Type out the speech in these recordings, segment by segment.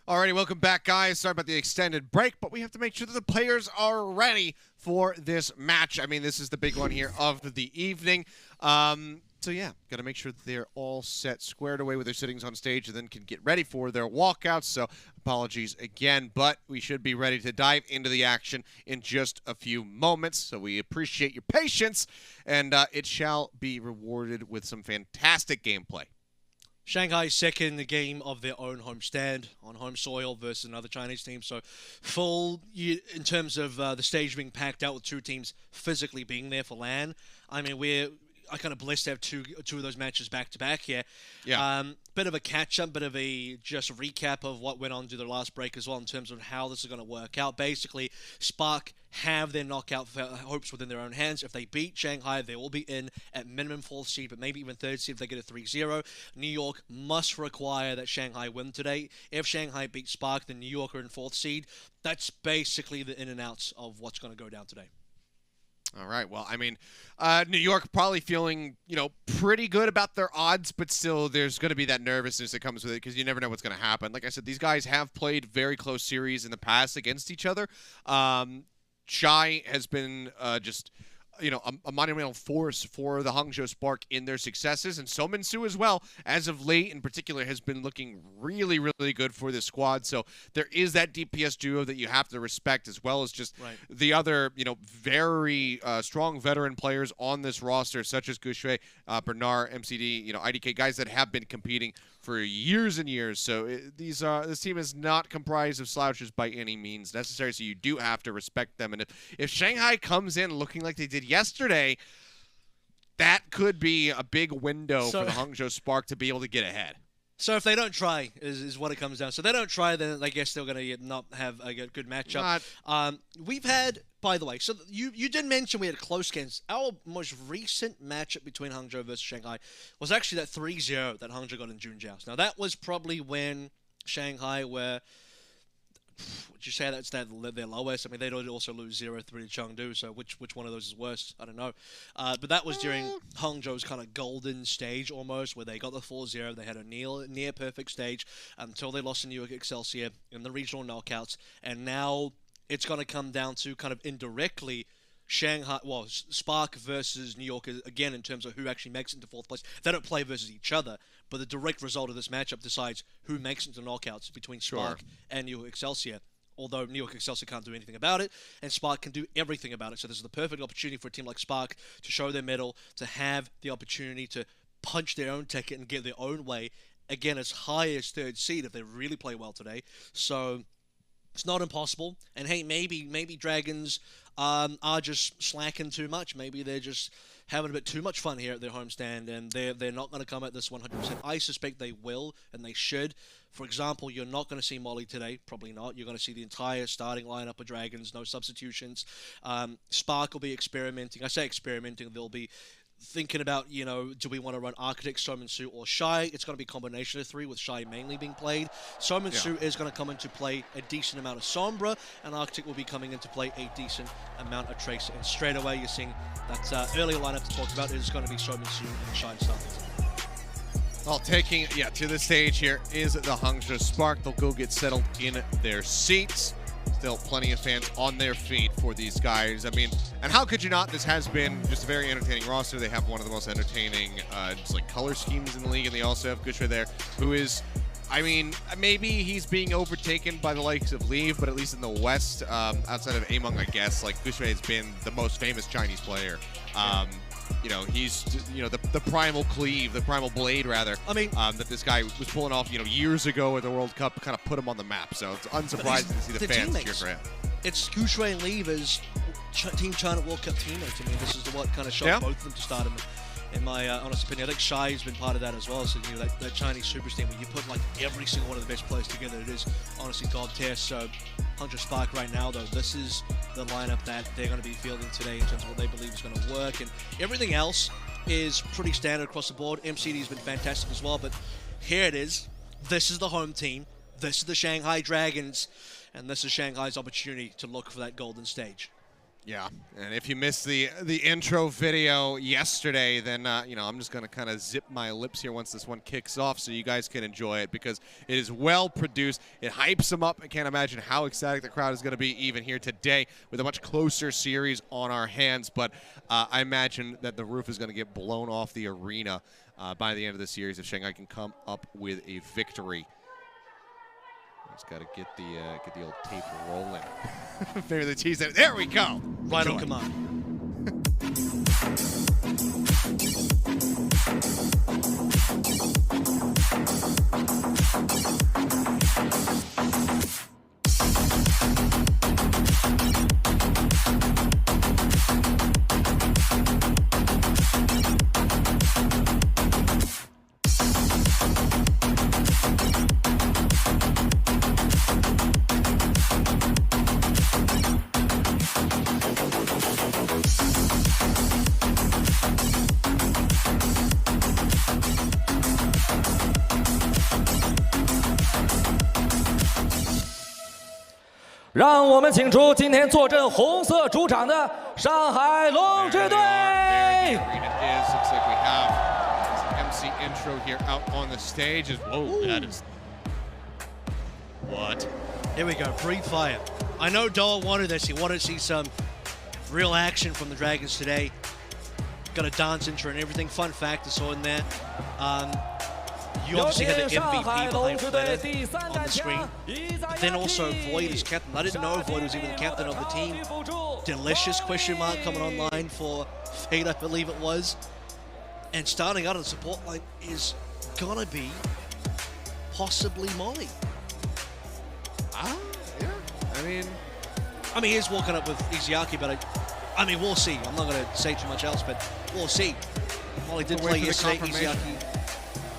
Alrighty, welcome back, guys. Sorry about the extended break, but we have to make sure that the players are ready for this match. I mean, this is the big one here of the evening. So yeah, got to make sure that they're all set, squared away with their sittings on stage, and then can get ready for their walkouts. So apologies again, but we should be ready to dive into the action in just a few moments. So we appreciate your patience, and it shall be rewarded with some fantastic gameplay. Shanghai's second game of their own homestand on home soil versus another Chinese team. So full in terms of the stage being packed out with two teams physically being there for LAN. I mean, I kind of blessed to have two of those matches back to back here. Yeah. Bit of a catch up, bit of a just recap of what went on to their last break as well in terms of how this is going to work out. Basically, Spark have their knockout hopes within their own hands. If they beat Shanghai, they will be in at minimum 4th seed, but maybe even 3rd seed if they get a 3-0. New York must require that Shanghai win today. If Shanghai beats Spark, then New York are in 4th seed. That's basically the in and outs of what's going to go down today. All right. Well, I mean, New York probably feeling, pretty good about their odds, but still there's going to be that nervousness that comes with it because you never know what's going to happen. Like I said, these guys have played very close series in the past against each other. Shy has been just, a monumental force for the Hangzhou Spark in their successes, and So Min-soo as well, as of late in particular, has been looking really, really good for this squad. So there is that DPS duo that you have to respect, as well as just the other, very strong veteran players on this roster, such as Gushue, Bernard, MCD, IDK, guys that have been competing for years and years. So this team is not comprised of slouches by any means necessary, so you do have to respect them. And if Shanghai comes in looking like they did yesterday, that could be a big window for the Hangzhou Spark to be able to get ahead. So if they don't try, is what it comes down. So they don't try, then I guess they're going to not have a good matchup. We've had, by the way, so you did mention we had close games. Our most recent matchup between Hangzhou versus Shanghai was actually that 3-0 that Hangzhou got in Junjiao. Now that was probably when Shanghai were, would you say that's their lowest? I mean, they'd also lose 0-3 to Chengdu, so which one of those is worse? I don't know. But that was during Hangzhou's kind of golden stage almost, where they got the 4-0. They had a near perfect stage until they lost to York Excelsior in the regional knockouts. And now it's going to come down to kind of indirectly Spark versus New York again in terms of who actually makes it into 4th place. They don't play versus each other, but the direct result of this matchup decides who makes it into knockouts between Spark and New York Excelsior. Although New York Excelsior can't do anything about it, and Spark can do everything about it. So this is the perfect opportunity for a team like Spark to show their mettle, to have the opportunity to punch their own ticket and get their own way, again, as high as 3rd seed if they really play well today. So it's not impossible. And hey, maybe Dragons are just slacking too much. Maybe they're just having a bit too much fun here at their homestand, and they're not going to come at this 100%. I suspect they will, and they should. For example, you're not going to see Molly today. Probably not. You're going to see the entire starting lineup of Dragons, no substitutions. Spark will be experimenting. I say experimenting. They'll be thinking about, do we want to run Architect, So Min-soo, or Shy? It's going to be a combination of 3, with Shy mainly being played. So Min-soo is going to come into play a decent amount of Sombra, and Architect will be coming into play a decent amount of Tracer. And straight away, you're seeing that earlier lineup to talk about is going to be So Min-soo and Shy starting. Well, taking to the stage here is the Hangzhou Spark. They'll go get settled in their seats. Still plenty of fans on their feet for these guys. I mean, and how could you not? This has been just a very entertaining roster. They have one of the most entertaining color schemes in the league, and they also have Gushue there, who is, I mean, maybe he's being overtaken by the likes of Leave, but at least in the West, outside of Among, I guess, Gushue has been the most famous Chinese player. He's, the primal cleave, the primal blade, rather. I mean, that this guy was pulling off, years ago at the World Cup, kind of put him on the map. So it's unsurprising to see the fans cheer for him. It's Gushue and Leave as Team China World Cup teammates. I mean, this is what kind of shocked both of them to start in my honest opinion. I think Shy's been part of that as well. So, that Chinese super team where you put every single one of the best players together, it is honestly god tier. So, Hangzhou Spark right now, though, this is the lineup that they're going to be fielding today in terms of what they believe is going to work. And everything else is pretty standard across the board. MCD has been fantastic as well, but here it is. This is the home team. This is the Shanghai Dragons, and this is Shanghai's opportunity to look for that golden stage. Yeah, and if you missed the intro video yesterday, then I'm just gonna kind of zip my lips here once this one kicks off, so you guys can enjoy it because it is well produced. It hypes them up. I can't imagine how ecstatic the crowd is gonna be even here today with a much closer series on our hands. But I imagine that the roof is gonna get blown off the arena by the end of the series if Shanghai can come up with a victory. Just got to get the old tape rolling. Maybe the tease it. There we go. Right on command.让我们请出今天坐镇红色主场的上海龙之队。Looks like we have MC intro here out on the stage. Whoa, that is what? Here we go. Breathe fire. I know Doa wanted this. He wanted to see some real action from the Dragons today. Got a dance intro and everything. Fun fact I saw in there. You obviously had the MVP behind Fleta on the screen. Then also Void as captain. I didn't know Void was even the captain of the team. Delicious question mark coming online for Fate, I believe it was. And starting out on the support line is gonna be possibly Molly. Yeah. I mean, he's walking up with Izayaki, but I mean, we'll see. I'm not gonna say too much else, but we'll see. Molly did play yesterday.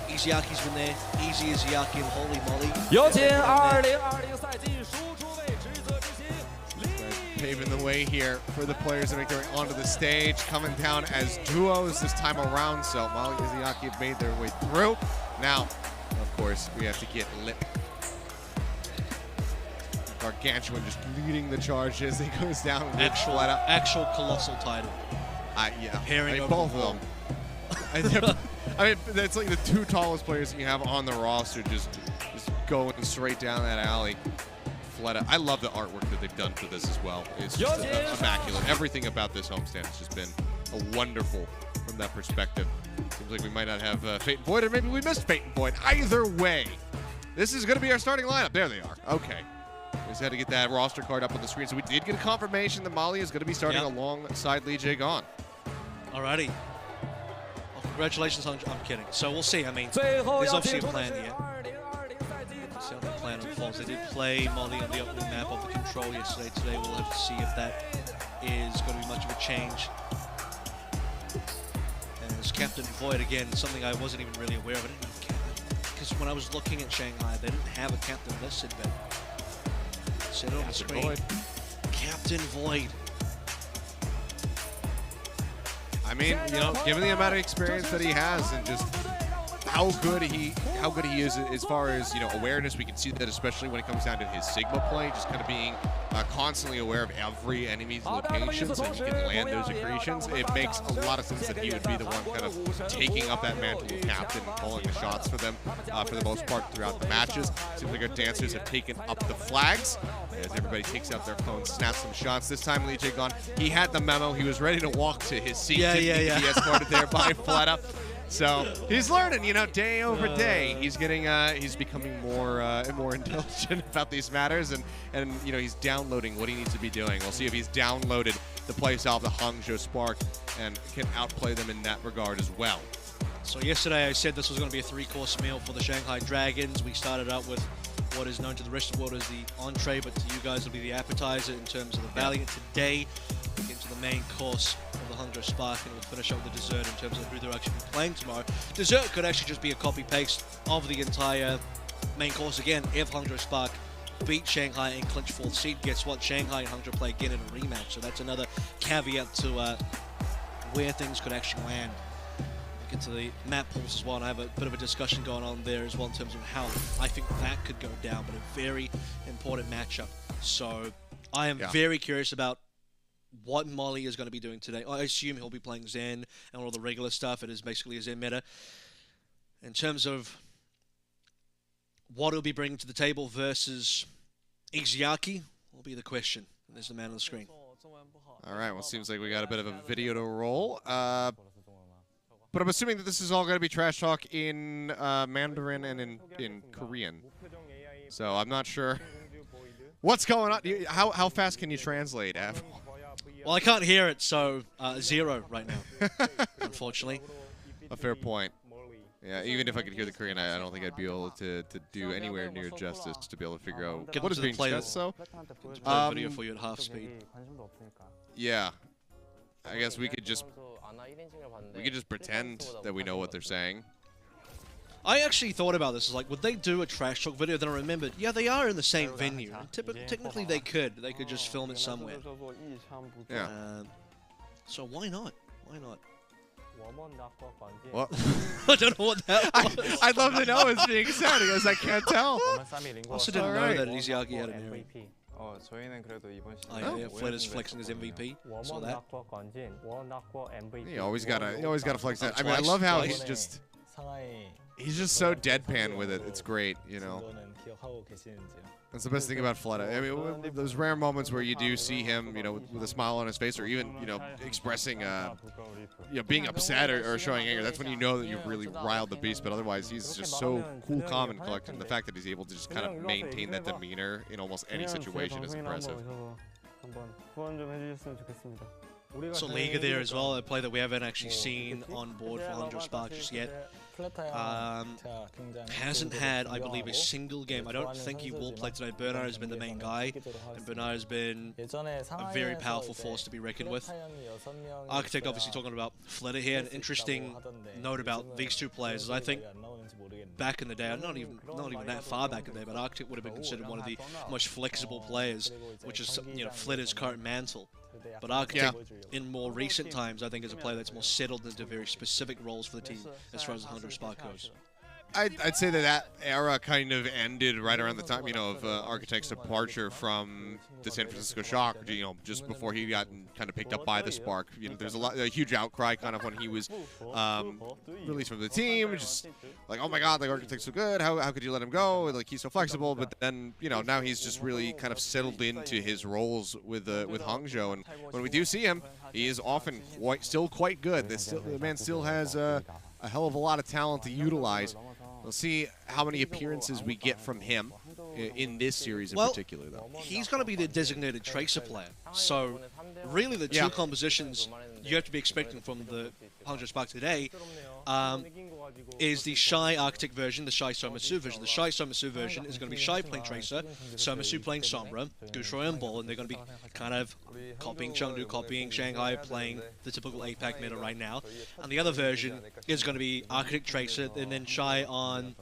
Izayaki's been there. Easy Izayaki and holy moly. 有请2020赛季输出位置则执行。 Paving the way here for the players that make their way onto the stage, coming down as duos this time around. So Molly and Izayaki have made their way through. Now, of course, we have to get lit. Gargantuan just leading the charge as he goes down with actual colossal title. Yeah, both of them. I mean, that's like the two tallest players that you have on the roster just going straight down that alley. Fleta, I love the artwork that they've done for this as well. It's just immaculate. Everything about this homestand has just been wonderful from that perspective. Seems like we might not have Fate and Void, or maybe we missed Fate and Void. Either way, this is going to be our starting lineup. There they are. Okay. We just had to get that roster card up on the screen. So we did get a confirmation that Molly is going to be starting alongside Lee Jae-gon. Alrighty. Well, congratulations on... I'm kidding. So we'll see. I mean, there's obviously a plan here. See how the plan unfolds. They did play Molly on the opening map of the control yesterday. Today we'll have to see if that is going to be much of a change. And as Captain Void, again, something I wasn't even really aware of. I didn't know because when I was looking at Shanghai, they didn't have a captain listed, but it said on the screen, Void. Captain Void. I mean, you know, given the amount of experience that he has and just how good he is as far as, you know, awareness, we can see that especially when it comes down to his Sigma play, just kind of being constantly aware of every enemy's location so he can land those accretions. It makes a lot of sense that he would be the one kind of taking up that mantle of captain and calling the shots for them for the most part throughout the matches. Seems like our dancers have taken up the flags as everybody takes out their phones, snaps some shots. This time Lee Jae-gon, he had the memo. He was ready to walk to his seat. He escorted there by Fleta. So he's learning, you know, day over day. He's getting, he's becoming more intelligent about these matters, and you know, he's downloading what he needs to be doing. We'll see if he's downloaded the playstyle of the Hangzhou Spark and can outplay them in that regard as well. So yesterday I said this was going to be a three-course meal for the Shanghai Dragons. We started out with what is known to the rest of the world as the entree, but to you guys will be the appetizer in terms of the Valiant. Today we get into the main course of the Hangzhou Spark, and we'll finish up with the dessert in terms of who they're actually playing tomorrow. Dessert could actually just be a copy-paste of the entire main course again if Hangzhou Spark beat Shanghai and clinch fourth seed. Guess what? Shanghai and Hangzhou play again in a rematch, so that's another caveat to where things could actually land. Into the map pools as well, and I have a bit of a discussion going on there as well in terms of how I think that could go down, but a very important matchup. So I am very curious about what Molly is going to be doing today. I assume he'll be playing Zen and all the regular stuff. It is basically a Zen meta. In terms of what he'll be bringing to the table versus Ixiaki will be the question. There's the man on the screen. All right, well, it seems like we got a bit of a video to roll. But I'm assuming that this is all going to be trash talk in Mandarin and in Korean. So I'm not sure what's going on. How fast can you translate, Av? Well, I can't hear it, so 0 right now, unfortunately. A fair point. Yeah, even if I could hear the Korean, I don't think I'd be able to do anywhere near justice to be able to figure out what is being said. So, play video for you at half speed. Yeah, I guess we could just pretend that we know what they're saying. I actually thought about this. Like, would they do a trash talk video? Then I remembered, yeah, they are in the same venue. Technically, they could. They could just film it somewhere. Yeah. So why not? Why not? What? I don't know what that was. I'd love to know what's being said because I can't tell. I also didn't know that Ixiaki had an MVP. Oh, yeah, Fled is flexing his MVP. Saw that. You always gotta flex that. I mean, I love how he's just so deadpan with it. It's great, you know. That's the best thing about Fleta. I mean, those rare moments where you do see him, you know, with a smile on his face, or even, you know, expressing, being upset or showing anger. That's when you know that you've really riled the beast. But otherwise, he's just so cool, calm, and collected. And the fact that he's able to just kind of maintain that demeanor in almost any situation is impressive. So Liga there as well, a play that we haven't actually seen on board for Hangzhou Spark just yet. Hasn't had, I believe, a single game. I don't think he will play tonight. Bernard has been the main guy, and Bernard has been a very powerful force to be reckoned with. Architect obviously talking about Fleta here. An interesting note about these two players is I think back in the day, not even that far back in the day, but Architect would have been considered one of the most flexible players, which is, you know, Fleta's current mantle. But Architect, in more recent times, I think is a player that's more settled into very specific roles for the team as far as the Hangzhou Spark goes. I'd say that era kind of ended right around the time, you know, of Architect's departure from the San Francisco Shock, you know, just before he got kind of picked up by the Spark. You know, there's a huge outcry kind of when he was released from the team, just like, oh my God, like Architect's so good, how could you let him go? Like, he's so flexible, but then, you know, now he's just really kind of settled into his roles with Hangzhou, and when we do see him, he is often still quite good. The man still has a hell of a lot of talent to utilize. We'll see how many appearances we get from him in this series in particular, though. He's going to be the designated Tracer player. So, really, the two compositions you have to be expecting from the Hangzhou Spark today is the Shy Architect version, the Shy Somasu version. The Shy Somasu version is going to be Shy playing Tracer, Somasu playing Sombra, Gushroy and Ball, and they're going to be kind of copying Chengdu, copying Shanghai, playing the typical APAC meta right now. And the other version is going to be Architect Tracer, and then Shy on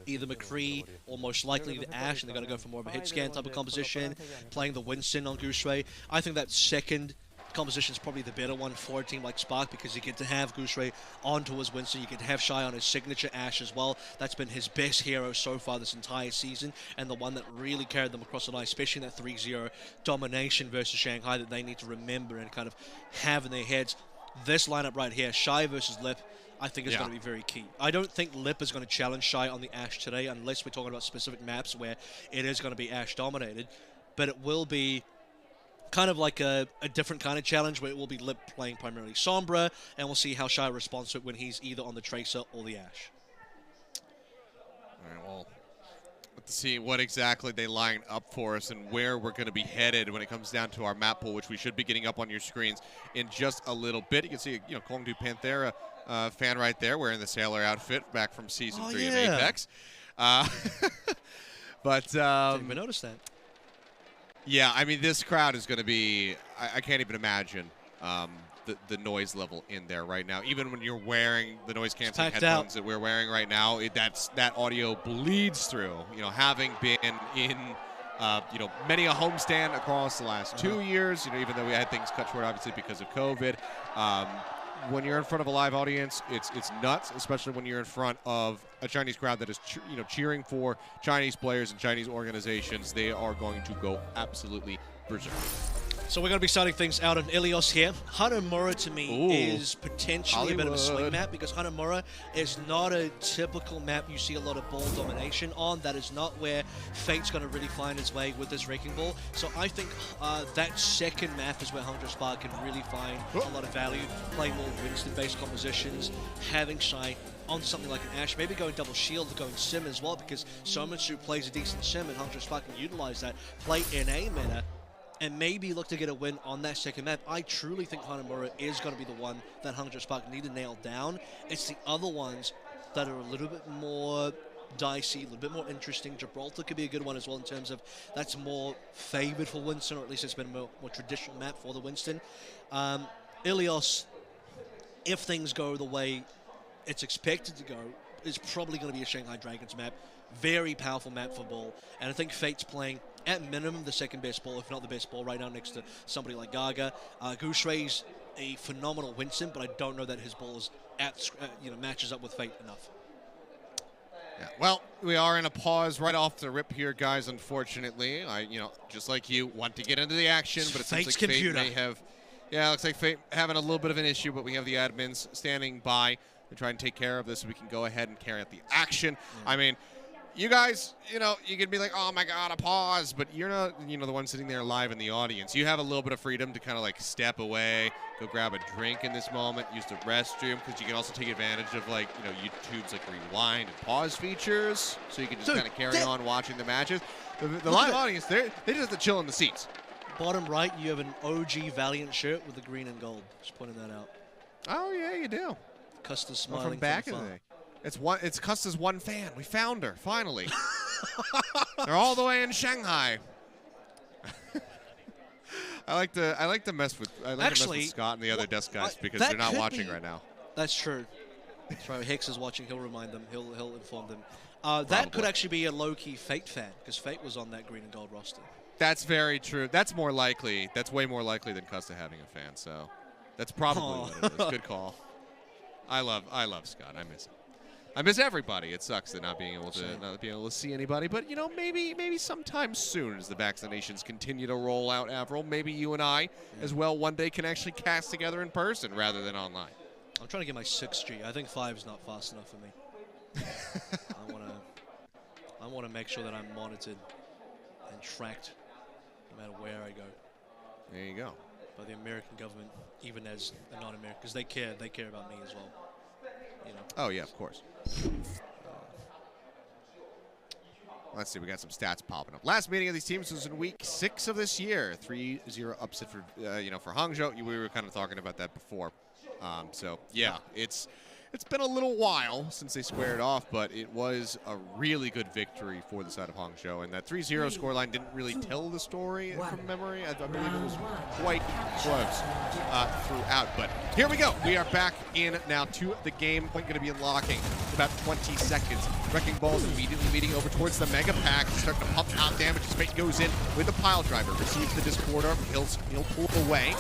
either McCree or most likely the Ashe, and they're going to go for more of a hit scan type of composition, playing the Winston on Gushroy. I think that second composition is probably the better one for a team like Spark because you get to have Gushroy onto his Winston, you get to have Shy on his signature Ashe as well. That's been his best hero so far this entire season, and the one that really carried them across the line, especially in that 3-0 domination versus Shanghai that they need to remember and kind of have in their heads. This lineup right here, Shy versus Lip, I think is going to be very key. I don't think Lip is going to challenge Shy on the Ashe today unless we're talking about specific maps where it is going to be Ashe dominated, but it will be kind of like a different kind of challenge where it will be Lip playing primarily Sombra, and we'll see how Shy responds to it when he's either on the Tracer or the Ashe. All right, well, let's see what exactly they line up for us and where we're going to be headed when it comes down to our map pool, which we should be getting up on your screens in just a little bit. You can see, you know, Chengdu Panthera fan right there wearing the sailor outfit back from Season 3 of Apex. But didn't even notice that. Yeah, I mean, this crowd is going to be, I can't even imagine the noise level in there right now. Even when you're wearing the noise-canceling headphones that we're wearing right now, that audio bleeds through. You know, having been in, you know, many a homestand across the last 2 years, you know, even though we had things cut short, obviously, because of COVID. When you're in front of a live audience, it's nuts, especially when you're in front of a Chinese crowd that is cheering for Chinese players and Chinese organizations. They are going to go absolutely berserk. So we're going to be starting things out on Ilios here. Hanamura to me is potentially a bit of a swing map because Hanamura is not a typical map you see a lot of ball domination on. That is not where Fate's going to really find its way with this Wrecking Ball. So I think that second map is where Hangzhou Spark can really find a lot of value, playing more Winston-based compositions, having Shy on something like an Ashe, maybe going double shield, going Sim as well, because Somatsu plays a decent Sim and Hangzhou Spark can utilize that, play in a meta, and maybe look to get a win on that second map. I truly think Hanamura is going to be the one that Hangzhou Spark need to nail down. It's the other ones that are a little bit more dicey, a little bit more interesting. Gibraltar could be a good one as well in terms of that's more favored for Winston, or at least it's been a more traditional map for the Winston. Ilios, if things go the way it's expected to go, is probably going to be a Shanghai Dragons map. Very powerful map for ball. And I think Fate's playing, at minimum, the second best ball, if not the best ball, right now next to somebody like Gaga. Gushui's a phenomenal Winston, but I don't know that his ball is matches up with Fate enough. Yeah, well, we are in a pause right off the rip here, guys, unfortunately. Just like you, want to get into the action, but it seems like Fate may have... Yeah, looks like Fate having a little bit of an issue, but we have the admins standing by to try and take care of this so we can go ahead and carry out the action. Yeah. I mean, you guys, you can be like, oh my God, a pause, but you're not, the one sitting there live in the audience. You have a little bit of freedom to kind of like step away, go grab a drink in this moment, use the restroom, because you can also take advantage of YouTube's like rewind and pause features, so you can just kind of carry on watching the matches. The live audience, they just have to chill in the seats. Bottom right, you have an OG Valiant shirt with the green and gold. Just pointing that out. Oh yeah, you do. Custa's smiling from back in the day. It's Custa's one fan. We found her finally. They're all the way in Shanghai. I like to mess with Scott and the other desk guys because they're not watching right now. That's true. That's right. Hex is watching. He'll remind them. He'll inform them. That could actually be a low-key Fate fan because Fate was on that green and gold roster. That's very true. That's more likely. That's way more likely than Custa having a fan. So that's probably what it is. Good call. I love Scott. I miss him. I miss everybody. It sucks that not being able to see anybody. But maybe sometime soon as the vaccinations continue to roll out, Avril, maybe you and I as well one day can actually cast together in person rather than online. I'm trying to get my 6G. I think 5 is not fast enough for me. I want to make sure that I'm monitored and tracked no matter where I go. There you go. By the American government, even as a non-American, because they care about me as well. Oh yeah, of course. Let's see, we got some stats popping up. Last meeting of these teams was in week 6 of this year. 3-0 upset for for Hangzhou. We were kind of talking about that before. So yeah, it's been a little while since they squared off, but it was a really good victory for the side of Hangzhou. And that 3-0 scoreline didn't really tell the story from memory. I believe it was quite close throughout. But here we go. We are back in now to the game. Point going to be unlocking in about 20 seconds. Wrecking Ball's immediately leading over towards the Mega Pack. Starting to pump out damage as Fate goes in with the pile driver. Receives the Discorder. He'll pull away.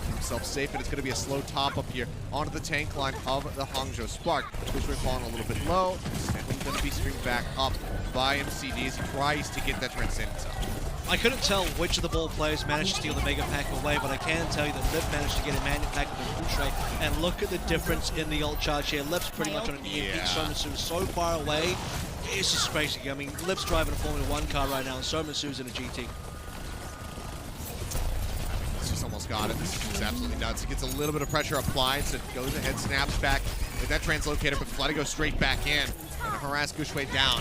Himself safe, and it's going to be a slow top up here onto the tank line of the Hangzhou Spark. Bushwick falling a little bit low. Stanley's going to be streamed back up by MCD as he tries to get that Transcendence up. I couldn't tell which of the ball players managed to steal the Mega Pack away, but I can tell you that Lip managed to get a Manu Pack with a Bushwick, and look at the difference in the ult charge here. Lip's pretty much on an EMP. Somatsu is so far away. It's just crazy. I mean, Lip's driving a Formula 1 car right now, and Somatsu's in a GT. Almost got it. This is absolutely nuts. He gets a little bit of pressure applied, so it goes ahead, snaps back with that translocator, but Floody goes straight back in and harass Gushway down.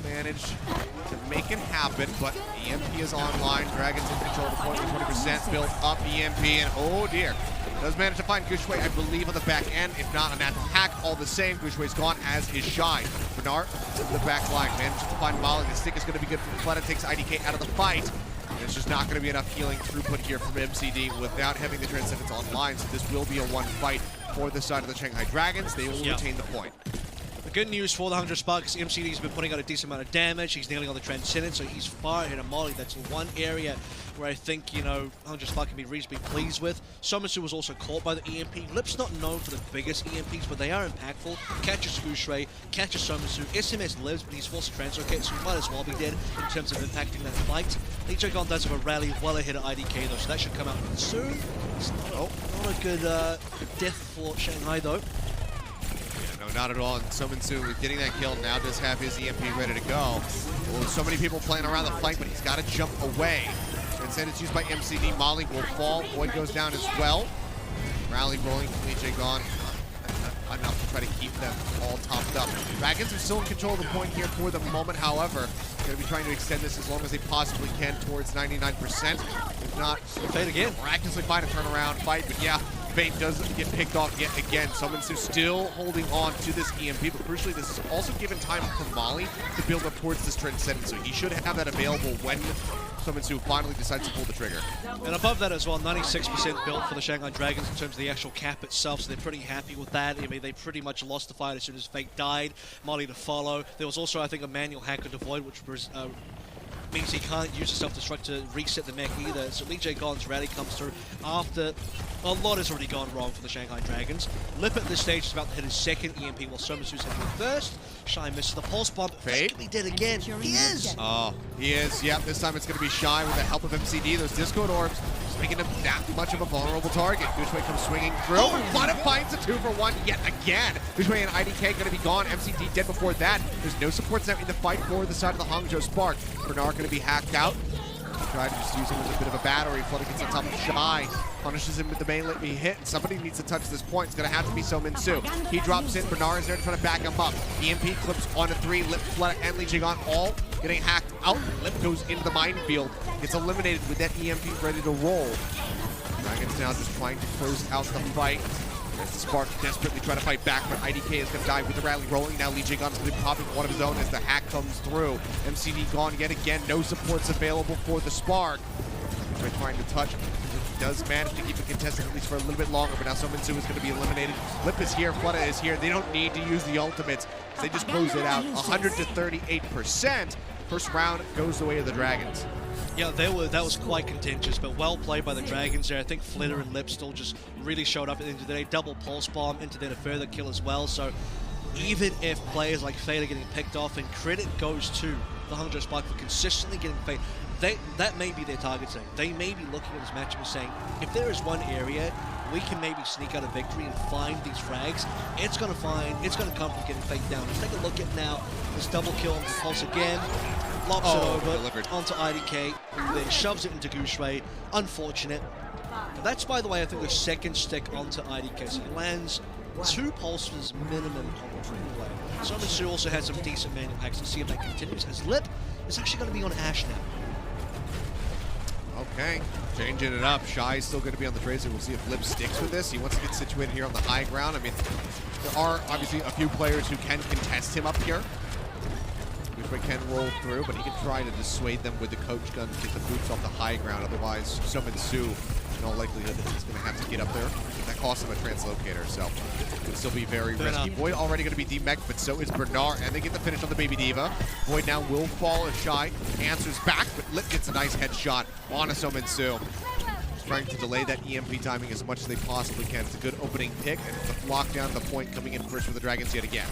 Managed to make it happen, but EMP is online. Dragons in control of the point with 20%. Built up EMP, and oh dear. Does manage to find Gushway, I believe, on the back end. If not, on that hack, all the same. Gushway's gone, as is Shy. Bernard to the back line. Manages to find Molly. The stick is going to be good for Flood. Takes IDK out of the fight. It's just not going to be enough healing throughput here from MCD without having the Transcendence online, so this will be a one fight for the side of the Shanghai Dragons. They will retain the point. good news for the Hangzhou Spark is MCD's been putting out a decent amount of damage. He's nailing on the Transcendent, so he's far ahead of Molly. That's one area where I think, you know, Hangzhou Spark can be reasonably pleased with. Somersu was also caught by the EMP. Lip's not known for the biggest EMPs, but they are impactful. Catches Skushui, catches Somersu. SMS lives, but he's forced to translocate, so he might as well be dead in terms of impacting that fight. Lijiagon does have a rally well ahead of IDK though, so that should come out soon. It's not a good death for Shanghai though. Yeah, no, not at all. And Sominsu getting that kill now does have his EMP ready to go. Well, so many people playing around the flank, but he's got to jump away. Instead, it's used by MCD. Molly will fall. Void goes down as well. Rally rolling from Lijiagon. Enough to try to keep them all topped up. Dragons are still in control of the point here for the moment, however. They're going to be trying to extend this as long as they possibly can towards 99%. If not, Fade again. Miraculously find a turnaround fight, but yeah, Fate does get picked off yet again. Sominsu still holding on to this EMP, but crucially, this is also given time for Molly to build up towards this Transcendent, so he should have that available when Sominsu finally decides to pull the trigger. And above that as well, 96% built for the Shanghai Dragons in terms of the actual cap itself, so they're pretty happy with that. I mean, they pretty much lost the fight as soon as Fate died. Molly to follow. There was also, I think, a manual hack into Void, which was, means he can't use a self-destruct to reset the mech either. So Lijiagon's rally comes through after a lot has already gone wrong for the Shanghai Dragons. Lip at this stage is about to hit his second EMP while Somersu's hitting the first. Shy misses the pulse bomb. Fate? He did again. He is! Oh, he is. Yep, this time it's going to be Shy with the help of MCD. Those Discord orbs just making him that much of a vulnerable target. Gushwei comes swinging through. Oh, Flooded finds a 2-for-1 yet again. Gushwei and IDK going to be gone. MCD dead before that. There's no supports now in the fight for the side of the Hangzhou Spark. Bernard going to be hacked out. Try to just use him as a bit of a battery. Flooded gets on top of Shy. Punishes him with the main be hit. And somebody needs to touch this point. It's going to have to be Sominsu. He drops in. Bernard is there to try to back him up. EMP clips onto 3. Lip, Flooded, and Lijiagon all getting hacked out. Lip goes into the minefield. Gets eliminated with that EMP ready to roll. Dragons now just trying to close out the fight. As the Spark desperately trying to fight back, but IDK is going to die with the rally rolling. Now Lijiagon's going to be popping one of his own as the hack comes through. MCD gone yet again. No supports available for the Spark. They're trying to touch. He does manage to keep it contested at least for a little bit longer, but now Sominsu is going to be eliminated. Lip is here. Flutta is here. They don't need to use the ultimates. They just close it out. 100 to 38%. First round goes the way of the Dragons. Yeah, that was quite contentious, but well played by the Dragons there. I think Flitter and Lip still just really showed up at the end of the day. Double pulse bomb into then a further kill as well. So even if players like Fate are getting picked off, and credit goes to the Hangzhou Spark for consistently getting Fate, that may be their target saying. They may be looking at this matchup and saying, if there is one area we can maybe sneak out a victory and find these frags, it's gonna come from getting Fate down. Let's take a look at now this double kill on Pulse again. Lops it over delivered onto IDK, then shoves it into Gushwei. Unfortunate. But that's, by the way, I think the second stick onto IDK. So he lands 2 pulses minimum on the play. Somersu also has some decent manual hacks. Let's see if that continues. As Lip is actually going to be on Ash now. Okay, changing it up. Shy is still going to be on the Tracer. We'll see if Lip sticks with this. He wants to get situated here on the high ground. I mean, there are obviously a few players who can contest him up here. Gushwei can roll through, but he can try to dissuade them with the coach gun to get the boots off the high ground. Otherwise, Sominsu, in all likelihood, is going to have to get up there. That costs him a translocator, so it could still be very risky. Void already going to be demech, but so is Bernard, and they get the finish on the Baby Diva. Void now will fall as Shy answers back, but Lip gets a nice headshot on a Sominsu. Trying to delay that EMP timing as much as they possibly can. It's a good opening pick, and it's a lock down the point coming in first for the Dragons yet again.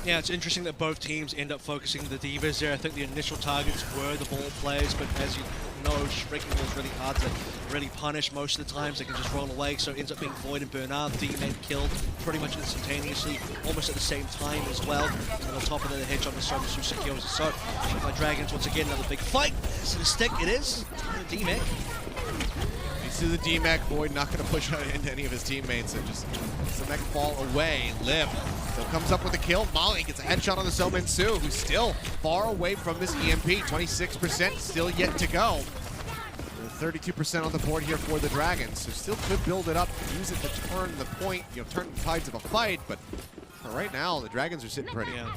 Yeah, it's interesting that both teams end up focusing the Divas there. I think the initial targets were the ball players, but as you know, Wrecking Ball is really hard to really punish most of the times. They can just roll away, so it ends up being Void and Bernard. D-Men killed pretty much instantaneously, almost at the same time as well. And on top of that, the headshot on Somersu secures it. So, my Dragons, once again, another big fight. Is it a stick? It is. D-Men. To the D-Mech, Void not going to push out into any of his teammates and just lets the mech fall away. Lip still comes up with a kill. Molly gets a headshot on the Sominsu, who's still far away from this EMP. 26% still yet to go. 32% on the board here for the Dragons, so still could build it up, use it to turn the point, turn the tides of a fight, but for right now, the Dragons are sitting pretty. Yeah.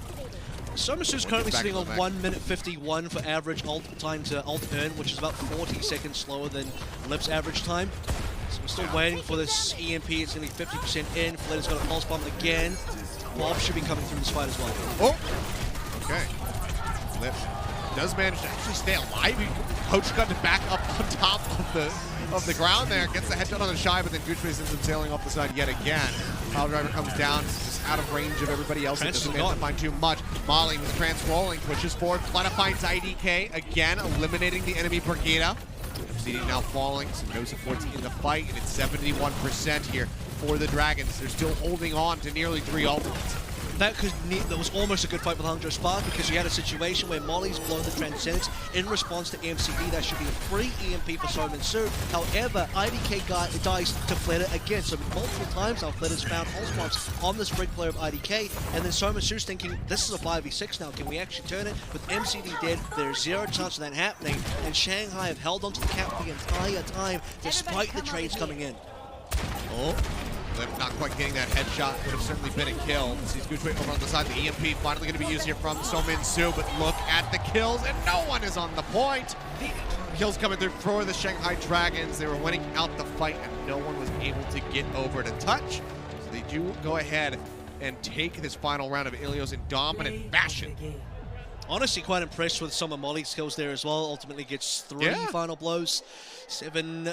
Somersu's currently sitting on 1 minute 51 for average ult time to ult earn, which is about 40 seconds slower than Lip's average time. So we're still waiting for this EMP. It's going to be 50% in. Flitter's got a pulse bomb again. Bob should be coming through this fight as well. Oh, okay. Lip does manage to actually stay alive. Coach got to back up on top of the ground there. Gets the headshot on the shy, but then Goochface sends him sailing off the side yet again. Pile driver comes down, just out of range of everybody else. It doesn't manage to find too much. Molly with the trans rolling, pushes forward. Plata finds IDK again, eliminating the enemy Brigada. MCD now falling, so no supports in the fight, and it's 71% here for the Dragons. They're still holding on to nearly 3 ultimates. That was almost a good fight with Hangzhou Spark because you had a situation where Molly's blown the Transcendence in response to MCD. That should be a free EMP for Soman Su. However, IDK dies to Flitter again. So multiple times now Flitter's found hole spots on this brig player of IDK. And then Soman Su's thinking, this is a 5v6 now. Can we actually turn it? With MCD dead, there's 0 chance of that happening. And Shanghai have held onto the cap the entire time despite the trades coming in. Oh. Not quite getting that headshot, would have certainly been a kill. Sees Goochway over on the side. The EMP finally going to be used here from Somin Su, but look at the kills, and no one is on the point. Kills coming through for the Shanghai Dragons. They were winning out the fight, and no one was able to get over to touch. So they do go ahead and take this final round of Ilios in dominant fashion. Honestly, quite impressed with some of Molly's skills there as well. Ultimately gets 3 final blows, 7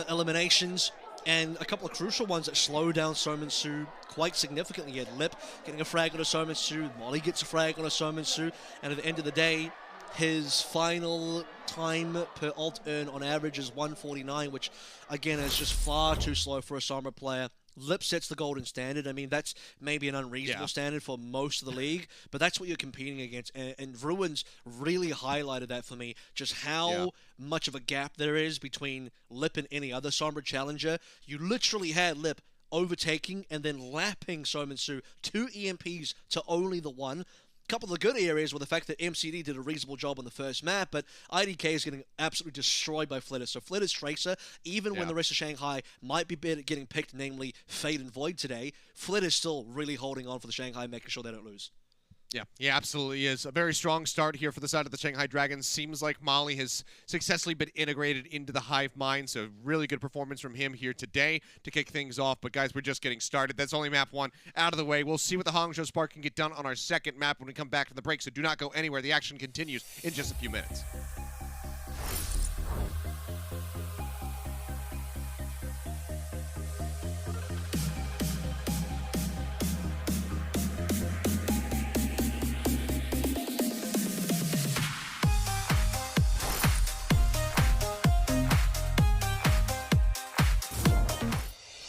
eliminations. And a couple of crucial ones that slow down Soman Su quite significantly. You had Lip getting a frag on a Soman Su, Molly gets a frag on a Soman Su, and at the end of the day, his final time per ult earn on average is 149, which again is just far too slow for a Summer player. Lip sets the golden standard. I mean, that's maybe an unreasonable standard for most of the league, but that's what you're competing against. And Ruins really highlighted that for me, just how much of a gap there is between Lip and any other Sombra challenger. You literally had Lip overtaking and then lapping Soman Su, 2 EMPs to only the 1. Couple of the good areas were the fact that MCD did a reasonable job on the first map, but IDK is getting absolutely destroyed by Flitter. So Flitter's Tracer, even when the rest of Shanghai might be getting picked, namely Fade and Void today, Flitter's still really holding on for the Shanghai, making sure they don't lose. Yeah, absolutely is. A very strong start here for the side of the Shanghai Dragons. Seems like Molly has successfully been integrated into the Hive Mind, so really good performance from him here today to kick things off. But guys, we're just getting started. That's only map 1 out of the way. We'll see what the Hangzhou Spark can get done on our second map when we come back from the break, so do not go anywhere. The action continues in just a few minutes.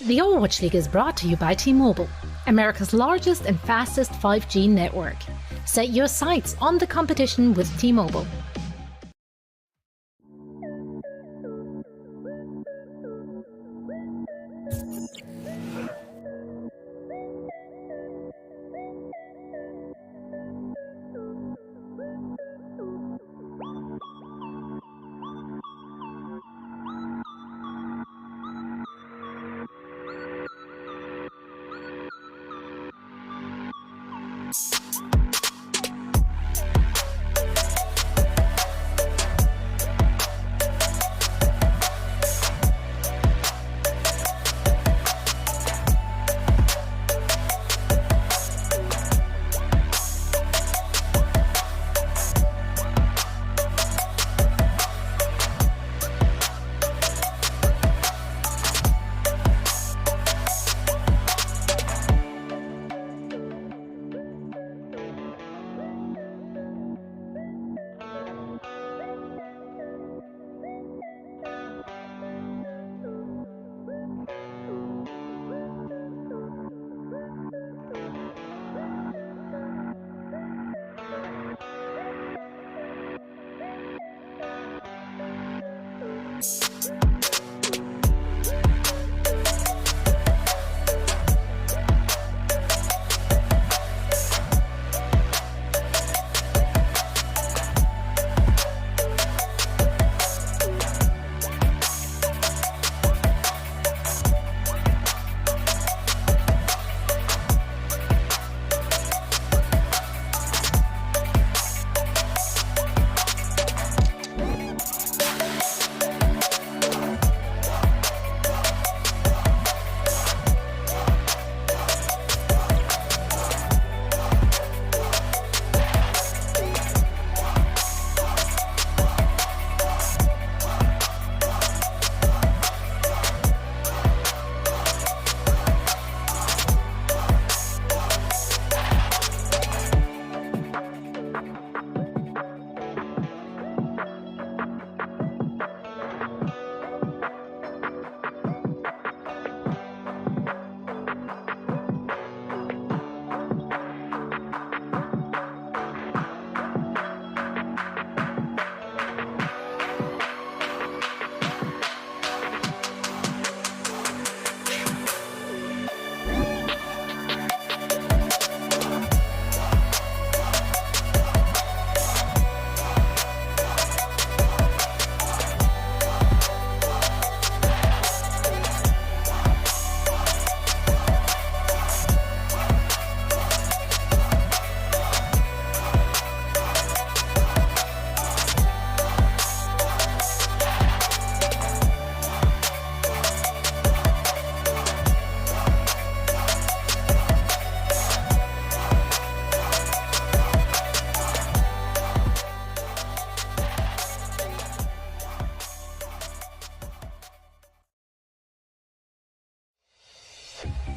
The Overwatch League is brought to you by T-Mobile, America's largest and fastest 5G network. Set your sights on the competition with T-Mobile.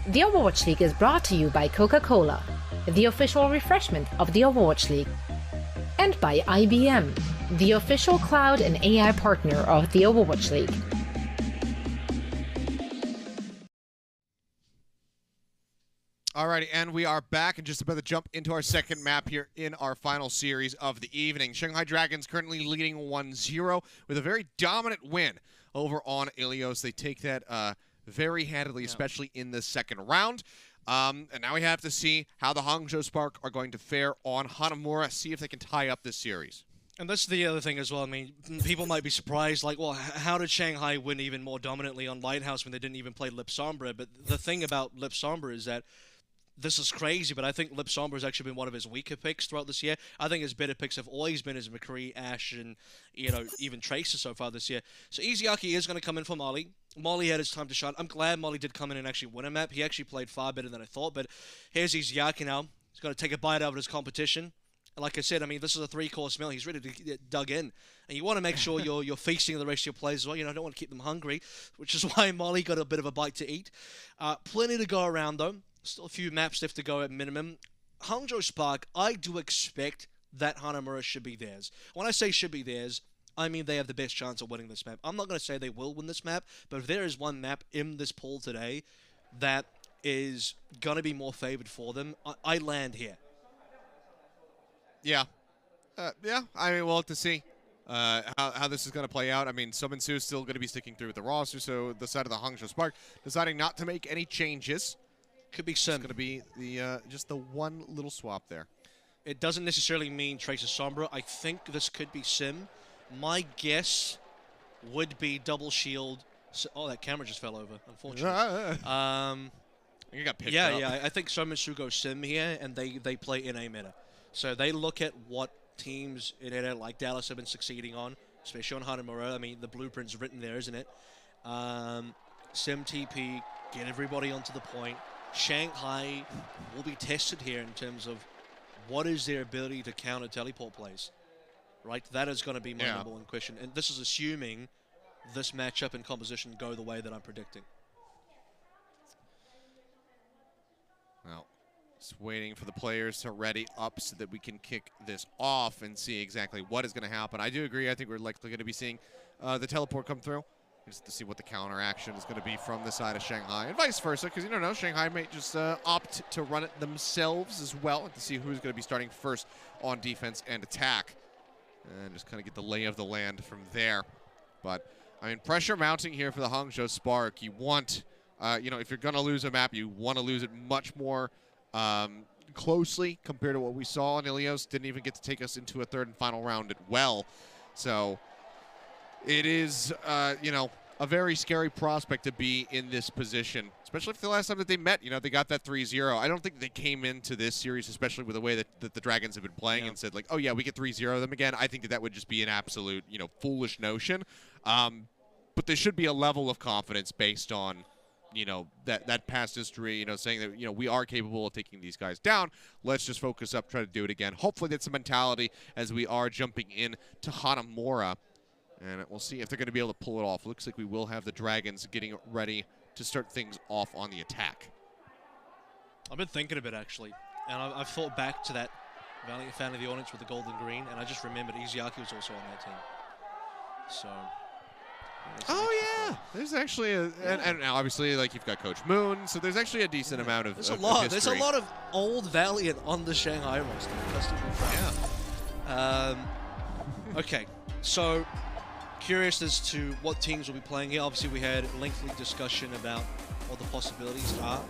The Overwatch League is brought to you by Coca-Cola, the official refreshment of the Overwatch League, and by IBM, the official cloud and AI partner of the Overwatch League. Alrighty, and we are back and just about to jump into our second map here in our final series of the evening. Shanghai Dragons currently leading 1-0 with a very dominant win over on Ilios. They take that very handily, especially in the second round. And now we have to see how the Hangzhou Spark are going to fare on Hanamura, see if they can tie up this series. And that's the other thing as well. I mean, people might be surprised, like, well, how did Shanghai win even more dominantly on Lighthouse when they didn't even play Lip Sombra? But the thing about Lip Sombra is that this is crazy, but I think Lip Sombra has actually been one of his weaker picks throughout this year. I think his better picks have always been his McCree, Ashe, and, you know, even Tracer so far this year. So Easyaki is going to come in for Molly. Molly had his time to shine. I'm glad Molly did come in and actually win a map. He actually played far better than I thought, but here's Easyaki now. He's going to take a bite out of his competition. And like I said, I mean, this is a 3-course meal. He's ready to get dug in. And you want to make sure you're feasting the rest of your players as well. You know, don't want to keep them hungry, which is why Molly got a bit of a bite to eat. Plenty to go around, though. Still a few maps left to go at minimum. Hangzhou Spark, I do expect that Hanamura should be theirs. When I say should be theirs, I mean they have the best chance of winning this map. I'm not going to say they will win this map, but if there is one map in this pool today that is going to be more favored for them, I land here. Yeah. Yeah, I mean, we'll have to see how this is going to play out. I mean, Summon Su is still going to be sticking through with the roster, so the side of the Hangzhou Spark deciding not to make any changes. Could be Sim. It's going to be the just the one little swap there. It doesn't necessarily mean Tracer Sombra. I think this could be Sim. My guess would be double shield. Oh, that camera just fell over, unfortunately. You got picked up. Yeah. I think Summer Showdown go Sim here, and they play in a meta. So they look at what teams in it like Dallas have been succeeding on, especially on Hanamura. I mean, the blueprint's written there, isn't it? Sim TP, get everybody onto the point. Shanghai will be tested here in terms of what is their ability to counter teleport plays, right? That is going to be my number one question. And this is assuming this matchup and composition go the way that I'm predicting. Well, just waiting for the players to ready up so that we can kick this off and see exactly what is going to happen. I do agree. I think we're likely going to be seeing the teleport come through. Just to see what the counter action is going to be from the side of Shanghai, and vice versa, because you don't know, Shanghai may just opt to run it themselves as well, and to see who's going to be starting first on defense and attack, and just kind of get the lay of the land from there. But I mean, pressure mounting here for the Hangzhou Spark. You want, you know, if you're going to lose a map, you want to lose it much more closely compared to what we saw on Ilios. Didn't even get to take us into a third and final round at well, so. It is, you know, a very scary prospect to be in this position, especially for the last time that they met. You know, they got that 3-0. I don't think they came into this series, especially with the way that the Dragons have been playing, and said, like, oh, yeah, we get 3-0 them again. I think that would just be an absolute, you know, foolish notion. But there should be a level of confidence based on, you know, that past history, you know, saying that, you know, we are capable of taking these guys down. Let's just focus up, try to do it again. Hopefully that's the mentality as we are jumping in to Hanamura. And we'll see if they're going to be able to pull it off. Looks like we will have the Dragons getting ready to start things off on the attack. I've been thinking a bit, actually. And I've thought back to that Valiant fan of the audience with the gold and green, and I just remembered Easyaki was also on that team. So... Oh, yeah. There's actually a... And obviously, like, you've got Coach Moon, so there's actually a decent amount of history. There's a lot of old Valiant on the Shanghai roster. Yeah. Okay, so... Curious as to what teams will be playing here. Obviously, we had a lengthy discussion about what the possibilities are.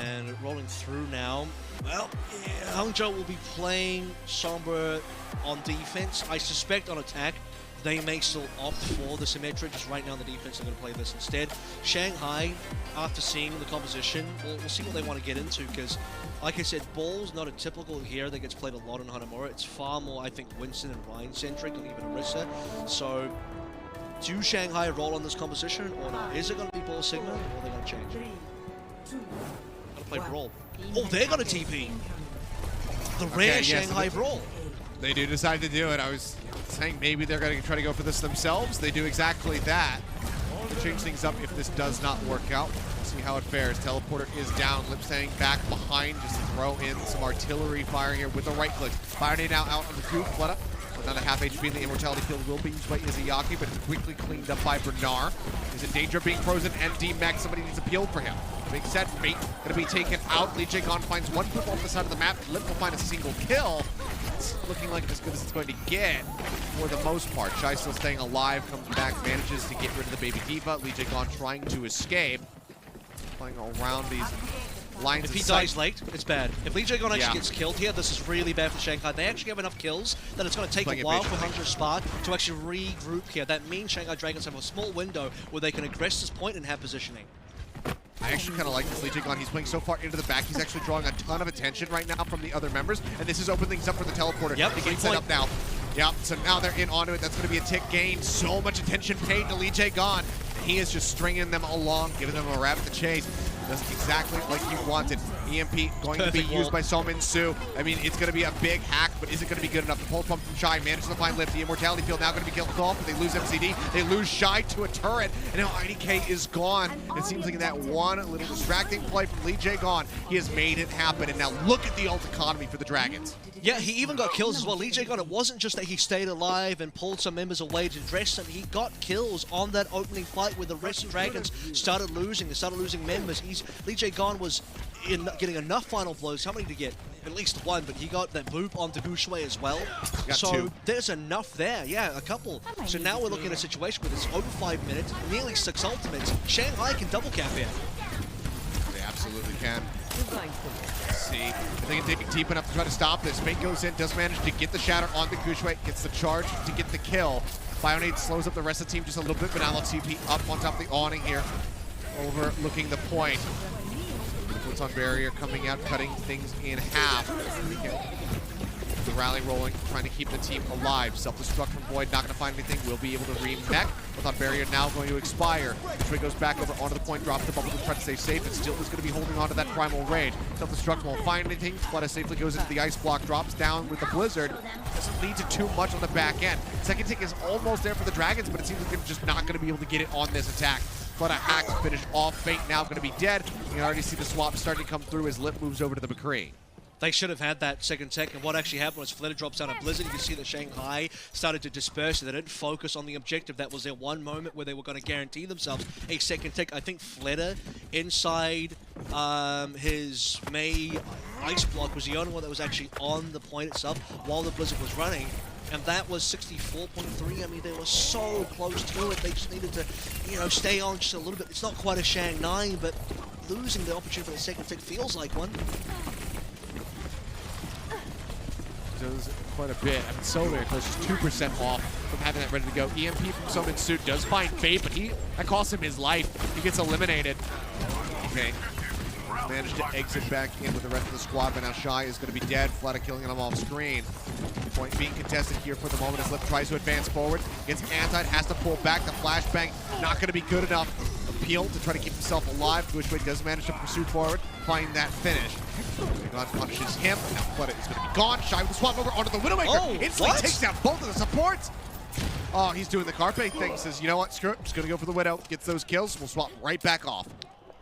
And rolling through now. Well, yeah, Hangzhou will be playing Sombra on defense. I suspect on attack, they may still opt for the Symmetra. Just right now on the defense, they're going to play this instead. Shanghai, after seeing the composition, we'll see what they want to get into, because like I said, Ball's not a typical hero that gets played a lot in Hanamura. It's far more, I think, Winston and Ryan-centric, or even Orisa. So, do Shanghai roll on this composition, or not? Is it going to be Ball Sigma, or are they going to change? Going to play Brawl. Oh, they're going to TP! The rare Shanghai Brawl. They do decide to do it. I was saying maybe they're going to try to go for this themselves. They do exactly that. change things up if this does not work out. We'll see how it fares. Teleporter is down. Lip staying back behind just to throw in some artillery fire here with a right click. Fire now out on the coup. Fleta with another half HP in the immortality field will be used by Izayaki, but it's quickly cleaned up by Bernard. He's in danger of being frozen and D-Max. Somebody needs a peel for him. Big set, Fate gonna be taken out. Lee Jae-gon finds one poop off the side of the map. Lip will find a single kill. It's looking like as good as it's going to get for the most part. Shy still staying alive, comes back, manages to get rid of the baby diva. Lee Jae-gon trying to escape. Playing around these lines. If he dies late, it's bad. If Lee Jae-gon actually gets killed here, this is really bad for Shanghai. They actually have enough kills that it's going to take a while for Hangzhou Spark to actually regroup here. That means Shanghai Dragons have a small window where they can aggress this point and have positioning. I actually kind of like this Lee Jae-gon. He's playing so far into the back. He's actually drawing a ton of attention right now from the other members, and this is opening things up for the teleporter. Yep, to get set up now. Yep, so now they're in onto it. That's going to be a tick gain. So much attention paid to Lee Jae-gon. He is just stringing them along, giving them a rabbit to chase. Does exactly like he wanted. EMP going to be used by Somin Su. I mean, it's going to be a big hack, but is it going to be good enough? The pulse pump from Shy manages to find Lift. The immortality field now going to be killed off, but they lose MCD. They lose Shy to a turret, and now IDK is gone. It seems like in that one little distracting play from Lee Jae-gon, he has made it happen. And now look at the ult economy for the Dragons. Yeah, he even got kills as well. Lee Jae-gon, it wasn't just that he stayed alive and pulled some members away to dress them. He got kills on that opening fight where the rest of the Dragons started losing. They started losing members. Lee Jae-gon was getting enough final blows. How many did he get? At least one, but he got that boop onto Gushui as well. So two. There's enough there. Yeah, a couple. So now we're looking at a situation where it's over 5 minutes, nearly 6 ultimates. Shanghai can double cap here. They absolutely can. Let's see if they can dig deep enough to try to stop this. Fate goes in, does manage to get the shatter onto Gushui, gets the charge to get the kill. Bionade slows up the rest of the team just a little bit, but now let's TP up on top of the awning here, overlooking the point. Puts on barrier, coming out, cutting things in half. The rally rolling, trying to keep the team alive. Self-destruct from Void, not going to find anything. Will be able to re-mech. With on barrier now going to expire. Gushui goes back over onto the point, drops the bubble to try to stay safe, and still is going to be holding on to that primal rage. Self-destruct won't find anything. Fleta safely goes into the ice block, drops down with the blizzard. Doesn't lead to too much on the back end. Second tick is almost there for the Dragons, but it seems like they're just not going to be able to get it on this attack. Fleta hacks, finish off. Fate now going to be dead. You can already see the swap starting to come through as Lip moves over to the McCree. They should have had that second tech, and what actually happened was Fleta drops down a Blizzard. You can see that Shanghai started to disperse. They didn't focus on the objective. That was their one moment where they were going to guarantee themselves a second tech. I think Fleta inside his May ice block was the only one that was actually on the point itself while the Blizzard was running. And that was 64.3. I mean, they were so close to it. They just needed to, stay on just a little bit. It's not quite a Shang 9, but losing the opportunity for the second tick feels like one. Does quite a bit. I mean, so very close, just 2% off from having that ready to go. EMP from Somin Su does find Fate, but that costs him his life. He gets eliminated. Okay. Managed to exit back in with the rest of the squad, but now Shy is going to be dead. Fleta killing him off screen. Point being contested here for the moment as Lip tries to advance forward. Gets antied, has to pull back. The flashbang not going to be good enough. Appeal to try to keep himself alive. Gushui does manage to pursue forward, find that finish. God punishes him. Now Fleta is going to be gone. Shy with the swap over onto the Widowmaker. Instantly takes down both of the supports. Oh, he's doing the Carpe thing. Says, you know what, screw it. Just going to go for the Widow. Gets those kills. We'll swap right back off.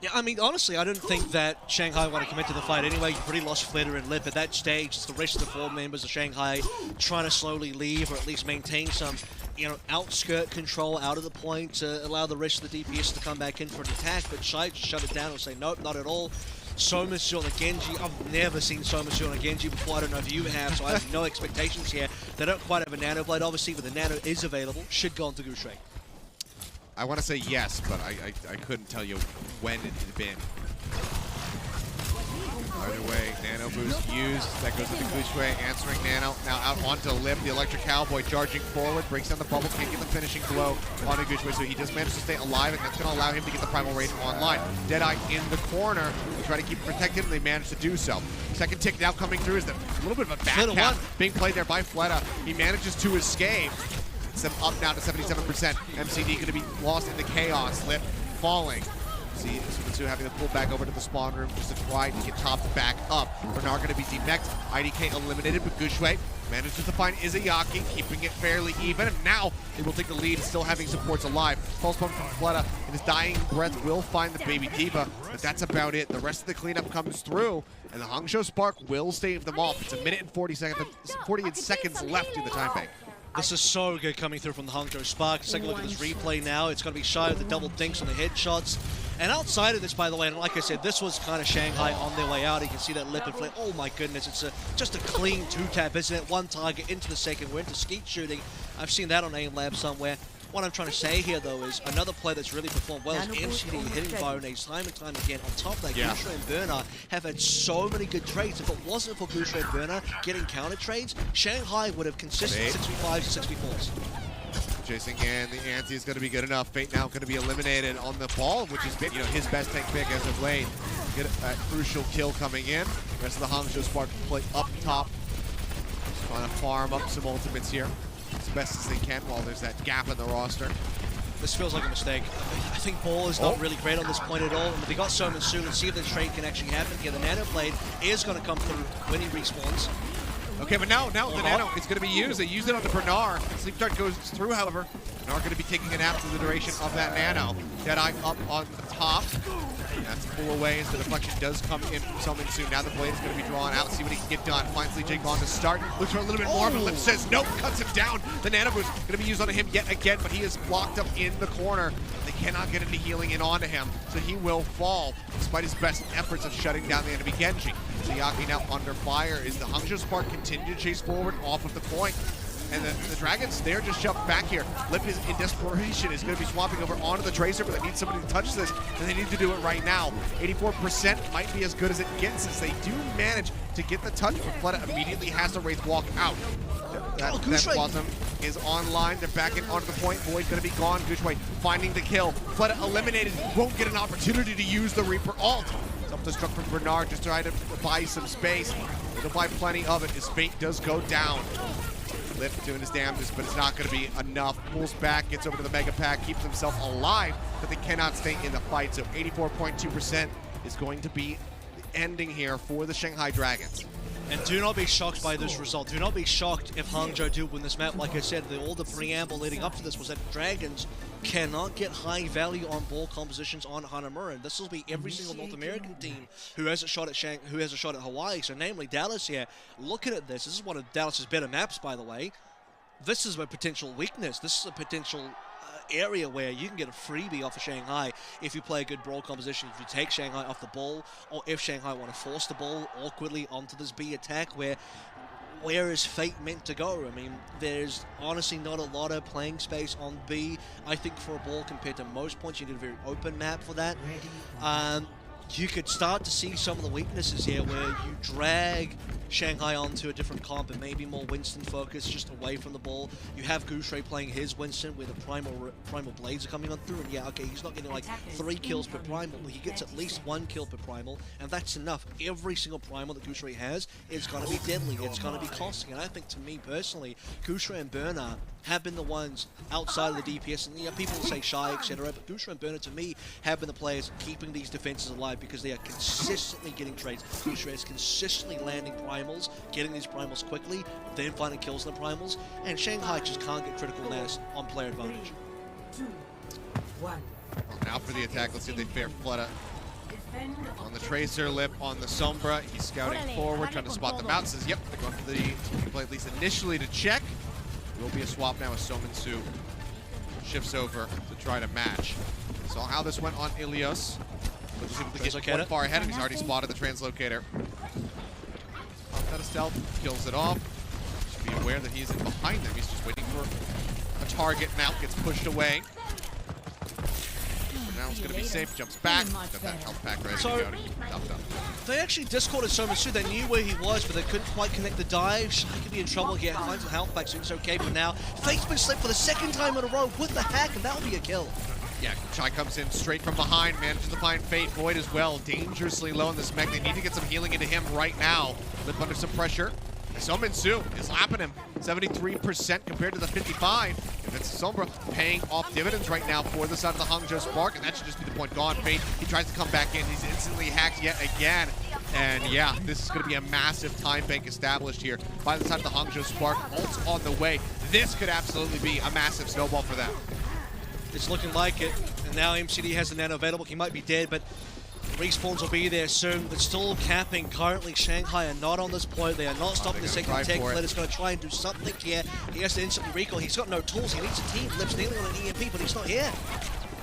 Yeah, I mean, honestly, I didn't think that Shanghai want to commit to the fight anyway. You've already lost Fleta and Lip. At that stage, it's the rest of the 4 members of Shanghai trying to slowly leave or at least maintain some, outskirt control out of the point to allow the rest of the DPS to come back in for an attack. But Shy just shut it down and say, nope, not at all. Summer Showdown on a Genji. I've never seen Summer Showdown on a Genji before. I don't know if you have, so I have no expectations here. They don't quite have a Nano Blade, obviously, but the Nano is available. Should go on to Gushui. I want to say yes, but I couldn't tell you when it had been. Either way, Nano boost used. That goes into Gushui, answering Nano. Now out onto Lip, the Electric Cowboy charging forward, breaks down the bubble, can't get the finishing blow onto Gushui, so he does manage to stay alive, and that's going to allow him to get the Primal Rage online. Deadeye in the corner to try to keep protected, and they manage to do so. Second tick now coming through is a little bit of a back cap being played there by Fleta. He manages to escape. Them up now to 77%. MCD going to be lost in the chaos. Lip falling. See Somin Su having to pull back over to the spawn room just to try to get topped back up. Bernard going to be demeched. IDK eliminated, but Gushui Manages to find Izayaki, keeping it fairly even, and now they will take the lead, still having supports alive. Pulse bomb from Fleta in his dying breath will find the baby Diva, but that's about it. The rest of the cleanup comes through, and the Hangzhou Spark will stave them off. It's a minute and 48 seconds left in the time bank. This is so good coming through from the Hangzhou Spark. Let's take a look at this replay now. It's going to be shy of the double dinks on the headshots. And outside of this, by the way, and like I said, this was kind of Shanghai on their way out. You can see that lip and flare. Oh my goodness, it's just a clean two-tap, isn't it? One target into the second. We're into skeet shooting. I've seen that on AIM Lab somewhere. What I'm trying to say here, though, is another player that's really performed well is MCD, hitting Baronets time and time again. On top of that, Gushue and Burner have had so many good trades. If it wasn't for Gushue and Burner getting counter trades, Shanghai would have consistent 6v5s and 6v4s. Chasing in, the ante is going to be good enough. Fate now going to be eliminated on the ball, which has been, his best tank pick as of late. Get a crucial kill coming in. The rest of the Hangzhou Spark play up top. Just trying to farm up some ultimates here as best as they can while there's that gap in the roster. This feels like a mistake. I think Ball is not really great on this point at all. They got Soman soon and see if this trade can actually happen. Yeah, the Nano Blade is going to come through when he respawns. Okay, but now the Nano is going to be used. They used it on the Bernard. Sleep Dart goes through, however. Bernard going to be taking a nap through the duration of that Nano. Deadeye up on the top. That's a pull away as the deflection does come in from Soman soon. Now the blade is going to be drawn out. See what he can get done. Finds Lee Jake on to start. Looks for a little bit more, but Lip says nope, cuts him down. The Nano Boost going to be used on him yet again, but he is blocked up in the corner. They cannot get any healing in onto him, so he will fall despite his best efforts of shutting down the enemy Genji. Zayaki now under fire. Is the Hangzhou Spark continue to chase forward off of the point? And the Dragons, they're just shoved back here. Lip is in desperation, is going to be swapping over onto the Tracer, but they need somebody to touch this, and they need to do it right now. 84% might be as good as it gets, as they do manage to get the touch, but Fleta immediately has the Wraith walk out. That Blossom is online. They're backing onto the point. Void's going to be gone. Gushue finding the kill. Fleta eliminated. Won't get an opportunity to use the Reaper ult. Self-destruct from Bernard, just trying to buy some space. He'll buy plenty of it. His fate does go down. Lift doing his damnedest, but it's not going to be enough. Pulls back, gets over to the Mega Pack, keeps himself alive, but they cannot stay in the fight. So 84.2% is going to be the ending here for the Shanghai Dragons. And do not be shocked by this result. Do not be shocked if Hangzhou do win this map. Like I said, all the preamble leading up to this was that Dragons cannot get high value on ball compositions on Hanamura. And this will be every single North American team who has a shot at Hawaii. So namely Dallas here. Looking at this, this is one of Dallas's better maps, by the way. This is a potential weakness. This is a potential area where you can get a freebie off of Shanghai if you play a good ball composition, if you take Shanghai off the ball, or if Shanghai want to force the ball awkwardly onto this B attack where is Fate meant to go? I mean, there's honestly not a lot of playing space on B. I think for a ball compared to most points, you need a very open map for that. You could start to see some of the weaknesses here where you drag Shanghai onto a different comp and maybe more Winston focus just away from the ball. You have Gushue playing his Winston where the primal blades are coming on through, and yeah, okay, he's not getting like 3 kills per primal, but he gets at least 1 kill per primal, and that's enough. Every single primal that Gushue has is going to be deadly, it's going to be costing, and I think to me personally, Gushue and Burner have been the ones outside of the DPS, and yeah, people will say shy, etc., but Gushue and Burner to me have been the players keeping these defenses alive because they are consistently getting trades. Gushue is consistently landing primals, getting these primals quickly, then finding kills in the primals, and Shanghai just can't get critical mass on player advantage. 2, 1. Well, now for the attack, let's see if they fare Fleta. On the Tracer, Lip on the Sombra, he's scouting forward, trying to spot them out, says yep, they're going for the team play at least initially to check. Will be a swap now as Soman shifts over to try to match. Saw how this went on Ilios. Let's see if they get one far ahead, and he's already spotted the translocator. Pops out of stealth, kills it off. Should be aware that he's in behind them. He's just waiting for a target now, gets pushed away. Now it's going to be safe, jumps back, got that health pack ready to go to keep him toughed up. They actually discorded Soman. They knew where he was, but they couldn't quite connect the dive. Shy could be in trouble here. Finds some health back, so it's okay for now. Fate's been slipped for the 2nd time in a row with the hack, and that'll be a kill. Yeah, Shy comes in straight from behind, manages to find Fate. Void as well, dangerously low in this mech. They need to get some healing into him right now. Lip under some pressure. Soman is lapping him. 73% compared to the 55. And it's Sombra paying off dividends right now for the side of the Hangzhou Spark, and that should just be the point gone. Fate, he tries to come back in. He's instantly hacked yet again. And yeah, this is going to be a massive time bank established here. By the time the Hangzhou Spark ult's on the way, this could absolutely be a massive snowball for them. It's looking like it. And now MCD has the nano available. He might be dead, but respawns will be there soon. But still capping. Currently, Shanghai are not on this point. They are not stopping the second tech. Fled going to try and do something here. He has to instantly recall. He's got no tools. He needs a team. Lips kneeling on an EMP, but he's not here.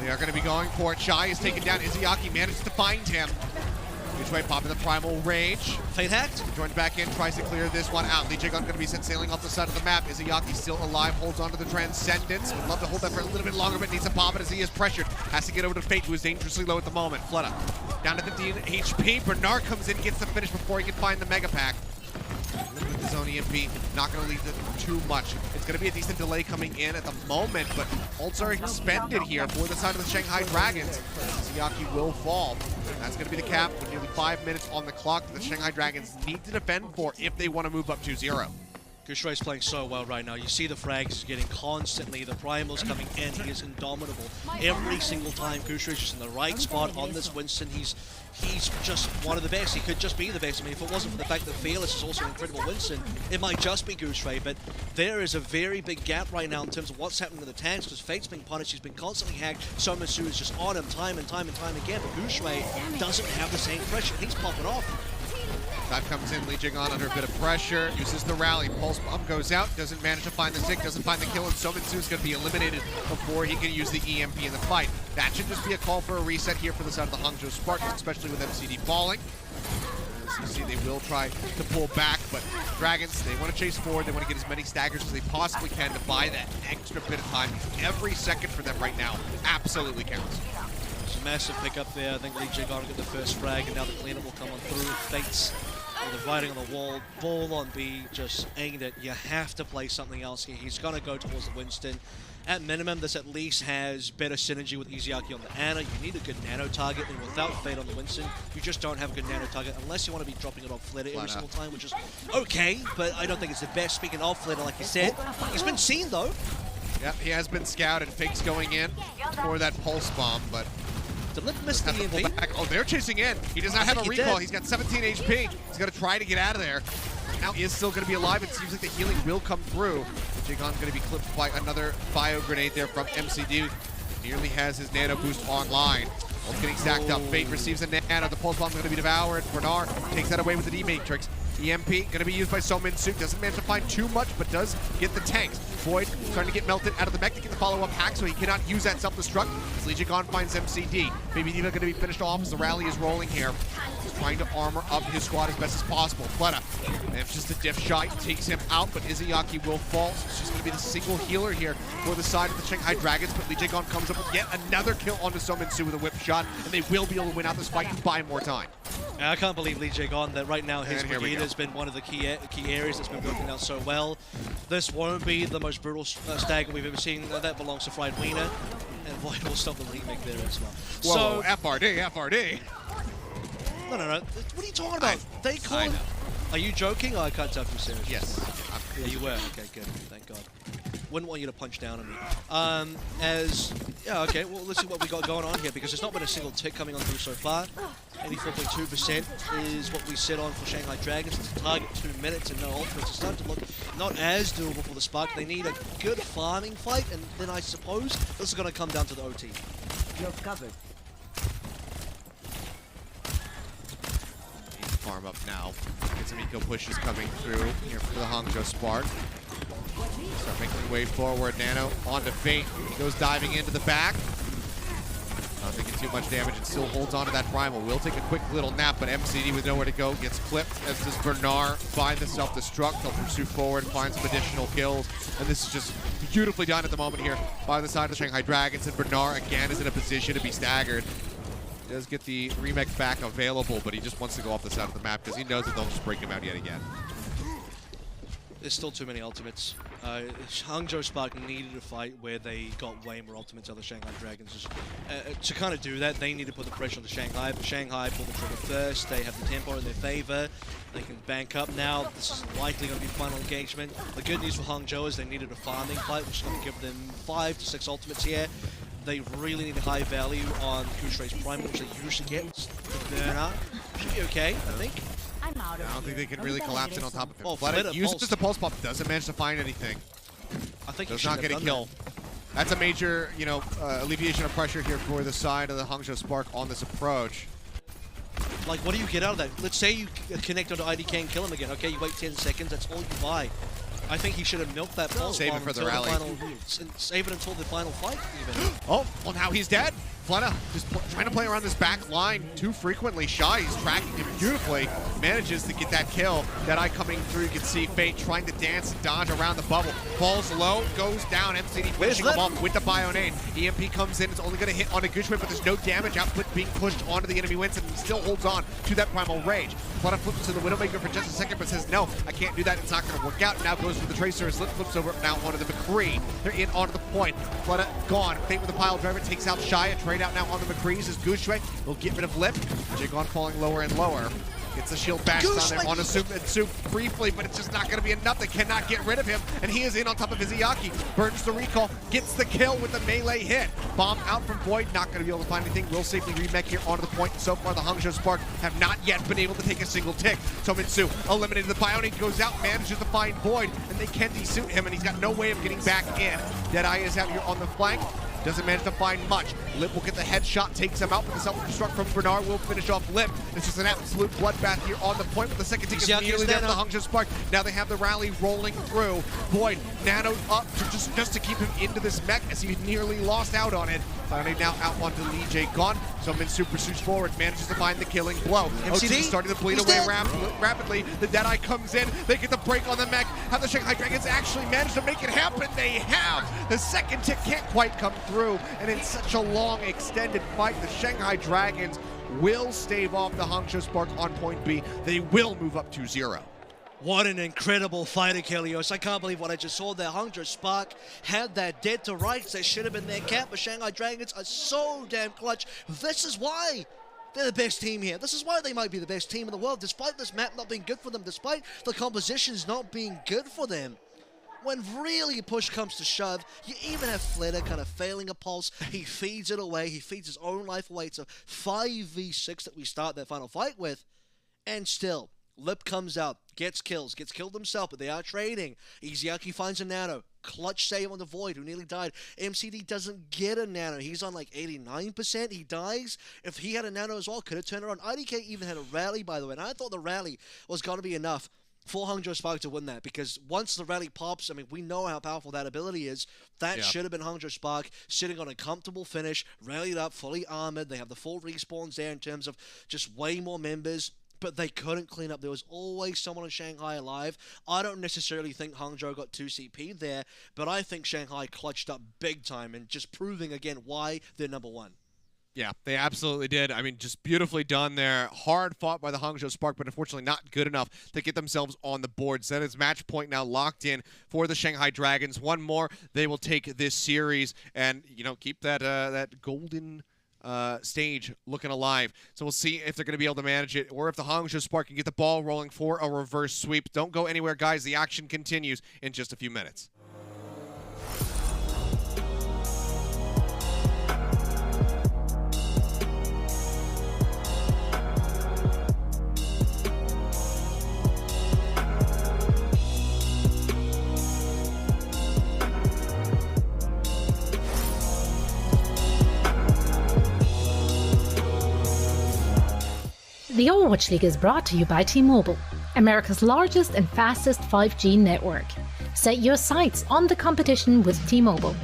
They are going to be going for it. Shy is taken down. Izayaki manages to find him. Which way? Popping the primal rage. Fade hacked. Joins back in, tries to clear this one out. Lee Jae-gun going to be sent sailing off the side of the map. Izayaki still alive, holds on to the Transcendence. Would love to hold that for a little bit longer, but needs to pop it as he is pressured. Has to get over to Fate, who is dangerously low at the moment. Flutta down to 15 HP. Bernard comes in, gets the finish before he can find the Mega Pack. With his own EMP, not going to leave it too much. It's going to be a decent delay coming in at the moment, but ults are expended here for the side of the Shanghai Dragons. Izayaki will fall. That's going to be the cap with nearly 5 minutes on the clock that the Shanghai Dragons need to defend for if they want to move up 2-0. Gushrei's playing so well right now. You see the frags he's getting constantly. The primals coming in. He is indomitable. Every single time Gushrei's just in the right spot on this Winston, he's just one of the best. He could just be the best. I mean, if it wasn't for the fact that Fearless is also an incredible Winston, it might just be Gushrei. But there is a very big gap right now in terms of what's happening to the tanks, because Fate's being punished. He's been constantly hacked. Summer Showdown is just on him time and time again. But Gushrei doesn't have the same pressure. He's popping off. Dive comes in, Lee Jae-gun under a bit of pressure, uses the rally, pulse bomb goes out, doesn't manage to find the Zik, doesn't find the kill, and Sominsu is going to be eliminated before he can use the EMP in the fight. That should just be a call for a reset here for the side of the Hangzhou Spark, especially with MCD falling. As you see, they will try to pull back, but Dragons, they want to chase forward, they want to get as many staggers as they possibly can to buy that extra bit of time. Every second for them right now absolutely counts. It's a massive pickup there. I think Lee Jae-gun will get the first frag, and now the cleanup will come on through. Fates with the writing on the wall, ball on B, just aimed it. You have to play something else here. He's going to go towards the Winston. At minimum, this at least has better synergy with Izayaki on the Ana. You need a good nano target, and without Fate on the Winston, you just don't have a good nano target unless you want to be dropping it off Flitter every single time, which is okay, but I don't think it's the best. Speaking of Flitter, like you said, he's been seen though. Yep, he has been scouted. Fake's going in for that pulse bomb, but Lip missed the EMP. Oh, they're chasing in. He does not have a recall. He's got 17 HP. He's going to try to get out of there. Now he is still going to be alive. It seems like the healing will come through. Jae-gun's going to be clipped by another bio grenade there from MCD. Nearly has his nano boost online. Ult's getting stacked up. Fate receives a nano. The pulse bomb's going to be devoured. Bernard takes that away with the D-Matrix. EMP going to be used by Sominsu. Doesn't manage to find too much, but does get the tanks. Void starting to get melted out of the mech to get the follow-up hack, so he cannot use that self-destruct. As Lee Jae-gun finds MCD. Baby Diva going to be finished off as the rally is rolling here. He's trying to armor up his squad as best as possible. Fletta manages to diff shot, takes him out, but Izayaki will fall. So it's just going to be the single healer here for the side of the Shanghai Dragons, but Lee Jae-gun comes up with yet another kill onto Sominsu with a whip shot, and they will be able to win out this fight and buy more time. I can't believe Lee Jae-gun that right now his brigade has been one of the key areas that's been working out so well. This won't be the most brutal stagger we've ever seen. That belongs to Fried Wiener, and Void will stop the remake there as well. Whoa, so, FRD. No. What are you talking about? They call it. Are you joking? Oh, I can't tell if you're serious. Yes. Yeah, you were. Okay, good. Thank God. Wouldn't want you to punch down on me. Yeah, okay, well, let's see what we got going on here, because there's not been a single tick coming on through so far. 84.2% is what we set on for Shanghai Dragons. It's a target 2 minutes and no ultimates. It's starting to look not as doable for the Spark. They need a good farming fight, and then I suppose this is going to come down to the OT. You're covered. Farm up now. Get some eco pushes coming through here for the Hangzhou Spark. Start making their way forward. Nano onto Fate. He goes diving into the back. Not taking too much damage and still holds on to that primal. Will take a quick little nap, but MCD with nowhere to go gets clipped, as does Bernard. Find the self-destruct. They'll pursue forward, find some additional kills. And this is just beautifully done at the moment here by the side of the Shanghai Dragons. And Bernard again is in a position to be staggered. He does get the remake back available, but he just wants to go off the side of the map because he knows that they'll just break him out yet again. There's still too many ultimates. Hangzhou Spark needed a fight where they got way more ultimates out of the Shanghai Dragons. To kind of do that, they need to put the pressure on the Shanghai, but Shanghai pulled the trigger first. They have the tempo in their favor. They can bank up now. This is likely going to be final engagement. The good news for Hangzhou is they needed a farming fight, which is going to give them 5 to 6 ultimates here. They really need a high value on Kushrei's Prime, which they usually get. The burner. Should be okay, I think. I'm out of I don't think they can here. really collapse in on top of him. Oh, Fleta Fleta uses pulse. the pulse pop, doesn't manage to find anything. I think he Does should not have get a done kill. That's a major, alleviation of pressure here for the side of the Hangzhou Spark on this approach. that. Like, what do you get out of that? Let's say you connect onto IDK and kill him again. Okay, you wait 10 seconds, that's all you buy. I think he should have milked that pulse Save it bomb for the until rally. save it until the final fight, even. Oh, well now he's dead. Fleta just trying to play around this back line too frequently. Shy is tracking him beautifully. Manages to get that kill. Deadeye coming through. You can see Fate trying to dance and dodge around the bubble. Falls low, goes down. MCD finishing him off with the Bionade. EMP comes in. It's only going to hit on a Gushman, but there's no damage output being pushed onto the enemy Winston, and he still holds on to that Primal Rage. Fleta flips to the Widowmaker for just a second, but says, no, I can't do that. It's not going to work out. Now goes for the Tracer. His lip flips over now onto the McCree. They're in onto the point. Fleta gone. Fate with the pile driver takes out Shy. A trade out now on the McCrees as Gushue will get rid of Lip. Jigon falling lower and lower. Gets the shield bashed on there on a Soup briefly, but it's just not going to be enough. They cannot get rid of him, and he is in on top of his Iyaki. Burns the recall, gets the kill with the melee hit. Bomb out from Void, not going to be able to find anything. Will safely remake here onto the point. So far, the Hangzhou Spark have not yet been able to take a single tick. So Mitsu eliminated. The Bionade goes out, manages to find Void, and they can de-suit him, and he's got no way of getting back in. Deadeye is out here on the flank. Doesn't manage to find much. Lip will get the headshot, takes him out, but the self-destruct from Bernard will finish off Lip. It's just an absolute bloodbath here on the point, but the second tick is nearly down to the Hangzhou Spark. Now they have the rally rolling through. Void nanoed up just to keep him into this mech as he nearly lost out on it. Finally now out onto Lee J gone. So Minsu pursues forward, manages to find the killing blow. OT starting to bleed away rapidly. The Deadeye comes in. They get the break on the mech. Have the Shanghai Dragons actually managed to make it happen? They have. The second tick can't quite come through. And in such a long, extended fight, the Shanghai Dragons will stave off the Hangzhou Spark on point B. They will move up to 0. What an incredible fight, Achilles. I can't believe what I just saw there. Hangzhou Spark had that dead to rights. That should have been their cap, but Shanghai Dragons are so damn clutch. This is why they're the best team here. This is why they might be the best team in the world, despite this map not being good for them, despite the compositions not being good for them. When really push comes to shove, you even have Fleta kind of failing a pulse. He feeds it away. He feeds his own life away. It's a 5v6 that we start that final fight with. And still, Lip comes out, gets killed himself, but they are trading. Iziaki finds a nano. Clutch save on the Void, who nearly died. MCD doesn't get a nano. He's on like 89%. He dies. If he had a nano as well, could have turned around. IDK even had a rally, by the way, and I thought the rally was going to be enough for Hangzhou Spark to win that, because once the rally pops, I mean, we know how powerful that ability is. That should have been Hangzhou Spark sitting on a comfortable finish, rallied up, fully armored. They have the full respawns there in terms of just way more members, but they couldn't clean up. There was always someone in Shanghai alive. I don't necessarily think Hangzhou got 2 CP there, but I think Shanghai clutched up big time and just proving again why they're number 1. Yeah, they absolutely did. I mean, just beautifully done there. Hard fought by the Hangzhou Spark, but unfortunately not good enough to get themselves on the board. So that is match point now locked in for the Shanghai Dragons. One more, they will take this series and, keep that that golden stage looking alive. So we'll see if they're going to be able to manage it, or if the Hangzhou Spark can get the ball rolling for a reverse sweep. Don't go anywhere, guys. The action continues in just a few minutes. The Overwatch League is brought to you by T-Mobile, America's largest and fastest 5G network. Set your sights on the competition with T-Mobile.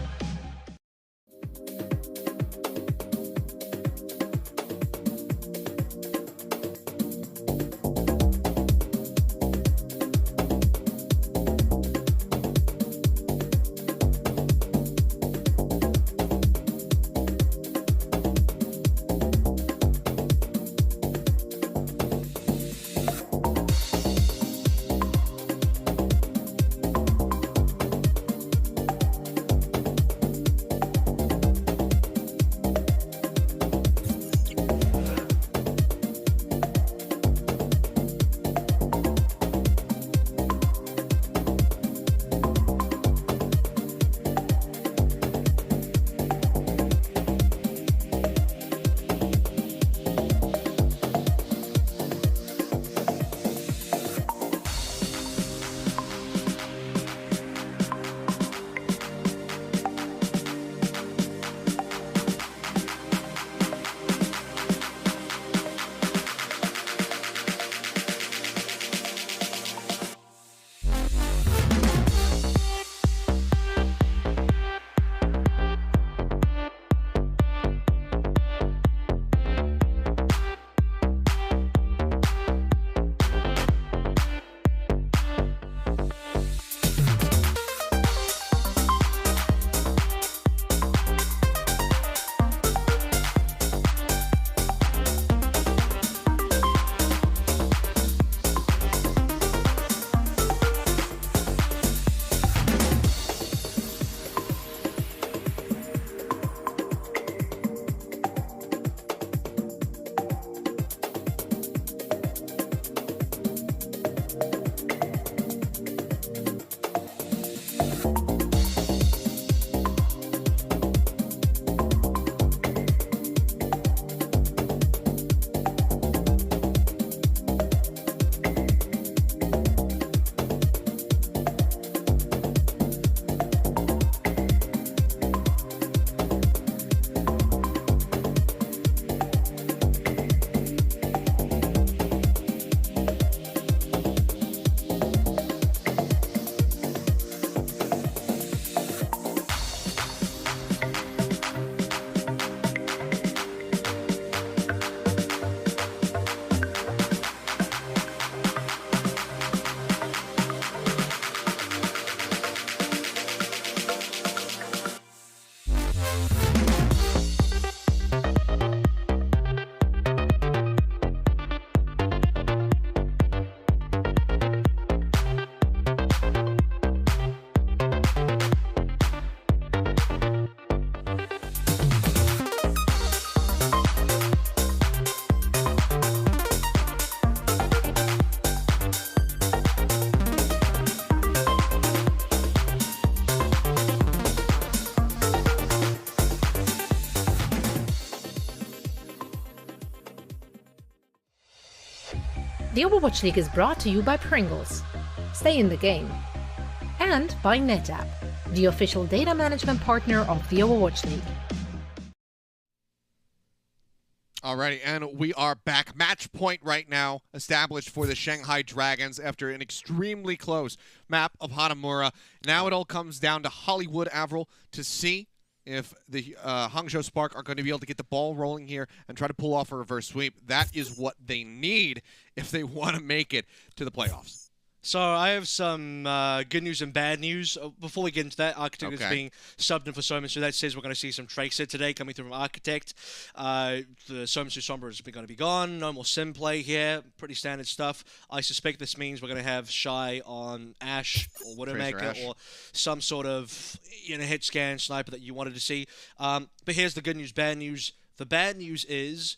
The Overwatch League is brought to you by Pringles. Stay in the game. And by NetApp, the official data management partner of the Overwatch League. Alrighty, and we are back. Match point right now established for the Shanghai Dragons after an extremely close map of Hanamura. Now it all comes down to Hollywood, Avril, to see if the Hangzhou Spark are going to be able to get the ball rolling here and try to pull off a reverse sweep. That is what they need if they want to make it to the playoffs. So I have some good news and bad news. Before we get into that, Architect is being subbed in for Somensu. That says we're going to see some Tracer today coming through from Architect. The Somensu Sombra is going to be gone. No more sim play here. Pretty standard stuff. I suspect this means we're going to have Shy on Ash or Widowmaker or some sort of hit scan sniper that you wanted to see. But here's the good news, bad news. The bad news is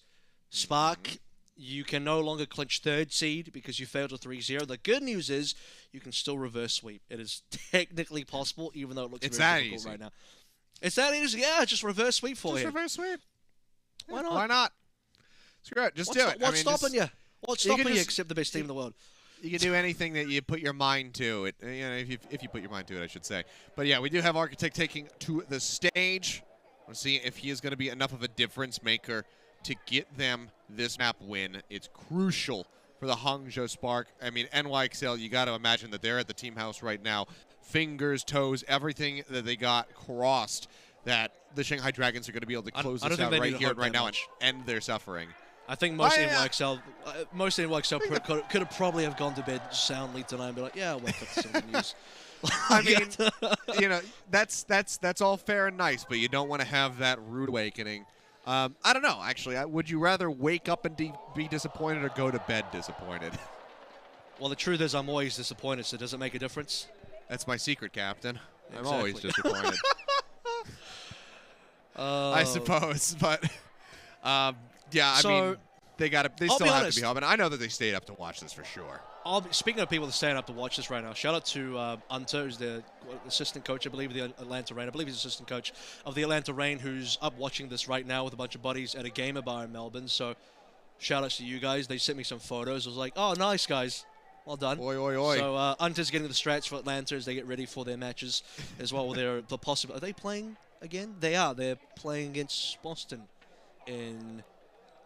Spark. You can no longer clinch third seed because you failed to 3-0. The good news is you can still reverse sweep. It is technically possible, even though it looks very difficult right now. It's that easy? Yeah, just reverse sweep for you. Just reverse sweep. Why not? Why not? Screw it. Just do it. What's stopping you? What's stopping you except the best team in the world? You can do anything that you put your mind to. If you put your mind to it, I should say. But yeah, we do have Architect taking to the stage. We'll see if he is going to be enough of a difference maker to get them this map win. It's crucial for the Hangzhou Spark. I mean, NYXL, you got to imagine that they're at the team house right now. Fingers, toes, everything that they got crossed, that the Shanghai Dragons are going to be able to close this out right here and right now and end their suffering. I think most NYXL could have probably have gone to bed soundly tonight and be like, yeah, I'll wake up to some news. I mean, that's all fair and nice, but you don't want to have that rude awakening. I don't know, actually. Would you rather wake up and be disappointed or go to bed disappointed? Well, the truth is I'm always disappointed, so does it make a difference? That's my secret, Captain. Exactly. I'm always disappointed. I suppose, but yeah, I mean, they still have to be home, and I know that they stayed up to watch this for sure. Speaking of people that staying up to watch this right now, shout out to Unter, who's the assistant coach, I believe, of the Atlanta Reign. I believe he's assistant coach of the Atlanta Reign, who's up watching this right now with a bunch of buddies at a gamer bar in Melbourne. So shout outs to you guys. They sent me some photos. I was like, oh, nice, guys. Well done. Oi, oi, oi. So Unter's getting the strats for Atlanta as they get ready for their matches as well. Are they playing again? They are. They're playing against Boston in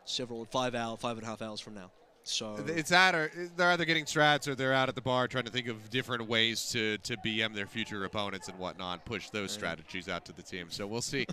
5.5 hours from now. So it's that, or they're either getting strats or they're out at the bar trying to think of different ways to BM their future opponents and whatnot, push those strategies out to the team. So we'll see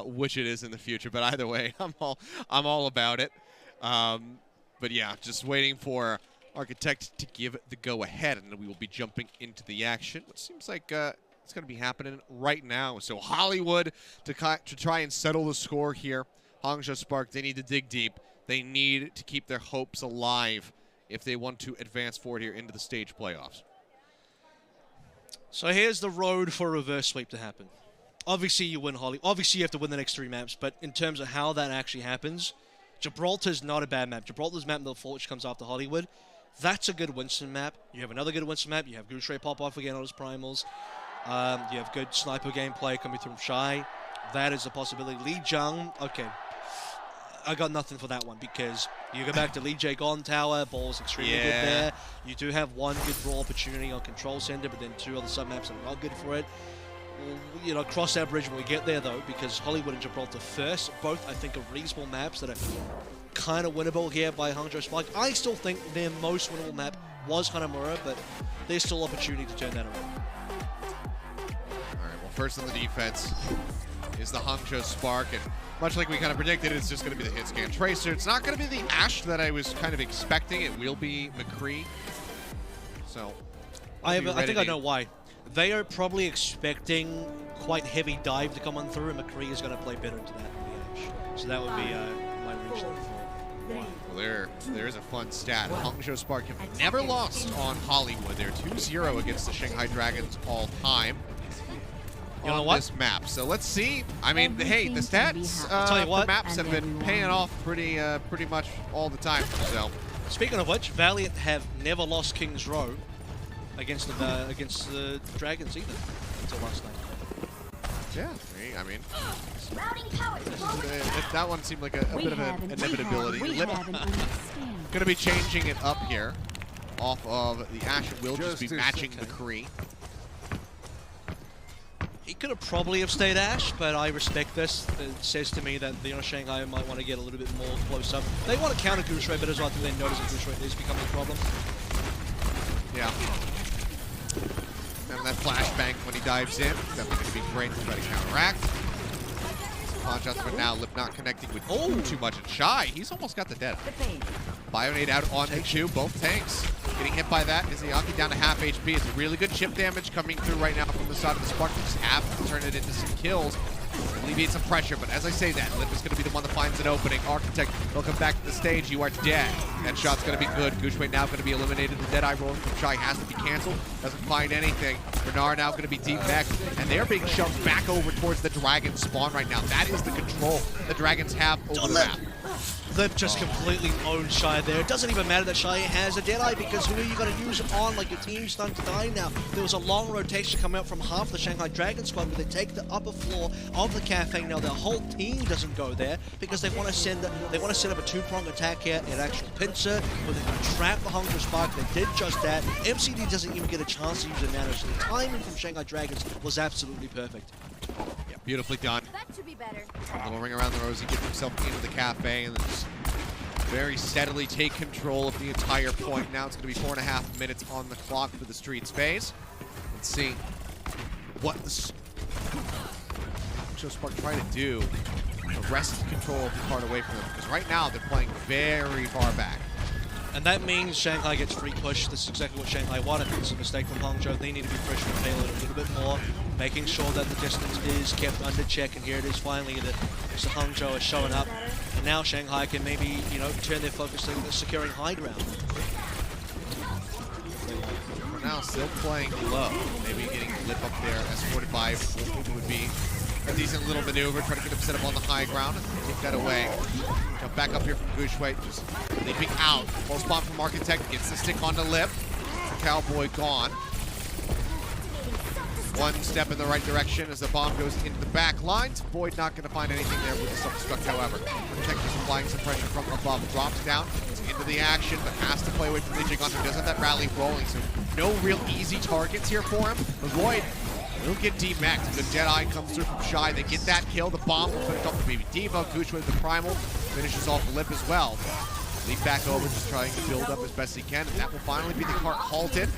which it is in the future. But either way, I'm all about it. But yeah, just waiting for Architect to give the go-ahead, and then we will be jumping into the action, which seems like it's going to be happening right now. So Hollywood to try and settle the score here. Hangzhou Spark, they need to dig deep. They need to keep their hopes alive if they want to advance forward here into the stage playoffs. So here's the road for a reverse sweep to happen. Obviously, you win Hollywood. Obviously, you have to win the next 3 maps. But in terms of how that actually happens, Gibraltar's not a bad map. Gibraltar's map, which comes after Hollywood, that's a good Winston map. You have another good Winston map. You have Goucher pop off again on his primals. You have good sniper gameplay coming through from Shy. That is a possibility. Lee Jung, okay. I got nothing for that one because you go back to Lee J Gon Tower, ball's extremely good there. You do have one good brawl opportunity on Control Center, but then 2 other sub-maps that are not good for it. We'll, cross that bridge when we get there though, because Hollywood and Gibraltar first, both I think are reasonable maps that are kind of winnable here by Hangzhou Spark. I still think their most winnable map was Hanamura, but there's still opportunity to turn that around. Alright, well first on the defense is the Hangzhou Spark, and much like we kind of predicted, it's just going to be the hit scan Tracer. It's not going to be the Ash that I was kind of expecting. It will be McCree. So, I think I know why. They are probably expecting quite heavy dive to come on through, and McCree is going to play better into that than the Ash. So that would be my reasoning for it. Well, there's a fun stat. Hangzhou Spark have never lost on Hollywood. They're 2-0 against the Shanghai Dragons all time. On this map. So let's see. I mean, hey, the stats for maps have been paying off pretty much all the time. So, speaking of which, Valiant have never lost King's Row against the Dragons either until last night. Yeah, I mean, that one seemed like a bit of an inevitability. Gonna be changing it up here. Off of the Ash, it will just be matching the Kree. He could have probably have stayed Ash, but I respect this. It says to me that Shanghai might want to get a little bit more close up. They want to counter Goose Ray, but as well, I think they notice that Goose Ray is becoming a problem. Yeah. And that flashbang when he dives in, definitely going to be great to try to counteract. Launch out for now, Lip not connecting with too much. And Shy, he's almost got the dead. Bionade out on the two, both tanks. Getting hit by that. Izayaki down to half HP. It's really good chip damage coming through right now from the side of the Spark. They just have to turn it into some kills. Alleviate some pressure, but as I say that, Lip is going to be the one that finds an opening. Architect, welcome back to the stage. You are dead. That shot's going to be good. Gushway now going to be eliminated. The Deadeye rolling from Shy has to be canceled. Doesn't find anything. Bernard now going to be deep back, and they're being shoved back over towards the Dragon spawn right now. That is the control the Dragons have over the map. Lip just completely owns Shy there. It doesn't even matter that Shy has a Deadeye because who are you going to use it on? Like, your team's starting to die now. There was a long rotation coming out from half the Shanghai Dragons squad, but they take the upper floor of the cafe. Now their whole team doesn't go there because they want to set up a two-pronged attack here, an actual pincer, where they can trap the Hangzhou Spark. They did just that. MCD doesn't even get a chance to use a nano, so the timing from Shanghai Dragons was absolutely perfect. Yeah, beautifully done. That should be better. A little ring around the rosy, get himself into the cafe, and then just very steadily take control of the entire point. Now it's going to be 4.5 minutes on the clock for the street phase. Let's see what the Hangzhou Spark try to do to wrest control of the card away from them, because right now they're playing very far back. And that means Shanghai gets free push. This is exactly what Shanghai wanted. It's a mistake from Hangzhou. They need to be pushing the payload a little bit more, making sure that the distance is kept under check. And here it is finally that Mr. Hangzhou is showing up. And now Shanghai can maybe, turn their focus to securing high ground. For now, still playing low. Maybe getting Lip up there, escorted by what would be a decent little maneuver, trying to get him set up on the high ground and take that away. Jump back up here from Gushway, just leaping out. Full spawn from Architect, gets the stick onto Lip. Cowboy gone. One step in the right direction as the bomb goes into the back lines. Void not going to find anything there with the self-destruct, however. Architect is applying some pressure from above. Drops down, is into the action, but has to play away from the Hunter. Does have that rally rolling, so no real easy targets here for him. But Void will get D-Max. The Deadeye comes through from Shy. They get that kill. The bomb will put it up to Baby Devo. Gooch with the Primal finishes off Lip as well. Leap back over, just trying to build up as best he can. And that will finally be the cart halted.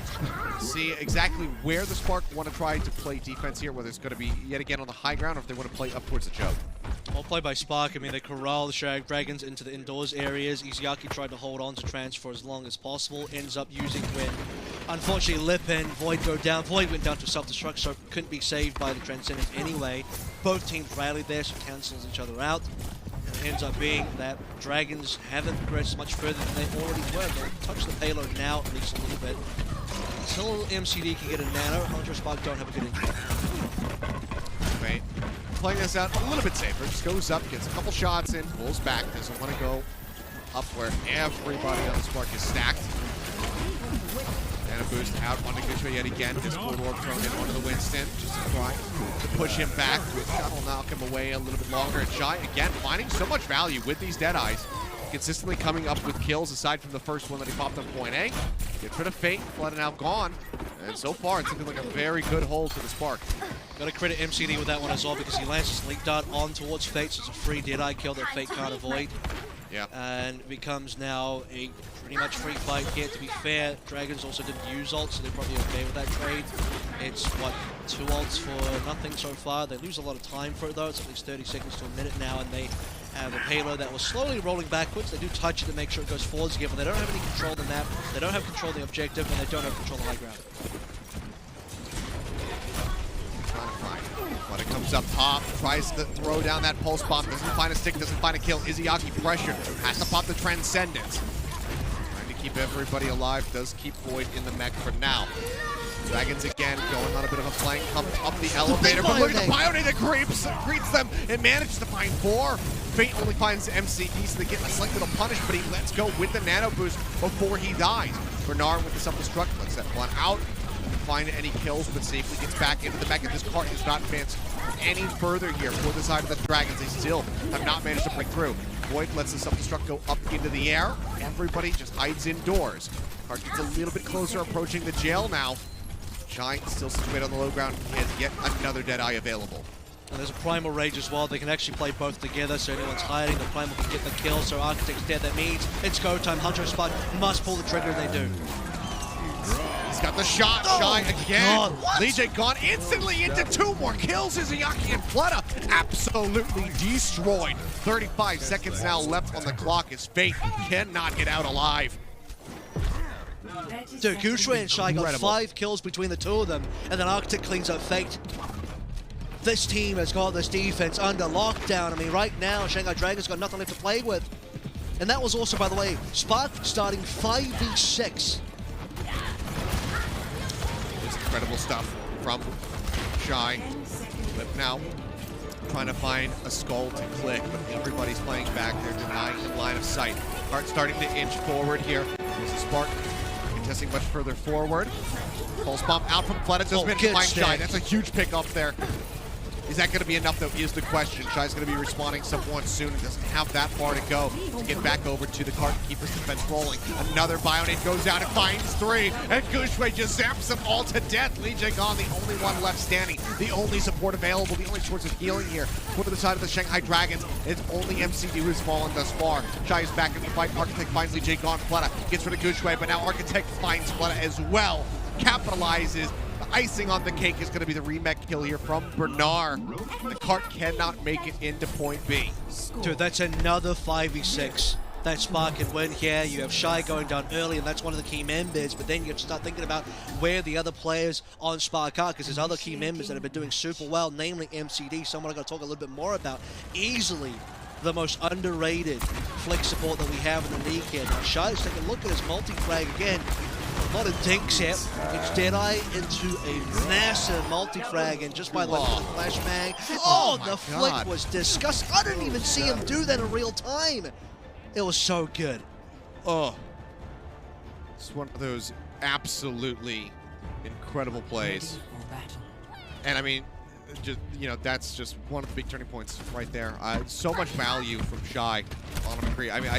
See exactly where the Spark want to try to play defense here, whether it's going to be yet again on the high ground or if they want to play up towards the choke. Well played by Spark. I mean, they corral the Dragons into the indoors areas. Izayaki tried to hold on to Trans for as long as possible. Ends up using when, unfortunately, Lip and Void go down. Void went down to self-destruct, so couldn't be saved by the Transcendence anyway. Both teams rallied there, so cancels each other out. It ends up being that Dragons haven't progressed much further than they already were. They'll touch the payload now, at least a little bit. Until MCD can get a nano, Hangzhou Spark don't have a good injury. Right. Playing this out a little bit safer. Just goes up, gets a couple shots in, pulls back. Doesn't want to go up where everybody on the Spark is stacked. And a boost out onto Gushway yet again. Discord Orb thrown in onto the Winston. Just to try to push him back. That will knock him away a little bit longer. And Shy, again, finding so much value with these Deadeyes. Consistently coming up with kills aside from the first one that he popped on point A. Gets rid of Fate, Flooded now gone. And so far, it's looking like a very good hold for the Spark. Got to credit MCD with that one as well because he lands his Leap Dart on towards Fate, so it's a free Deadeye kill that Fate can't avoid. Yeah. And it becomes now a pretty much free fight here. To be fair, Dragons also didn't use ults, so they're probably okay with that trade. It's, what, 2 ults for nothing so far. They lose a lot of time for it, though. It's at least 30 seconds to a minute now, and they have a payload that was slowly rolling backwards. They do touch it to make sure it goes forwards again, but they don't have any control of the map. They don't have control of the objective, and they don't have control of the high ground. But it comes up top, tries to throw down that pulse bomb, doesn't find a stick, doesn't find a kill. Izayaki pressured, has to pop the Transcendence. Trying to keep everybody alive, does keep Void in the mech for now. Dragons again going on a bit of a flank, comes up the elevator, but look at the Bionade that greets them and manages to find 4. Fate only finds MCD, so they get a slight little punish, but he lets go with the nano boost before he dies. Bernard with the self-destruct, lets that one out. Find any kills, but safely gets back into the back, and this cart has not advanced any further here for the side of the Dragons. They still have not managed to break through. Void lets the self-destruct go up into the air. everybody just hides indoors. Cart gets a little bit closer, approaching the jail now. Giant still situated on the low ground. He has yet another Deadeye available. And there's a Primal Rage as well. They can actually play both together, so anyone's hiding, the Primal can get the kill, so Architect's dead. That means it's go time. Hangzhou Spark must pull the trigger, and they do. He's got the shot. Shy again. Lee gone instantly into 2 more kills. Izayaki and Fleta absolutely destroyed. 35 seconds now left on the clock as Fate cannot get out alive. Dude, Guangzhou and Shy got 5 kills between the two of them, and then Arctic cleans up Fate. This team has got this defense under lockdown. I mean, right now, Shanghai Dragons got nothing left to play with. And that was also, by the way, Spark starting 5v6. It's incredible stuff from Shy. Flip now, trying to find a skull to click, but everybody's playing back. They're denying him line of sight. Heart starting to inch forward here. There's a Spark contesting much further forward. Pulse bomb out from Fleta. Doesn't find Shy. That's a huge pick up there. Is that going to be enough, though, is the question. Shy's going to be responding somewhat soon. He doesn't have that far to go to get back over to the cart and keep his defense rolling. Another Bionate goes out and finds 3, and Guangzhou just zaps them all to death. Lee Jae-gon, the only one left standing, the only support available, the only source of healing here for the side of the Shanghai Dragons. It's only MCD who's fallen thus far. Shy is back in the fight. Architect finds Lee Jae-gon. Fleta gets rid of Guangzhou, but now Architect finds Fleta as well. Capitalizes. The icing on the cake is going to be the remake kill here from Bernard. The cart cannot make it into point B. Dude, that's another 5v6. That Spark can win here. You have Shy going down early, and that's one of the key members, but then you have to start thinking about where the other players on Spark are, because there's other key members that have been doing super well, namely MCD, someone I've got to talk a little bit more about. Easily the most underrated flick support that we have in the league here. Now, Shy's taking a look at his multi-frag again. A lot of dinks here. It's Deadeye into a massive multi-frag, and just by the flashbang. Oh, the flick was disgusting. I didn't even see him do that in real time. It was so good. Oh, it's one of those absolutely incredible plays. And I mean, just, you know, that's just one of the big turning points right there. So much value from Shy on McCree. I mean,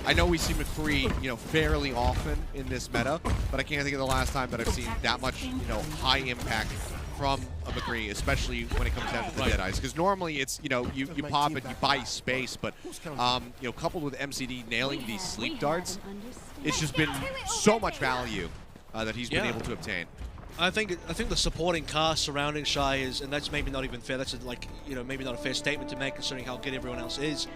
I know we see McCree, you know, fairly often in this meta, but I can't think of the last time that I've seen that much, you know, high impact from a McCree, especially when it comes down to the Deadeyes. Because normally it's, you know, you pop it, you buy space, but, you know, coupled with MCD nailing these sleep darts, it's just been so much value that he's been able to obtain. I think the supporting cast surrounding Shy is, and that's maybe not even fair. That's like, you know, maybe not a fair statement to make considering how good everyone else is.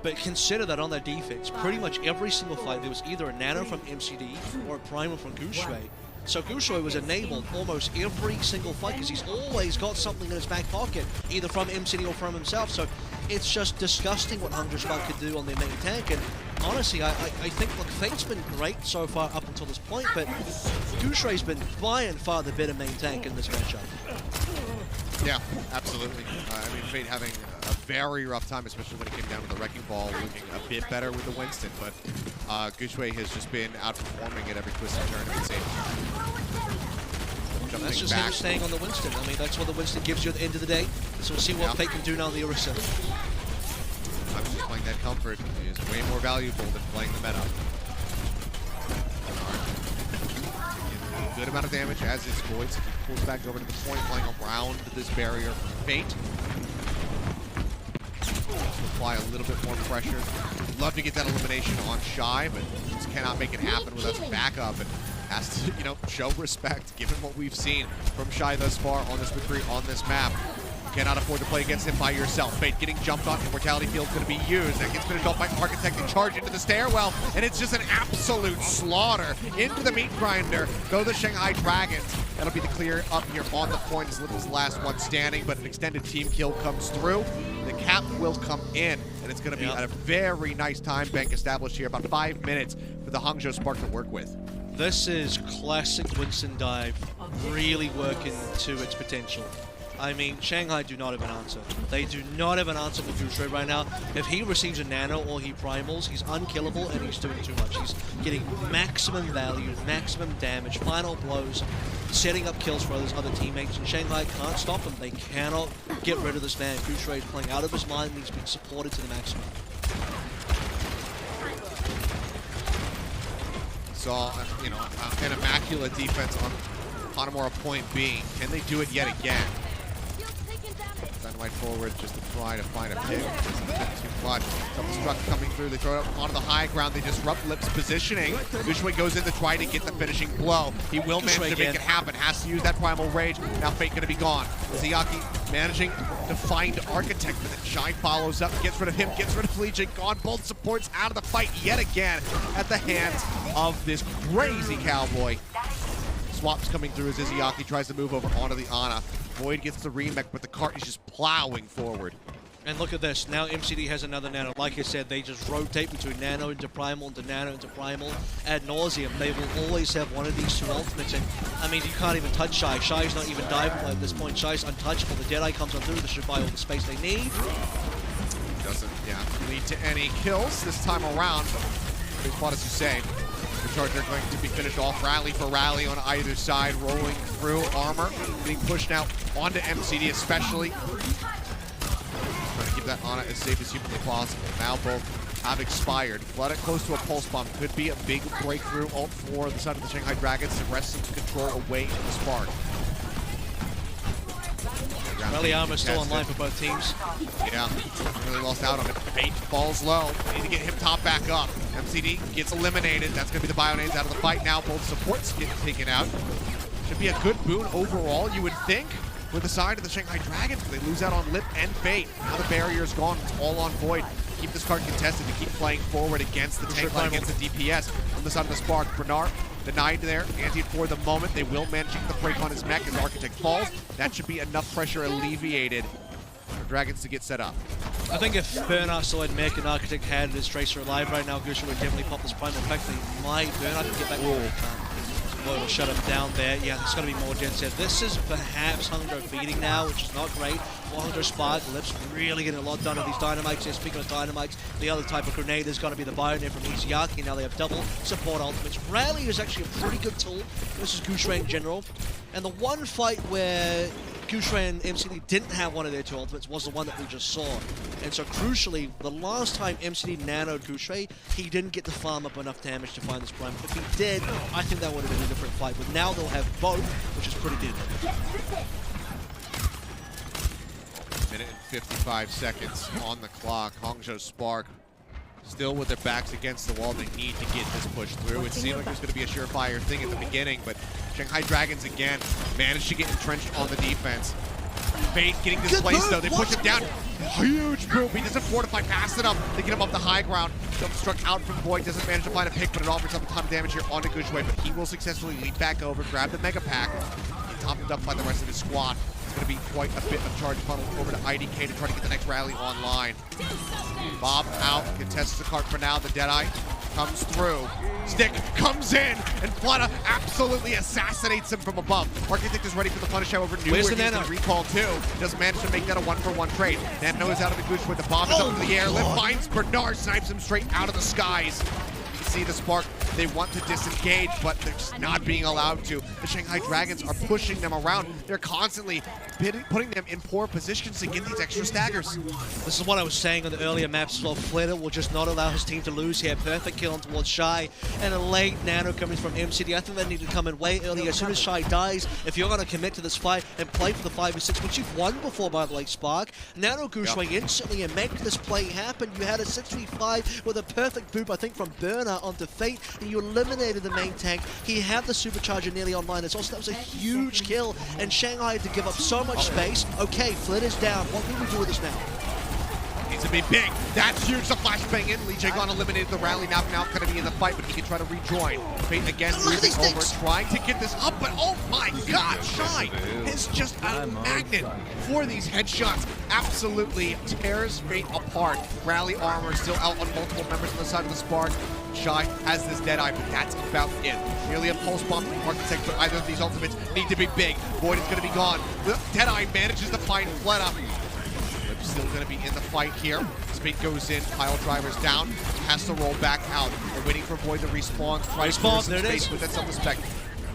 But consider that on their defense, pretty much every single fight, there was either a nano from MCD or a primal from Guangzhou. So Guangzhou was enabled almost every single fight because he's always got something in his back pocket, either from MCD or from himself. So it's just disgusting what Hangzhou Spark could do on their main tank. And honestly, I think, look, Fate's been great so far up until this point, but Guangzhou's been by and far the better main tank in this matchup. Yeah, absolutely. I mean, Fate having a very rough time, especially when it came down to the Wrecking Ball, looking a bit better with the Winston, but Guangzhou has just been outperforming at every twist and turn of the same. That's just him staying on the Winston. I mean, that's what the Winston gives you at the end of the day. So we'll see what Fate can do now in the Orisa. I'm just playing that comfort is way more valuable than playing the meta. A good amount of damage as exploits. He pulls back over to the point, playing around this barrier from Fate. Apply a little bit more pressure. Love to get that elimination on Shy, but just cannot make it happen without some backup. And has to, you know, show respect given what we've seen from Shy thus far on this McCree on this map. Cannot afford to play against him by yourself. Fate getting jumped on. Immortality Field's going to be used. That gets finished off by Architect and Charge into the stairwell. And it's just an absolute slaughter. Into the meat grinder go the Shanghai Dragons. That'll be the clear up here on the point as Little's last one standing. But an extended team kill comes through. The cap will come in. And it's going to be a very nice time bank established here. About 5 minutes for the Hangzhou Spark to work with. This is classic Winston dive really working to its potential. I mean, Shanghai do not have an answer. They do not have an answer for Guangzhou right now. If he receives a nano or he primals, he's unkillable and he's doing too much. He's getting maximum value, maximum damage, final blows, setting up kills for those other teammates, and Shanghai can't stop him. They cannot get rid of this man. Guangzhou is playing out of his mind and he's being supported to the maximum. saw, an immaculate defense on Hanamura point B. Can they do it yet again? Dynamite forward just to try to find a pick. Too much. Self-destruct coming through. They throw it up onto the high ground. They disrupt Lip's positioning. Gushue goes in to try to get the finishing blow. He will manage to make it happen. Has to use that Primal Rage. Now Fate going to be gone. Ziyaki managing to find Architect, but then Shy follows up, gets rid of him, gets rid of Legion. Gone. Both supports out of the fight yet again at the hands of this crazy Cowboy. Swaps coming through as Izayaki tries to move over onto the Ana. Void gets the remake, but the cart is just plowing forward. And look at this. Now MCD has another Nano. Like I said, they just rotate between Nano into Primal, into Nano into Primal ad nauseum. They will always have one of these two ultimates. And I mean, you can't even touch Shy. Shy's not even diveable at this point. Shy's untouchable. The Deadeye comes on through. This should buy all the space they need. Doesn't, lead to any kills this time around. Big spot, as you say. The Charger going to be finished off rally for rally on either side, rolling through armor, being pushed now onto MCD especially. Trying to keep that Ana as safe as humanly possible. Now both have expired. Flood it close to a pulse bomb. Could be a big breakthrough ult for the side of the Shanghai Dragons to wrest some control away from the Spark. Rally armor still online for both teams. Yeah, really lost out on it. Fate falls low. Need to get him top back up. MCD gets eliminated. That's going to be the Bionades out of the fight now. Both supports get taken out. Should be a good boon overall, you would think, with the side of the Shanghai Dragons. They lose out on Lip and Fate. Now the barrier is gone. It's all on Void. Keep this card contested to keep playing forward against the tank line, against the DPS. On the side of the Spark, Bernard denied there, antied for the moment. They will manage to get the break on his mech as Architect falls. That should be enough pressure alleviated for Dragons to get set up. I think if Bernard still had mech and Architect had his Tracer alive right now, Gushue would definitely pop this Primal. In fact, they might. Bernard can get back. Void will shut him down there. Yeah, there's going to be more gens there. This is perhaps Hangzhou feeding now, which is not great. Hangzhou Spark, Lips really getting a lot done of these dynamites. Yeah, speaking of dynamites, the other type of grenade is going to be the Bionet from Izayaki. Now they have double support ultimates. Rally is actually a pretty good tool. This is Gushue in general. And the one fight where Gushue and MCD didn't have one of their two ultimates was the one that we just saw. And so crucially, the last time MCD nanoed Gushue, he didn't get to farm up enough damage to find this prime. If he did, I think that would have been a different fight. But now they'll have both, which is pretty good. Minute and 55 seconds on the clock. Hangzhou Spark still with their backs against the wall. They need to get this push through. It seemed like it was going to be a surefire thing at the beginning, but Shanghai Dragons again managed to get entrenched on the defense. Fate getting displaced though. They push him down. Huge move. He doesn't fortify fast enough to get him up the high ground. Struck out from Void. Doesn't manage to find a pick, but it offers up a ton of damage here onto Gushue. But he will successfully leap back over, grab the Mega Pack, topped up by the rest of his squad. It's going to be quite a bit of charge funnel over to IDK to try to get the next rally online. Bob out, contests the cart for now. The Deadeye comes through. Stick comes in, and Flutta absolutely assassinates him from above. Architect is ready for the punish, however, new Where's the Nano? recall too. Doesn't manage to make that a one-for-one trade. Nano is out of the gooch with the bomb is up in the air. Lip finds Bernard, snipes him straight out of the skies. You can see the Spark, they want to disengage, but they're just not being allowed to. The Shanghai Dragons are pushing them around. They're constantly putting them in poor positions to get these extra staggers. This is what I was saying on the earlier maps. Well, Flitter will just not allow his team to lose here. Perfect kill on towards Shy, and a late nano coming from MCD. I think they need to come in way earlier. As soon as Shy dies, if you're going to commit to this fight and play for the 5v6, which you've won before, by the way, Spark, Nano Gushue instantly and make this play happen. You had a 6v5 with a perfect boop, I think, from Burner onto Fate, and you eliminated the main tank. He had the supercharger nearly online. It's also, that was a huge kill, and Shanghai had to give up so much space. Okay, Flitter's down. What can we do with this now? Needs to be big. That's huge. The flashbang in. Lee Jae eliminated the rally. Now going to be in the fight, but he can try to rejoin. Fate again moving over, trying to get this up, but oh my god, Shy is just a magnet for these headshots. Absolutely tears Fate apart. Rally armor still out on multiple members on the side of the Spark. Shy has this Deadeye, but that's about it. Nearly a pulse bomb from Architect, but either of these ultimates need to be big. Void is going to be gone. The Deadeye manages to find Fletta. Lip's still going to be in the fight here. Spate goes in, pile drivers down, has to roll back out. They're waiting for Void to respawn. Try to Respawn, there it is. With that self-respect.